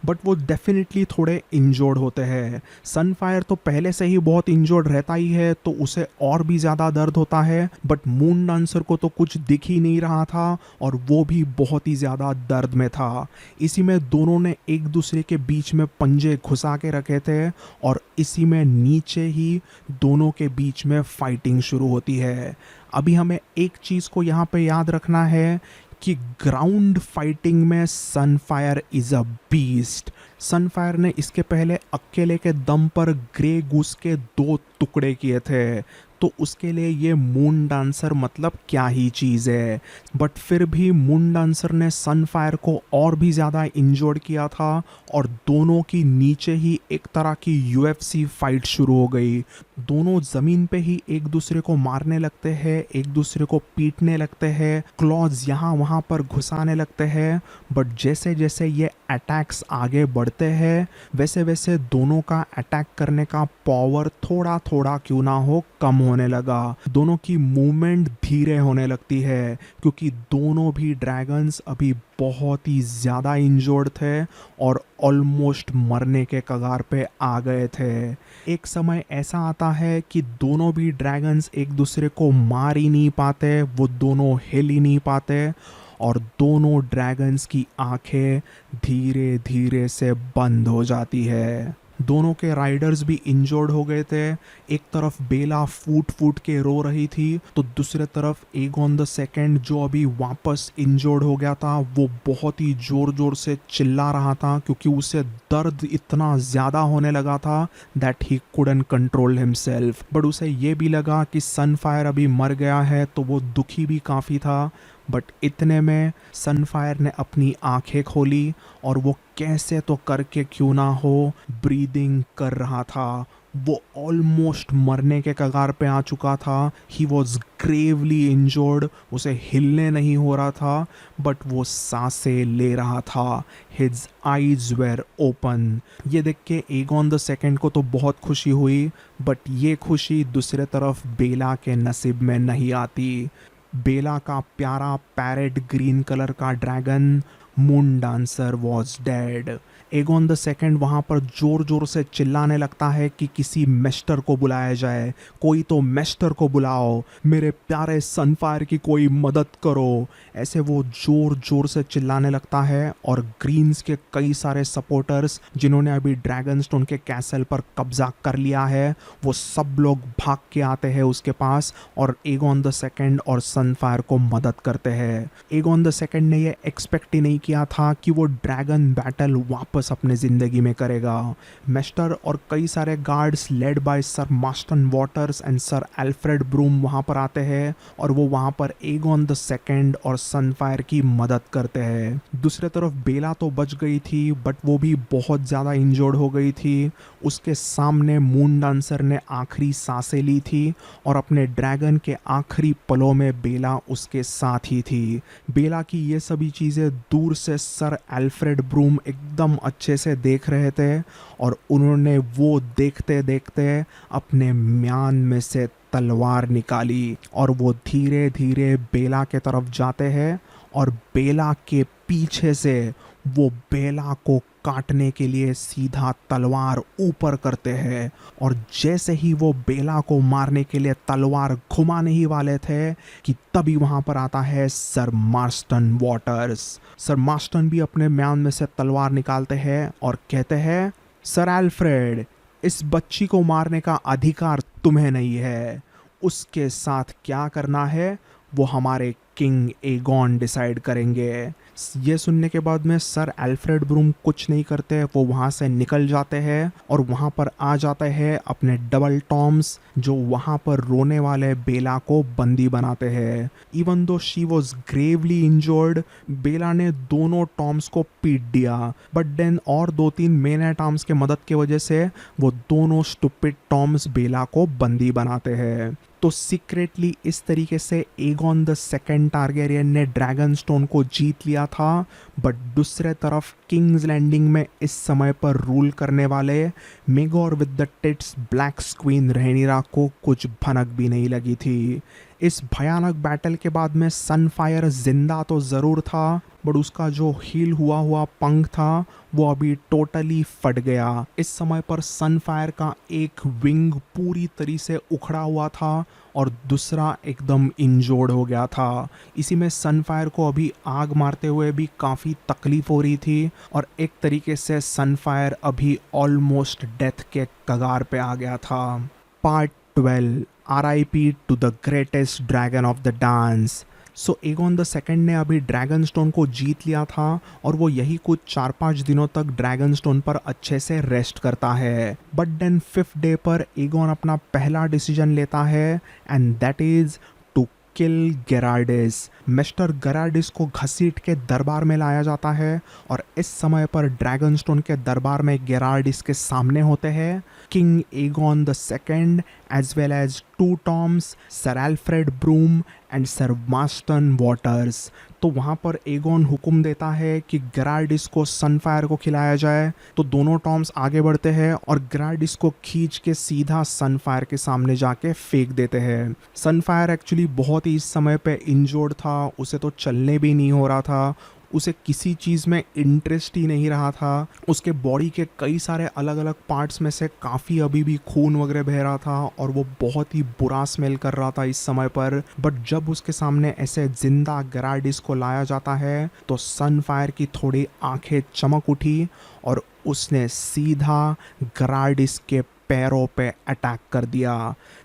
बट वो डेफिनेटली थोड़े इंजर्ड होते हैं। सनफायर तो पहले से ही बहुत इंजर्ड रहता ही है, तो उसे और भी ज़्यादा दर्द होता है, बट मून डांसर को तो कुछ दिख ही नहीं रहा था और वो भी बहुत ही ज़्यादा दर्द में था। इसी में दोनों ने एक दूसरे के बीच में पंजे घुसा के रखे थे और इसी में नीचे ही दोनों के बीच में फाइटिंग शुरू होती है। अभी हमें एक चीज़ को यहाँ पे याद रखना है कि ग्राउंड फाइटिंग में Sunfire is a beast. Sunfire ने इसके पहले अकेले के दम पर ग्रे गूस के 2 टुकड़े किए थे, तो उसके लिए ये मून डांसर मतलब क्या ही चीज़ है। बट फिर भी मून डांसर ने सनफायर को और भी ज़्यादा इंजर्ड किया था और दोनों की नीचे ही एक तरह की UFC फाइट शुरू हो गई। दोनों ज़मीन पे ही एक दूसरे को मारने लगते हैं, एक दूसरे को पीटने लगते हैं, क्लॉज यहाँ वहाँ पर घुसाने लगते हैं। बट जैसे जैसे ये अटैक्स आगे बढ़ते हैं वैसे वैसे दोनों का अटैक करने का पावर थोड़ा थोड़ा क्यों ना हो कम होने लगा। दोनों की मूवमेंट धीरे होने लगती है क्योंकि दोनों भी ड्रैगन्स अभी बहुत ही ज़्यादा इंजर्ड थे और ऑलमोस्ट मरने के कगार पे आ गए थे। एक समय ऐसा आता है कि दोनों भी ड्रैगन्स एक दूसरे को मार ही नहीं पाते, वो दोनों हिल ही नहीं पाते और दोनों ड्रैगन्स की आंखें धीरे धीरे से बंद हो जाती है। दोनों के राइडर्स भी इंजर्ड हो गए थे। एक तरफ बेला फूट फूट के रो रही थी, तो दूसरे तरफ एगोन द सेकंड जो अभी वापस इंजर्ड हो गया था, वो बहुत ही जोर जोर से चिल्ला रहा था क्योंकि उसे दर्द इतना ज्यादा होने लगा था that he couldn't control himself. But उसे ये भी लगा कि सनफायर अभी मर गया है, तो वो दुखी भी काफ़ी था। बट इतने में सनफायर ने अपनी आंखें खोली और वो कैसे तो करके क्यों ना हो ब्रीदिंग कर रहा था। वो ऑलमोस्ट मरने के कगार पे आ चुका था। ही वॉज ग्रेवली इंजर्ड, उसे हिलने नहीं हो रहा था, बट वो सांसें ले रहा था। His eyes were open. ये देख के एगोन द सेकंड को तो बहुत खुशी हुई, बट ये खुशी दूसरे तरफ बेला के नसीब में नहीं आती। बेला का प्यारा पैरेट ग्रीन कलर का dragon moon dancer was dead. Aegon the second वहाँ पर जोर जोर से चिल्लाने लगता है कि किसी मेस्टर को बुलाया जाए, कोई तो मेस्टर को बुलाओ, मेरे प्यारे सनफायर की कोई मदद करो। ऐसे वो जोर जोर से चिल्लाने लगता है और ग्रीन्स के कई सारे सपोर्टर्स जिन्होंने अभी ड्रैगनस्टोन के कैसल पर कब्जा कर लिया है, वो सब लोग भाग के आते हैं उसके पास और एगोन द सेकंड और सनफायर को मदद करते हैं। एगोन द सेकंड ने ये एक्सपेक्ट ही नहीं किया था कि वो ड्रैगन बैटल वापस अपने जिंदगी में करेगा। मेस्टर और कई सारे guards led by sir Marston Waters and sir Alfred Broome वहां पर आते हैं और वो वहां पर एगोन द सेकंड और सनफायर की मदद करते हैं। दूसरे तरफ बेला तो बच गई थी, बट वो भी बहुत ज़्यादा इंजर्ड हो गई थी। उसके सामने मून डांसर ने आखिरी सांसें ली थी और अपने ड्रैगन के आखिरी पलों में बेला उसके साथ ही थी। बेला की ये सभी चीज़ें दूर से सर एल्फ्रेड ब्रूम एकदम अच्छे से देख रहे थे और उन्होंने वो देखते देखते अपने म्यान में से तलवार निकाली और वो धीरे धीरे बेला के तरफ जाते हैं और बेला के पीछे से वो बेला को काटने के लिए सीधा तलवार ऊपर करते हैं। और जैसे ही वो बेला को मारने के लिए तलवार घुमाने ही वाले थे कि तभी वहां पर आता है sir Marston waters. Sir Marston भी अपने म्यान में से तलवार निकालते हैं और कहते हैं, सर एल्फ्रेड, इस बच्ची को मारने का अधिकार तुम्हें नहीं है। उसके साथ क्या करना है वो हमारे किंग एगोन डिसाइड करेंगे। ये सुनने के बाद में सर एल्फ्रेड ब्रूम कुछ नहीं करते, वो वहाँ से निकल जाते हैं और वहाँ पर आ जाते हैं अपने डबल टॉम्स जो वहाँ पर रोने वाले बेला को बंदी बनाते हैं। Even though she was gravely injured, Baela ने दोनों टॉम्स को पीट दिया, बट देन और दो तीन मेन एट आर्म्स के मदद की वजह से वो दोनों स्टूपिड टॉम्स बेला को बंदी बनाते हैं। तो सीक्रेटली इस तरीके से एगोन द सेकंड टारगेरियन ने ड्रैगन स्टोन को जीत लिया था। बट दूसरे तरफ किंग्स लैंडिंग में इस समय पर रूल करने वाले Maegor with the tits black queen Rhaenyra को कुछ भनक भी नहीं लगी थी। इस भयानक बैटल के बाद में सनफायर जिंदा तो ज़रूर था, बट उसका जो हील हुआ हुआ पंख था वो अभी टोटली फट गया। इस समय पर सनफायर का एक विंग पूरी तरीके से उखड़ा हुआ था और दूसरा एकदम इंजोर्ड हो गया था। इसी में सनफायर को अभी आग मारते हुए भी काफ़ी तकलीफ हो रही थी और एक तरीके से सनफायर अभी ऑलमोस्ट डेथ के कगार पे आ गया था। Part 12 RIP to the greatest dragon of the dance. So Aegon the second ने अभी ड्रैगन स्टोन को जीत लिया था और वो यही कुछ 4-5 दिनों तक ड्रैगन स्टोन पर अच्छे से रेस्ट करता है। बट देन 5th डे पर एगोन अपना पहला डिसीजन लेता है and that is to kill Gerardys. Mister Gerardys को घसीट के दरबार में लाया जाता है और इस समय पर ड्रैगन स्टोन के दरबार में गेरार्डिस के सामने होते हैं king Aegon the second as well as 2 Toms, sir Alfred Broome and sir Marston Waters. तो वहाँ पर एगोन हुक्म देता है कि गेरार्डिस को सनफायर को खिलाया जाए। तो दोनों टॉम्स आगे बढ़ते हैं और गेरार्डिस को खींच के सीधा सनफायर के सामने जाके फेंक देते हैं। सनफायर एक्चुअली बहुत ही इस समय पे इंजर्ड था, उसे तो चलने भी नहीं हो रहा था। उसे किसी चीज़ में इंटरेस्ट ही नहीं रहा था। उसके बॉडी के कई सारे अलग अलग पार्ट्स में से काफ़ी अभी भी खून वगैरह बह रहा था और वो बहुत ही बुरा स्मेल कर रहा था इस समय पर। बट जब उसके सामने ऐसे जिंदा गराडिस को लाया जाता है तो सनफायर की थोड़ी आंखें चमक उठी और उसने सीधा गराडिस के पैरों पे अटैक कर दिया।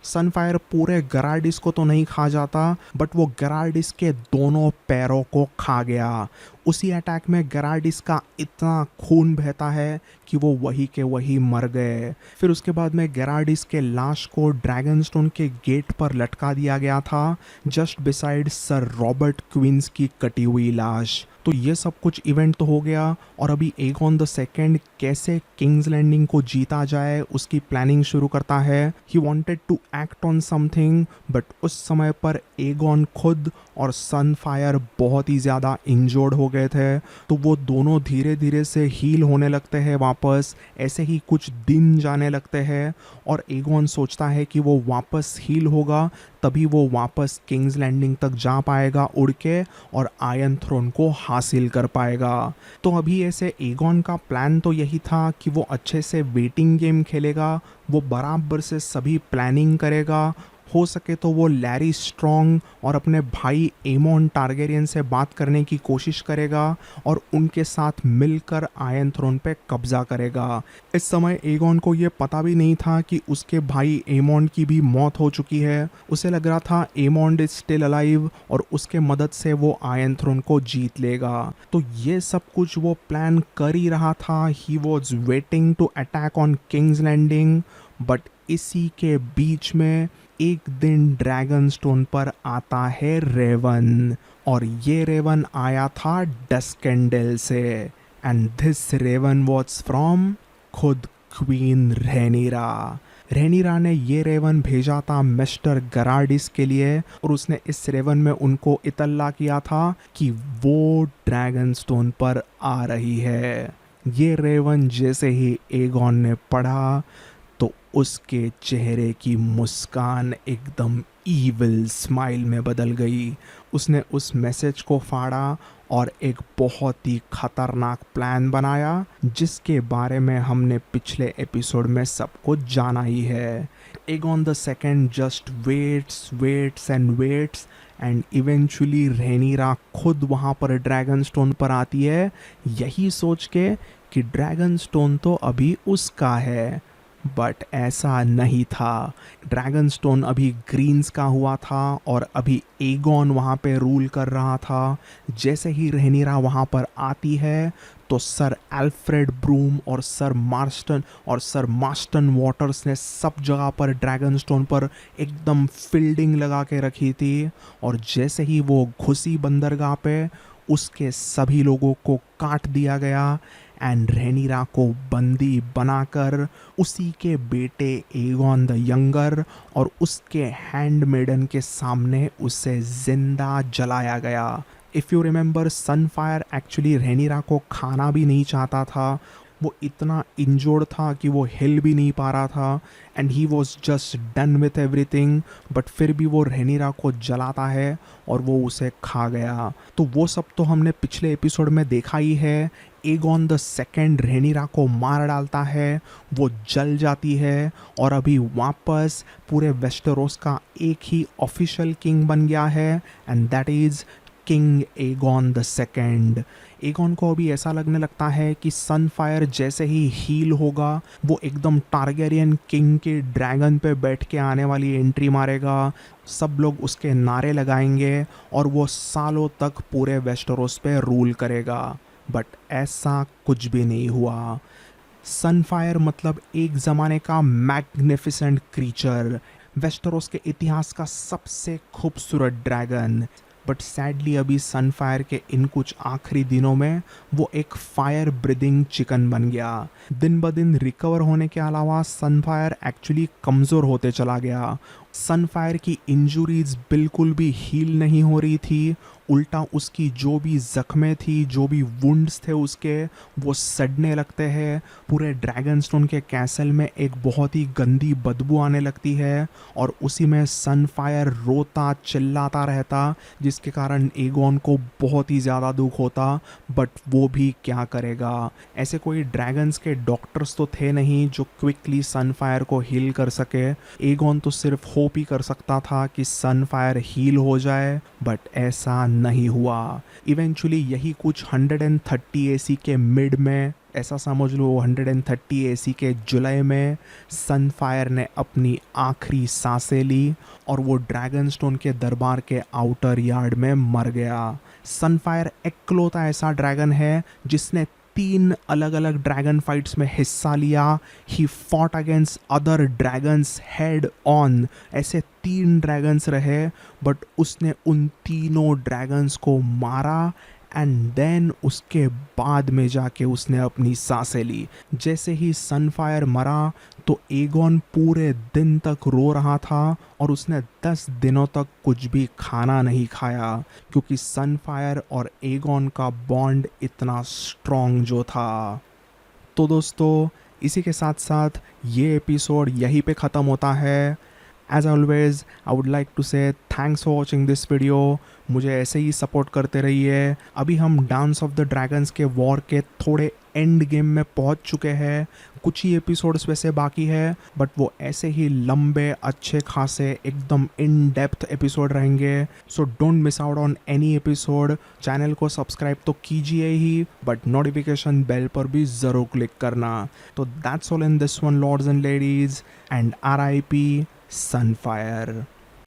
सनफायर पूरे गराडिस को तो नहीं खा जाता बट वो गराडिस के दोनों पैरों को खा गया। उसी अटैक में गराडिस का इतना खून बहता है कि वो वही के वही मर गए। फिर उसके बाद में गराडिस के लाश को ड्रैगनस्टोन के गेट पर लटका दिया गया था, just beside sir Robert Quince की कटी हुई लाश। तो ये सब कुछ इवेंट तो हो गया और अभी एगॉन द सेकेंड कैसे किंग्स लैंडिंग को जीता जाए उसकी प्लानिंग शुरू करता है। He wanted to act on something but उस समय पर एगॉन खुद और सनफायर बहुत ही ज़्यादा इंजर्ड हो गए थे। तो वो दोनों धीरे धीरे से हील होने लगते हैं वापस। ऐसे ही कुछ दिन जाने लगते हैं और एगॉन सोचता है कि वो वापस हील होगा तभी वो वापस किंग्स लैंडिंग तक जा पाएगा उड़ के और आयरन थ्रोन को हासिल कर पाएगा। तो अभी ऐसे एगॉन का प्लान तो यही था कि वो अच्छे से वेटिंग गेम खेलेगा, वो बराबर से सभी प्लानिंग करेगा, हो सके तो वो लैरी स्ट्रॉन्ग और अपने भाई एमोन टारगेरियन से बात करने की कोशिश करेगा और उनके साथ मिलकर आयरन थ्रोन पे कब्जा करेगा। इस समय एगॉन को ये पता भी नहीं था कि उसके भाई एमोन की भी मौत हो चुकी है। उसे लग रहा था एमोन इज स्टिल अलाइव और उसके मदद से वो आयरन थ्रोन को जीत लेगा। तो ये सब कुछ वो प्लान कर ही रहा था। He was waiting to attack on King's Landing but इसी के बीच में एक दिन ड्रैगनस्टोन पर आता है रेवन और ये रेवन आया था डस्केंडल से and this raven was from खुद क्वीन रेनिरा। रेनिरा ने ये रेवन भेजा था मिस्टर गराडिस के लिए और उसने इस रेवन में उनको इतला किया था कि वो ड्रैगनस्टोन पर आ रही है। ये रेवन जैसे ही एगॉन ने पढ़ा तो उसके चेहरे की मुस्कान एकदम ईविल स्माइल में बदल गई। उसने उस मैसेज को फाड़ा और एक बहुत ही खतरनाक प्लान बनाया जिसके बारे में हमने पिछले एपिसोड में सब कुछ जाना ही है। Aegon the second just waits and eventually Rhaenyra खुद वहाँ पर ड्रैगनस्टोन पर आती है, यही सोच के कि ड्रैगनस्टोन तो अभी उसका है। बट ऐसा नहीं था। ड्रैगनस्टोन अभी ग्रीन्स का हुआ था और अभी एगॉन वहाँ पे रूल कर रहा था। जैसे ही रेनिरा वहाँ पर आती है तो सर एल्फ्रेड ब्रूम और सर मार्स्टन वाटर्स ने सब जगह पर ड्रैगनस्टोन पर एकदम फील्डिंग लगा के रखी थी और जैसे ही वो घुसी बंदरगाह पे उसके सभी लोगों को काट दिया गया एंड रेनिरा को बंदी बनाकर उसी के बेटे एगॉन द यंगर और उसके हैंडमेडन के सामने उसे जिंदा जलाया गया। If you remember Sunfire actually Rhaenyra को खाना भी नहीं चाहता था। वो इतना इंजोर्ड था कि वो हिल भी नहीं पा रहा था and he was just done with everything. But फिर भी वो रेनिरा को जलाता है और वो उसे खा गया। तो वो सब तो हमने पिछले एपिसोड में देखा ही है। एगॉन द सेकेंड रेनिरा को मार डालता है, वो जल जाती है और अभी वापस पूरे वेस्टरोस का एक ही ऑफिशियल किंग बन गया है and that is king Aegon the second. Aegon को अभी ऐसा लगने लगता है कि सनफायर जैसे ही हील होगा वो एकदम टारगेरियन किंग के ड्रैगन पे बैठ के आने वाली एंट्री मारेगा। सब लोग उसके नारे लगाएंगे और वो सालों तक पूरे वेस्टरोस पे रूल करेगा। बट ऐसा कुछ भी नहीं हुआ। सनफायर मतलब एक ज़माने का मैग्निफिसेंट क्रीचर, वेस्टरोस के इतिहास का सबसे खूबसूरत ड्रैगन। बट सैडली अभी सनफायर के इन कुछ आखिरी दिनों में वो एक फायर ब्रीदिंग चिकन बन गया। दिन ब दिन रिकवर होने के अलावा सनफायर एक्चुअली कमज़ोर होते चला गया। सनफायर की इंजुरीज बिल्कुल भी हील नहीं हो रही थी, उल्टा उसकी जो भी जख्में थी, जो भी वुंड्स थे उसके, वो सड़ने लगते हैं। पूरे ड्रैगनस्टोन के कैसल में एक बहुत ही गंदी बदबू आने लगती है और उसी में सनफायर रोता चिल्लाता रहता, जिसके कारण एगोन को बहुत ही ज़्यादा दुख होता। बट वो भी क्या करेगा, ऐसे कोई ड्रैगन्स के डॉक्टर्स तो थे नहीं जो क्विकली सनफायर को हील कर सके। एगोन तो सिर्फ होप ही कर सकता था कि सनफायर हील हो जाए, बट ऐसा नहीं हुआ। इवेंचुअली यही कुछ 130 एसी के मिड में, ऐसा समझ लो 130 एसी के जुलाई में, सनफायर ने अपनी आखिरी सांसें ली और वो ड्रैगनस्टोन के दरबार के आउटर यार्ड में मर गया। सनफायर इकलौता ऐसा ड्रैगन है जिसने 3 अलग अलग ड्रैगन फाइट्स में हिस्सा लिया। He fought against other dragons head on. ऐसे 3 ड्रैगन्स रहे, बट उसने उन तीनों ड्रैगन्स को मारा एंड देन उसके बाद में जाके उसने अपनी सांसें ली। जैसे ही सनफायर मरा तो एगोन पूरे दिन तक रो रहा था और उसने 10 दिनों तक कुछ भी खाना नहीं खाया, क्योंकि सनफायर और एगोन का बॉन्ड इतना स्ट्रॉन्ग जो था। तो दोस्तों, इसी के साथ साथ ये एपिसोड यहीं पे ख़त्म होता है। As always, I would like to say thanks for watching this video. मुझे ऐसे ही सपोर्ट करते रहिए। अभी हम डांस ऑफ द ड्रैगन्स के वॉर के थोड़े एंड गेम में पहुंच चुके हैं। कुछ ही एपिसोड्स वैसे बाकी है, बट वो ऐसे ही लंबे अच्छे खासे एकदम इन डेप्थ एपिसोड रहेंगे। So don't miss out on any episode. Channel को सब्सक्राइब तो कीजिए ही, बट नोटिफिकेशन बेल पर भी ज़रूर क्लिक करना। तो that's all in this one, lords and ladies, and RIP Sunfire.